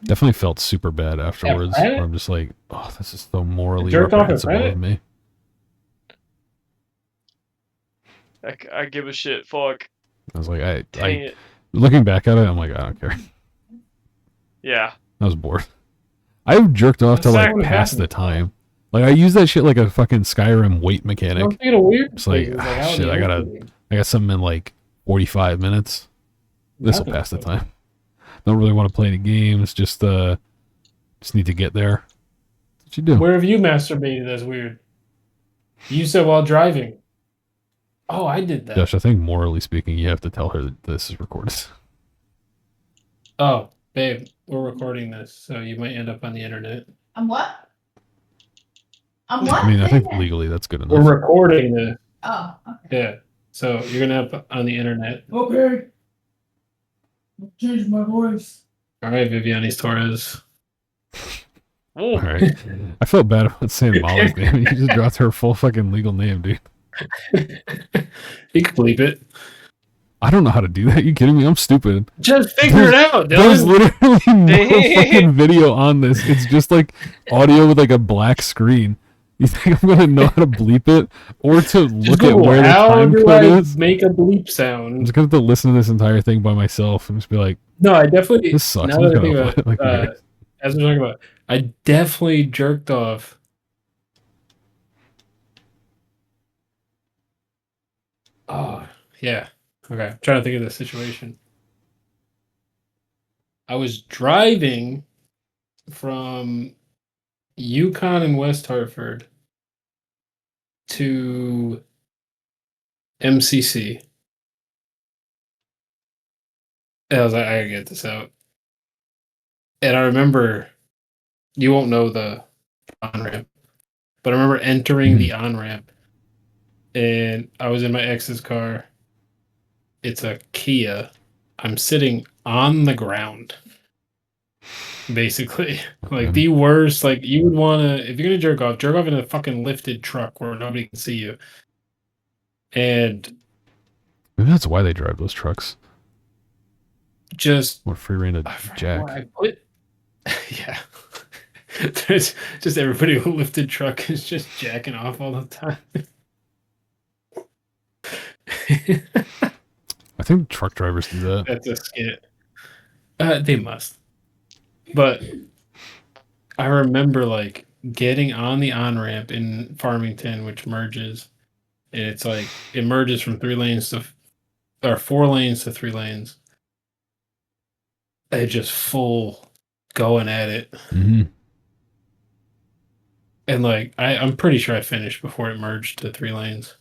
Speaker 1: Definitely felt super bad afterwards.
Speaker 3: private?
Speaker 1: Where I'm just like, oh, this is so morally
Speaker 3: Jerked off at
Speaker 1: reprehensible
Speaker 3: private?
Speaker 1: of me.
Speaker 2: I give a shit. Fuck.
Speaker 1: I was like,
Speaker 2: Dang it.
Speaker 1: looking back at it, I'm like, I don't care.
Speaker 2: Yeah.
Speaker 1: I was bored. I jerked off to
Speaker 2: That's
Speaker 1: like
Speaker 2: not what
Speaker 1: pass
Speaker 3: happened.
Speaker 1: the time. Like, I use that shit like a fucking Skyrim weight
Speaker 3: I'm
Speaker 1: mechanic.
Speaker 3: thinking of weird.
Speaker 1: It's like,
Speaker 3: places,
Speaker 1: ah,
Speaker 3: out in
Speaker 1: shit,
Speaker 3: the
Speaker 1: I
Speaker 3: open.
Speaker 1: got something in like 45 minutes. This will
Speaker 3: Nothing.
Speaker 1: pass the time. Don't really want to play any games. Just need to get there. That's what you do.
Speaker 3: Where have you masturbated? That's weird. You said while driving. Oh, I did that.
Speaker 1: Josh, I think morally speaking, you have to tell her that this is recorded.
Speaker 3: Oh, babe, we're recording this, so you might end up on the internet.
Speaker 4: I'm what? I'm what?
Speaker 1: I mean, I
Speaker 4: Say
Speaker 1: think
Speaker 4: that.
Speaker 1: legally that's good enough.
Speaker 3: We're recording this.
Speaker 4: Oh, okay.
Speaker 3: Yeah. So you're gonna have on the internet.
Speaker 4: Okay. I'll change my voice.
Speaker 3: All right, Vivianis Torres.
Speaker 2: Ooh.
Speaker 1: All right. I felt bad about saying Molly's name. You just dropped her full fucking legal name, dude.
Speaker 3: You can bleep it.
Speaker 1: I don't know how to do that. You kidding me? I'm stupid.
Speaker 3: Just figure it out,
Speaker 1: There's
Speaker 3: Dylan.
Speaker 1: literally no
Speaker 2: Dang.
Speaker 1: fucking video on this. It's just like audio with like a black screen. You think I'm gonna know how to bleep it or to
Speaker 3: Just
Speaker 1: look at
Speaker 3: Google,
Speaker 1: where the
Speaker 3: how
Speaker 1: time
Speaker 3: do
Speaker 1: code
Speaker 3: I
Speaker 1: is?
Speaker 3: make a bleep
Speaker 1: I'm
Speaker 3: sound?
Speaker 1: just gonna have to listen to this entire thing by myself and just be like,
Speaker 3: No, I definitely.
Speaker 1: this sucks.
Speaker 3: Now
Speaker 1: I'm
Speaker 3: that I
Speaker 1: just
Speaker 3: think
Speaker 1: gonna
Speaker 3: about it,
Speaker 1: like weird.
Speaker 3: as we're talking about, I definitely jerked off. Oh yeah. Okay. I'm trying to think of the situation. I was driving from Yukon and West Hartford to MCC. And I was like, I gotta get this out. And I remember, you won't know the on ramp, but I remember entering the on ramp, and I was in my ex's car, it's a Kia. I'm sitting on the ground. Basically. Like the worst, like you would wanna if you're gonna jerk off in a fucking lifted truck where nobody can see you. And
Speaker 1: maybe that's why they drive those trucks.
Speaker 3: Just
Speaker 1: What free reign to
Speaker 3: I forgot
Speaker 1: jack.
Speaker 3: what I put yeah. There's just everybody who lifted truck is just jacking off all the time.
Speaker 1: I think truck drivers do that.
Speaker 3: That's a skit. They must. But I remember like getting on the on ramp in Farmington, which merges, and it's like it merges from 3 lanes to or 4 lanes to 3 lanes. They just full going at it,
Speaker 1: Mm-hmm.
Speaker 3: and like I'm pretty sure I finished before it merged to 3 lanes.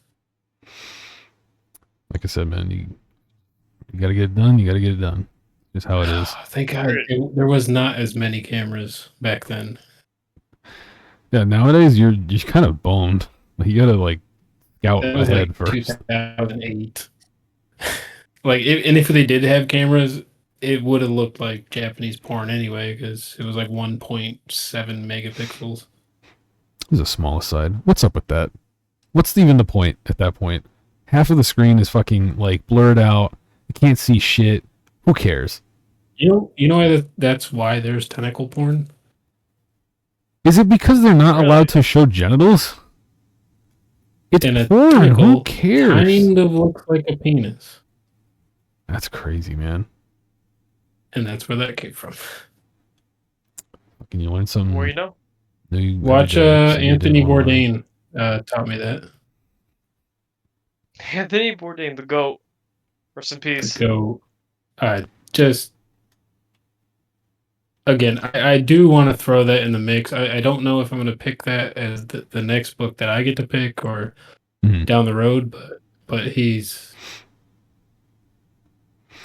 Speaker 1: Like I said, man, you gotta get it done. You gotta get it done. Just how it is.
Speaker 3: Thank God there was not as many cameras back then.
Speaker 1: Yeah, nowadays you're kind of boned. You gotta like scout
Speaker 3: That was
Speaker 1: ahead
Speaker 3: like
Speaker 1: first.
Speaker 3: 2008. Like, if they did have cameras, it would have looked like Japanese porn anyway, because it was like 1.7 megapixels.
Speaker 1: This is a small aside. What's up with that? What's even the point at that point? Half of the screen is fucking like blurred out. You can't see shit. Who cares?
Speaker 3: You know why that's why there's tentacle porn?
Speaker 1: Is it because they're not
Speaker 2: Really?
Speaker 1: allowed to show genitals? It's
Speaker 3: And a
Speaker 1: porn. Who
Speaker 3: tentacle
Speaker 1: cares?
Speaker 3: kind of looks like a penis,
Speaker 1: That's crazy, man.
Speaker 3: and that's where that came from.
Speaker 1: Fucking you learn something.
Speaker 2: More you know.
Speaker 1: new
Speaker 3: Watch
Speaker 1: every day, so you
Speaker 3: Anthony
Speaker 1: didn't learn.
Speaker 3: Bourdain taught me that.
Speaker 2: Anthony Bourdain, the GOAT. Rest in peace.
Speaker 3: Go, just again, I do want to throw that in the mix. I don't know if I'm going to pick that as the next book that I get to pick or
Speaker 1: Mhm.
Speaker 3: down the road, but he's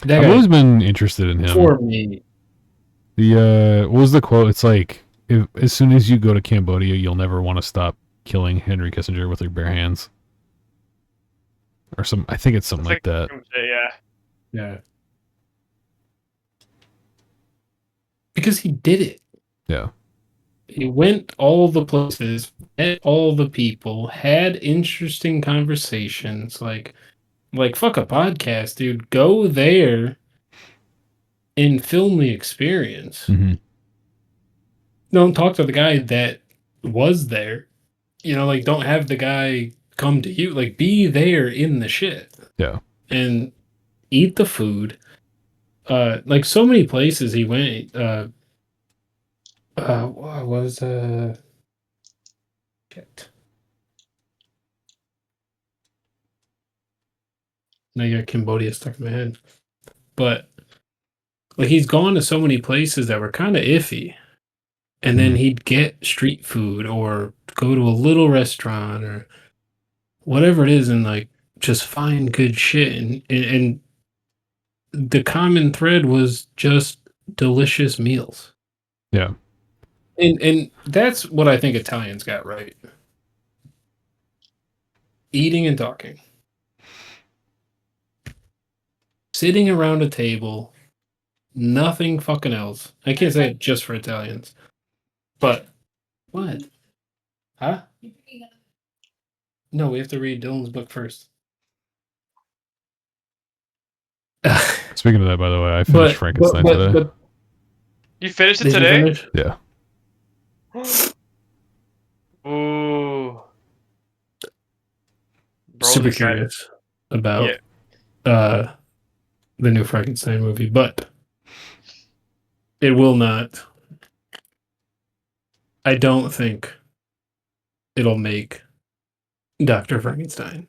Speaker 3: that
Speaker 1: I've
Speaker 3: guy
Speaker 1: always been interested in him.
Speaker 3: for me.
Speaker 1: The what was the quote? It's like as soon as you go to Cambodia, you'll never want to stop killing Henry Kissinger with your bare hands, or some. I think it's something like that.
Speaker 2: Yeah.
Speaker 3: Yeah, because he did it.
Speaker 1: Yeah.
Speaker 3: He went all the places, met all the people, had interesting conversations. Like fuck a podcast, dude. Go there and film the experience.
Speaker 1: Mm-hmm.
Speaker 3: Don't talk to the guy that was there. Like don't have the guy come to you. Like be there in the shit.
Speaker 1: Yeah.
Speaker 3: And eat the food. Like so many places he went. What was shit. Now you got Cambodia stuck in my head. But like he's gone to so many places that were kind of iffy. And then he'd get street food or go to a little restaurant or whatever it is and like just find good shit. And the common thread was just delicious meals.
Speaker 1: Yeah.
Speaker 3: And that's what I think Italians got right. Eating and talking. Sitting around a table, nothing fucking else. I can't say it just for Italians. But what? Huh? No, we have to read Dylan's book first.
Speaker 1: Speaking of that, by the way, I finished Frankenstein today.
Speaker 2: You finished it
Speaker 3: Did you
Speaker 2: today?
Speaker 3: finish?
Speaker 1: Yeah.
Speaker 2: Ooh. Bro's
Speaker 3: Super
Speaker 2: excited.
Speaker 3: curious about the new Frankenstein movie, but it will not. I don't think it'll make Dr. Frankenstein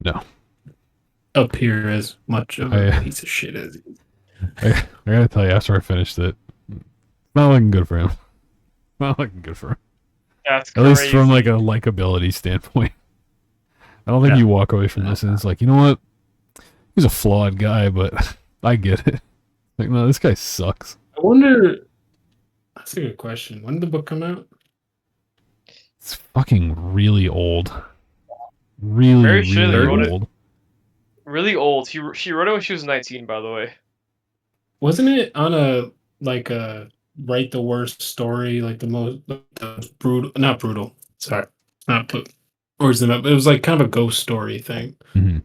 Speaker 1: No.
Speaker 3: appear as much of a
Speaker 1: I-
Speaker 3: piece of shit as he is.
Speaker 1: I gotta tell you, after I finished it, it's not looking good for him. Not looking good for him.
Speaker 2: That's
Speaker 1: At
Speaker 2: crazy.
Speaker 1: least from like a likability standpoint. I don't think
Speaker 3: Yeah.
Speaker 1: you walk away from this and it's like, you know what? He's a flawed guy, but I get it. Like, no, this guy sucks.
Speaker 3: I wonder. That's a good question. When did the book come out?
Speaker 1: It's fucking really old. Really,
Speaker 2: Very sure they
Speaker 1: really
Speaker 2: wrote it-
Speaker 1: old.
Speaker 2: Really old. She wrote it when she was 19, by the way.
Speaker 3: Wasn't it on a like a write the worst story, like the most brutal, not brutal. Sorry, not put words in that. It was like kind of a ghost story thing.
Speaker 1: Mhm.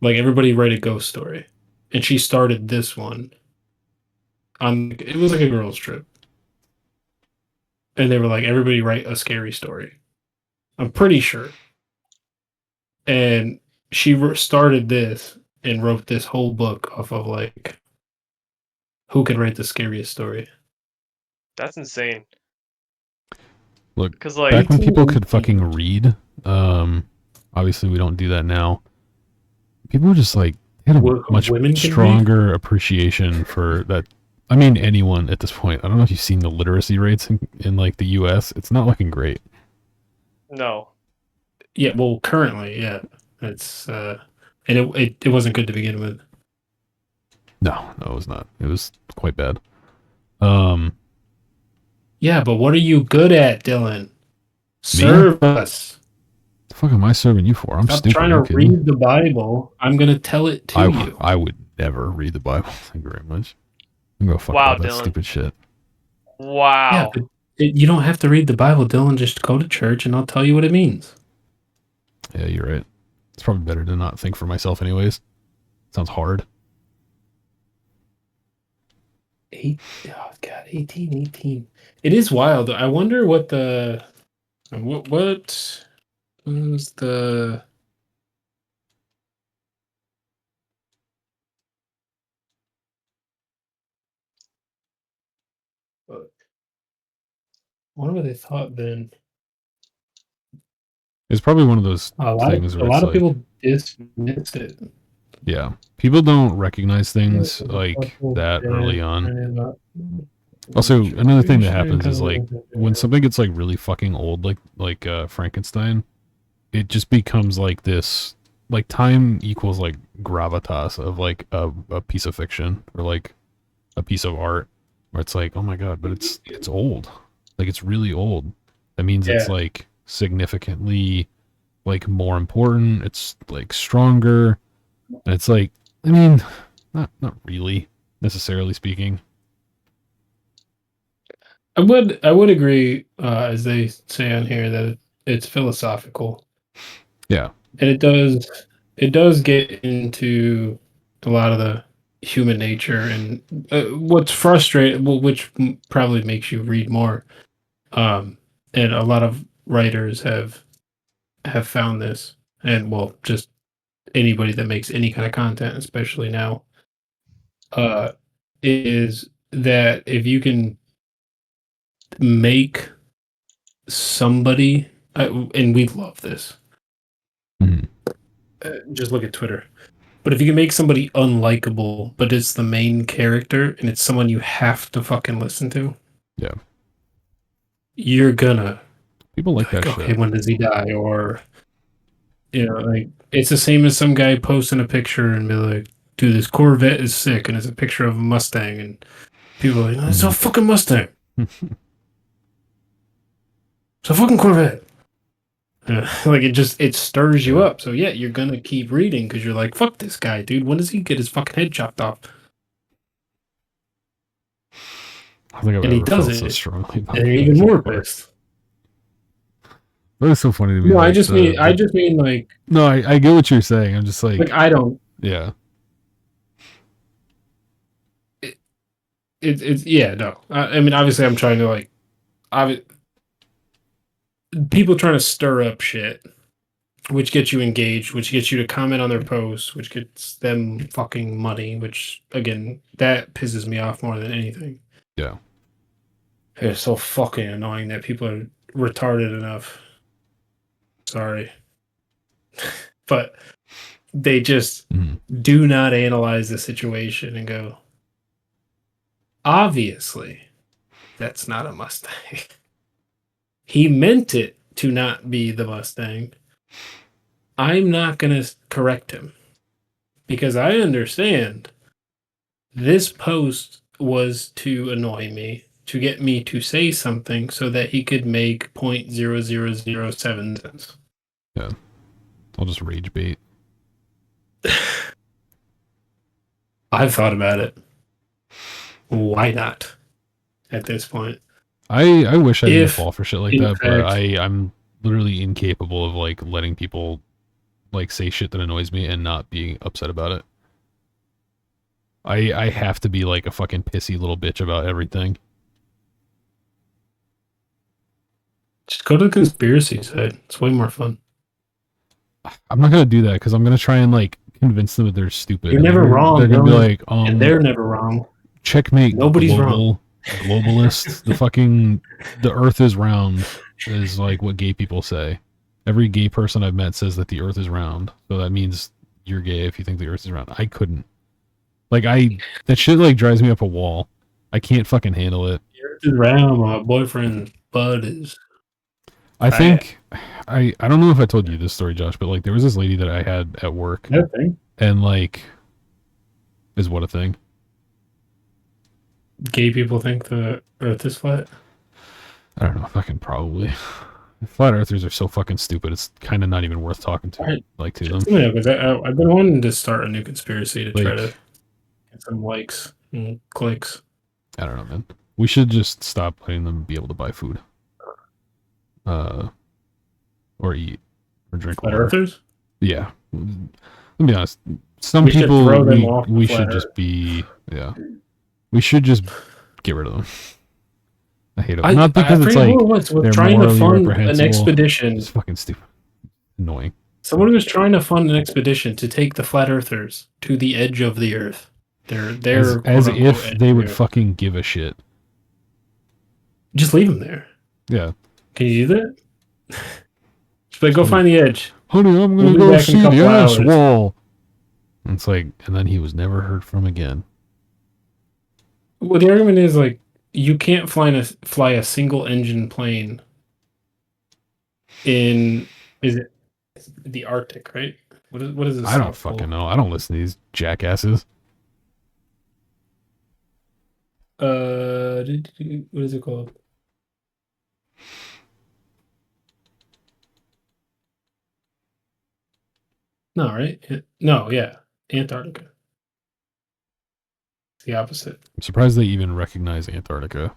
Speaker 3: Like everybody write a ghost story, and she started this one. It was like a girls' trip, and they were like, everybody write a scary story. I'm pretty sure, and she started this and wrote this whole book off of like who could write the scariest story.
Speaker 2: That's insane.
Speaker 1: Look,
Speaker 2: Because like
Speaker 1: back when people could fucking read, obviously we don't do that now. People were just like had a much
Speaker 3: women can
Speaker 1: stronger appreciation for that. I mean, anyone at this point. I don't know if you've seen the literacy rates in like the U.S. It's not looking great.
Speaker 2: no.
Speaker 3: Yeah, well, currently, yeah, it's and it wasn't good to begin with.
Speaker 1: No, it was not. It was quite bad.
Speaker 3: Yeah, but what are you good at, Dylan? Serve us.
Speaker 1: The fuck am I serving you for? I'm
Speaker 3: Stop
Speaker 1: stupid.
Speaker 3: trying to read the Bible. I'm gonna tell it to you.
Speaker 1: I would never read the Bible. Thank you very much. I'm gonna fuck
Speaker 2: Wow,
Speaker 1: all that
Speaker 2: Dylan.
Speaker 1: stupid shit.
Speaker 2: Wow.
Speaker 3: Yeah, but you don't have to read the Bible, Dylan. Just go to church, and I'll tell you what it means.
Speaker 1: Yeah, you're right. It's probably better to not think for myself, anyways. Sounds hard.
Speaker 3: Oh God, 18. It is wild. I wonder what the what was the I wonder what they thought then.
Speaker 1: It's probably one of those things
Speaker 3: A
Speaker 1: where
Speaker 3: lot
Speaker 1: it's
Speaker 3: of
Speaker 1: like,
Speaker 3: people dismiss it.
Speaker 1: yeah, people don't recognize things like that early on. Also, another thing that happens is like when something gets like really fucking old, like Frankenstein, it just becomes like this, like time equals like gravitas of like a piece of fiction or like a piece of art, where it's like, oh my god, but it's old, like it's really old. That means it's like significantly like more important. It's like stronger, and it's like, I mean, not really necessarily speaking.
Speaker 3: I would agree, as they say on here, that it's philosophical.
Speaker 1: Yeah,
Speaker 3: and it does get into a lot of the human nature and what's frustrating, which probably makes you read more. And a lot of writers have found this, and well, just anybody that makes any kind of content, especially now, is that if you can make somebody, and we love this.
Speaker 1: Mhm.
Speaker 3: Just look at Twitter. But if you can make somebody unlikable, but it's the main character and it's someone you have to fucking listen to,
Speaker 1: Yeah,
Speaker 3: you're gonna
Speaker 1: people like that
Speaker 3: okay,
Speaker 1: shit.
Speaker 3: when does he die? Or like it's the same as some guy posting a picture and be like, dude, this Corvette is sick, and it's a picture of a Mustang, and people are like, no, it's a fucking Mustang. It's a fucking Corvette. Like it stirs you up. So yeah, you're gonna keep reading because you're like, fuck this guy, dude. When does he get his fucking head chopped off?
Speaker 1: I think I've
Speaker 3: And he
Speaker 1: ever
Speaker 3: does
Speaker 1: felt so
Speaker 3: it,
Speaker 1: strongly about
Speaker 3: and
Speaker 1: that
Speaker 3: you're even more
Speaker 1: before.
Speaker 3: pissed.
Speaker 1: That is so funny to me.
Speaker 3: No,
Speaker 1: like,
Speaker 3: I just mean like.
Speaker 1: No, I get what you're saying. I'm just like
Speaker 3: I don't.
Speaker 1: yeah.
Speaker 3: It's yeah, no. I mean, obviously, I'm trying to like, people trying to stir up shit, which gets you engaged, which gets you to comment on their posts, which gets them fucking money. Which again, that pisses me off more than anything.
Speaker 1: Yeah.
Speaker 3: It's so fucking annoying that people are retarded enough. Sorry, but they just do not analyze the situation and go, obviously, that's not a Mustang. He meant it to not be the Mustang. I'm not going to correct him because I understand this post was to annoy me, to get me to say something so that he could make 0.0007 cents.
Speaker 1: Yeah. I'll just rage bait.
Speaker 3: I've thought about it. Why not? At this point,
Speaker 1: I wish I didn't
Speaker 3: If,
Speaker 1: fall for shit like
Speaker 3: in
Speaker 1: that, but
Speaker 3: fact-
Speaker 1: I'm literally incapable of like letting people like say shit that annoys me and not being upset about it. I have to be like a fucking pissy little bitch about everything.
Speaker 3: just go to the conspiracy side. It's way more fun.
Speaker 1: I'm not gonna do that because I'm gonna try and like convince them that they're stupid.
Speaker 3: You're
Speaker 1: and
Speaker 3: never wrong,
Speaker 1: They're gonna be
Speaker 3: Dylan.
Speaker 1: like,
Speaker 3: And they're never wrong.
Speaker 1: checkmate.
Speaker 3: Nobody's
Speaker 1: Globalists. The Earth is round is like what gay people say. Every gay person I've met says that the Earth is round, so that means you're gay if you think the Earth is round. I couldn't. Like that shit like drives me up a wall. I can't fucking handle it.
Speaker 3: The Earth is round. My boyfriend Bud is.
Speaker 1: I think I don't know if I told you this story, Josh, but like there was this lady that I had at work,
Speaker 3: Nothing.
Speaker 1: and like, is what a thing.
Speaker 3: Gay people think the Earth is flat.
Speaker 1: I don't know. Fucking probably. Flat earthers are so fucking stupid. It's kind of not even worth talking to
Speaker 3: Right.
Speaker 1: like to them.
Speaker 3: Yeah, because I've been wanting to start a new conspiracy to try
Speaker 1: Like-
Speaker 3: to get some likes and clicks.
Speaker 1: I don't know, man. We should just stop letting them be able to buy food, or eat, or drink
Speaker 3: Flat
Speaker 1: water.
Speaker 3: Earthers?
Speaker 1: Yeah. Let me be honest. Some
Speaker 3: We should
Speaker 1: people
Speaker 3: throw them off the
Speaker 1: we
Speaker 3: flat
Speaker 1: should just be We should just get rid of them. I hate them. Not because it's like they're
Speaker 3: trying to
Speaker 1: morally
Speaker 3: fund an
Speaker 1: reprehensible.
Speaker 3: expedition.
Speaker 1: It's fucking stupid, annoying.
Speaker 3: Someone was trying to fund an expedition to take the flat earthers to the edge of the earth. They're
Speaker 1: As
Speaker 3: quote-unquote
Speaker 1: if
Speaker 3: edge
Speaker 1: they
Speaker 3: of
Speaker 1: would
Speaker 3: the earth.
Speaker 1: fucking give a shit.
Speaker 3: Just leave them there.
Speaker 1: Yeah.
Speaker 3: Can you do that? Just like go find the edge.
Speaker 1: Honey, I'm
Speaker 3: We'll
Speaker 1: gonna
Speaker 3: be
Speaker 1: go
Speaker 3: back in a
Speaker 1: see the
Speaker 3: couple
Speaker 1: ice
Speaker 3: hours.
Speaker 1: wall. And it's like, and then he was never heard from again.
Speaker 3: Well, the argument is like you can't fly a single engine plane in the Arctic, right? What is this?
Speaker 1: I don't fucking know. I don't listen to these jackasses.
Speaker 3: What is it called? No, right? No, yeah, Antarctica. It's the opposite.
Speaker 1: I'm surprised they even recognize Antarctica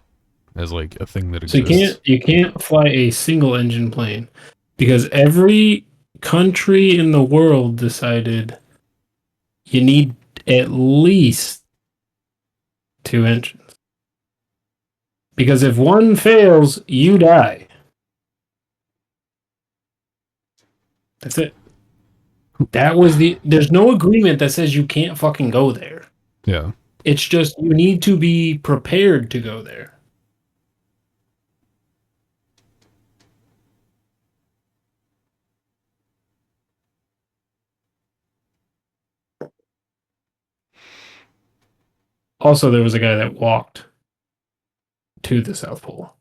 Speaker 1: as like a thing that
Speaker 3: So
Speaker 1: exists.
Speaker 3: you can't fly a single engine plane because every country in the world decided you need at least 2 engines. Because if one fails, you die. That's it. There's no agreement that says you can't fucking go there.
Speaker 1: Yeah.
Speaker 3: It's just you need to be prepared to go there. Also, there was a guy that walked to the South Pole.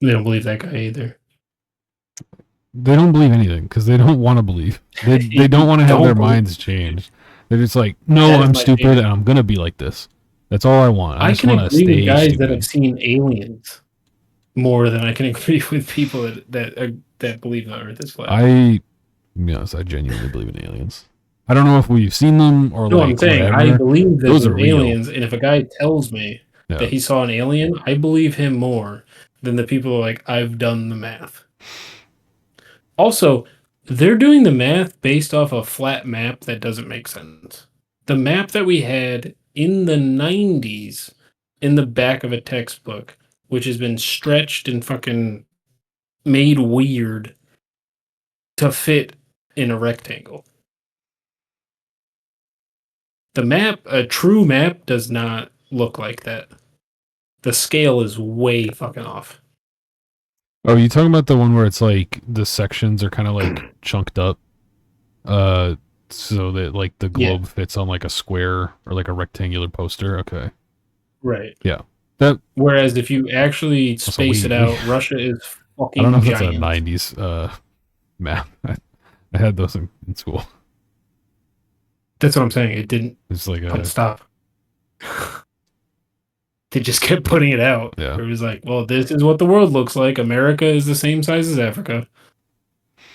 Speaker 3: They don't believe that guy either.
Speaker 1: They don't believe anything because they don't want to believe. They don't want to have
Speaker 3: Don't
Speaker 1: their
Speaker 3: believe-
Speaker 1: minds changed. They're just like, no,
Speaker 3: That is
Speaker 1: I'm
Speaker 3: my
Speaker 1: stupid
Speaker 3: favorite.
Speaker 1: and I'm gonna be like this. That's all I want. I just
Speaker 3: can
Speaker 1: want to
Speaker 3: agree
Speaker 1: stay
Speaker 3: with guys
Speaker 1: stupid.
Speaker 3: that have seen aliens more than I can agree with people that believe the Earth is flat.
Speaker 1: To be honest, I genuinely believe in aliens. I don't know if we've seen them or
Speaker 3: No,
Speaker 1: like
Speaker 3: I'm saying
Speaker 1: whatever.
Speaker 3: I believe
Speaker 1: Those
Speaker 3: there's
Speaker 1: are real.
Speaker 3: aliens, and if a guy tells me
Speaker 1: Yeah.
Speaker 3: that he saw an alien, I believe him more than the people who are like, I've done the math. Also, they're doing the math based off a flat map that doesn't make sense. The map that we had in the 90s in the back of a textbook, which has been stretched and fucking made weird to fit in a rectangle. The map, a true map, does not look like that. The scale is way fucking off.
Speaker 1: Oh, you talking about the one where it's like the sections are kind of like chunked up, so that like the globe fits on like a square or like a rectangular poster? Okay.
Speaker 3: Right.
Speaker 1: Yeah. That.
Speaker 3: Whereas if you actually
Speaker 1: Also,
Speaker 3: space
Speaker 1: we-
Speaker 3: it out, Russia is fucking
Speaker 1: I don't know if
Speaker 3: giant.
Speaker 1: that's a '90s map. I had those in school.
Speaker 3: That's what I'm saying. It didn't
Speaker 1: It's like
Speaker 3: fucking stop. They just kept putting it out.
Speaker 1: Yeah.
Speaker 3: It was like, well, this is what the world looks like. America is the same size as Africa.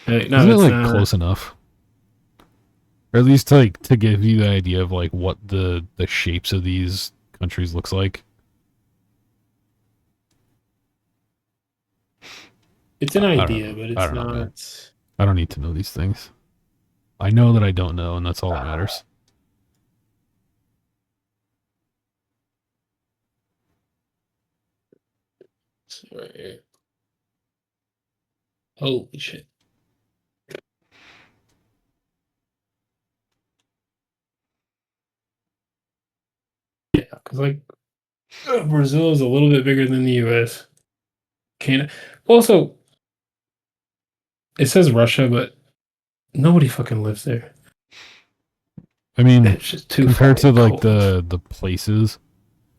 Speaker 3: No,
Speaker 1: Isn't it
Speaker 3: it's
Speaker 1: like
Speaker 3: not.
Speaker 1: close enough? Or at least like to give you the idea of like what the shapes of these countries looks like.
Speaker 3: It's an
Speaker 1: I don't
Speaker 3: idea,
Speaker 1: know.
Speaker 3: but
Speaker 1: I
Speaker 3: it's
Speaker 1: don't know, man.
Speaker 3: not.
Speaker 1: I don't need to know these things. I know that I don't know, and that's all that matters.
Speaker 3: Let's see right here. Holy shit. Yeah, because like Brazil is a little bit bigger than the U.S. Canada. Also, it says Russia, but nobody fucking lives there.
Speaker 1: I mean,
Speaker 3: It's just too
Speaker 1: compared to
Speaker 3: fucking
Speaker 1: like
Speaker 3: cold.
Speaker 1: the places,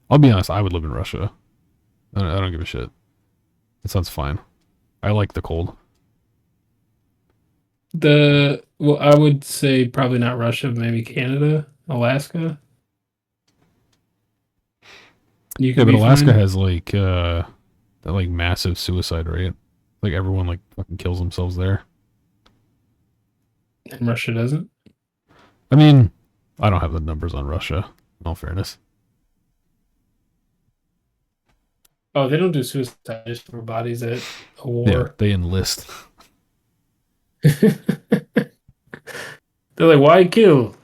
Speaker 1: I'll be honest. I would live in Russia. I don't give a shit. It sounds fine. I like the cold.
Speaker 3: Well, I would say probably not Russia, but maybe Canada, Alaska. You
Speaker 1: Yeah,
Speaker 3: could
Speaker 1: but
Speaker 3: be
Speaker 1: Alaska
Speaker 3: fine.
Speaker 1: has like that like massive suicide rate. Like everyone like fucking kills themselves there.
Speaker 3: And Russia doesn't.
Speaker 1: I mean, I don't have the numbers on Russia, in all fairness.
Speaker 3: Oh, they don't do suicide just for bodies at a
Speaker 1: Yeah,
Speaker 3: war.
Speaker 1: they enlist.
Speaker 3: They're like, why kill?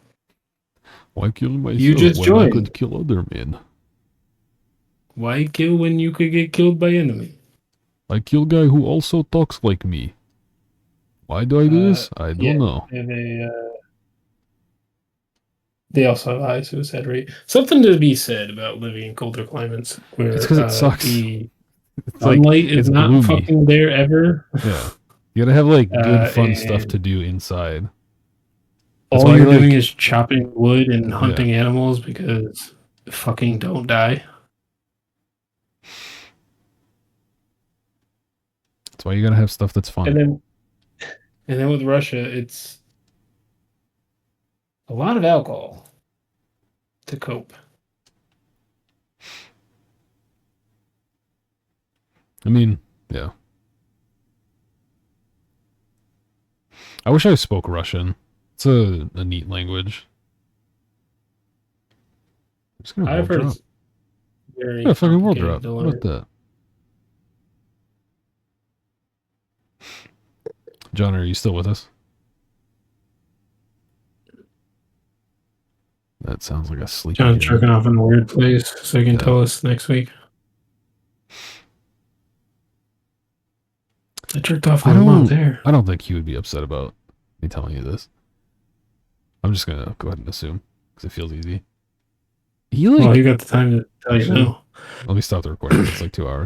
Speaker 1: Why kill myself
Speaker 3: You just
Speaker 1: when I
Speaker 3: joined.
Speaker 1: could kill other men?
Speaker 3: Why kill when you could get killed by enemy?
Speaker 1: I kill guy who also talks like me. Why do I do this? I don't
Speaker 3: Yeah.
Speaker 1: know.
Speaker 3: And they also have a high suicide rate. Something to be said about living in colder climates where
Speaker 1: It's because it sucks.
Speaker 3: the
Speaker 1: It's like
Speaker 3: sunlight is
Speaker 1: it's
Speaker 3: not
Speaker 1: gloomy.
Speaker 3: fucking there ever.
Speaker 1: Yeah, you gotta have like good fun stuff
Speaker 3: and
Speaker 1: to do inside. That's
Speaker 3: all
Speaker 1: why
Speaker 3: you're
Speaker 1: like,
Speaker 3: doing is chopping wood and hunting animals because fucking don't die.
Speaker 1: That's why you gotta have stuff that's fun.
Speaker 3: And then with Russia, it's a lot of alcohol to cope.
Speaker 1: I mean, yeah. I wish I spoke Russian. It's a neat language. I'm just gonna
Speaker 3: I've
Speaker 1: world
Speaker 3: heard
Speaker 1: drop.
Speaker 3: it's very
Speaker 1: Yeah, fucking world
Speaker 3: complicated
Speaker 1: drop.
Speaker 3: to
Speaker 1: How
Speaker 3: learn.
Speaker 1: about that? John, are you still with us? That sounds like a sleepy
Speaker 3: John's
Speaker 1: kid.
Speaker 3: jerking off in a weird place, so he can
Speaker 1: Yeah.
Speaker 3: tell us next week. I jerked off
Speaker 1: I
Speaker 3: when I'm
Speaker 1: don't-
Speaker 3: not there.
Speaker 1: I don't think he would be upset about me telling you this. I'm just gonna go ahead and assume because it feels easy. He like
Speaker 3: Well, you got the time to tell you
Speaker 1: Actually,
Speaker 3: no.
Speaker 1: let me stop the recording. It's like 2 hours.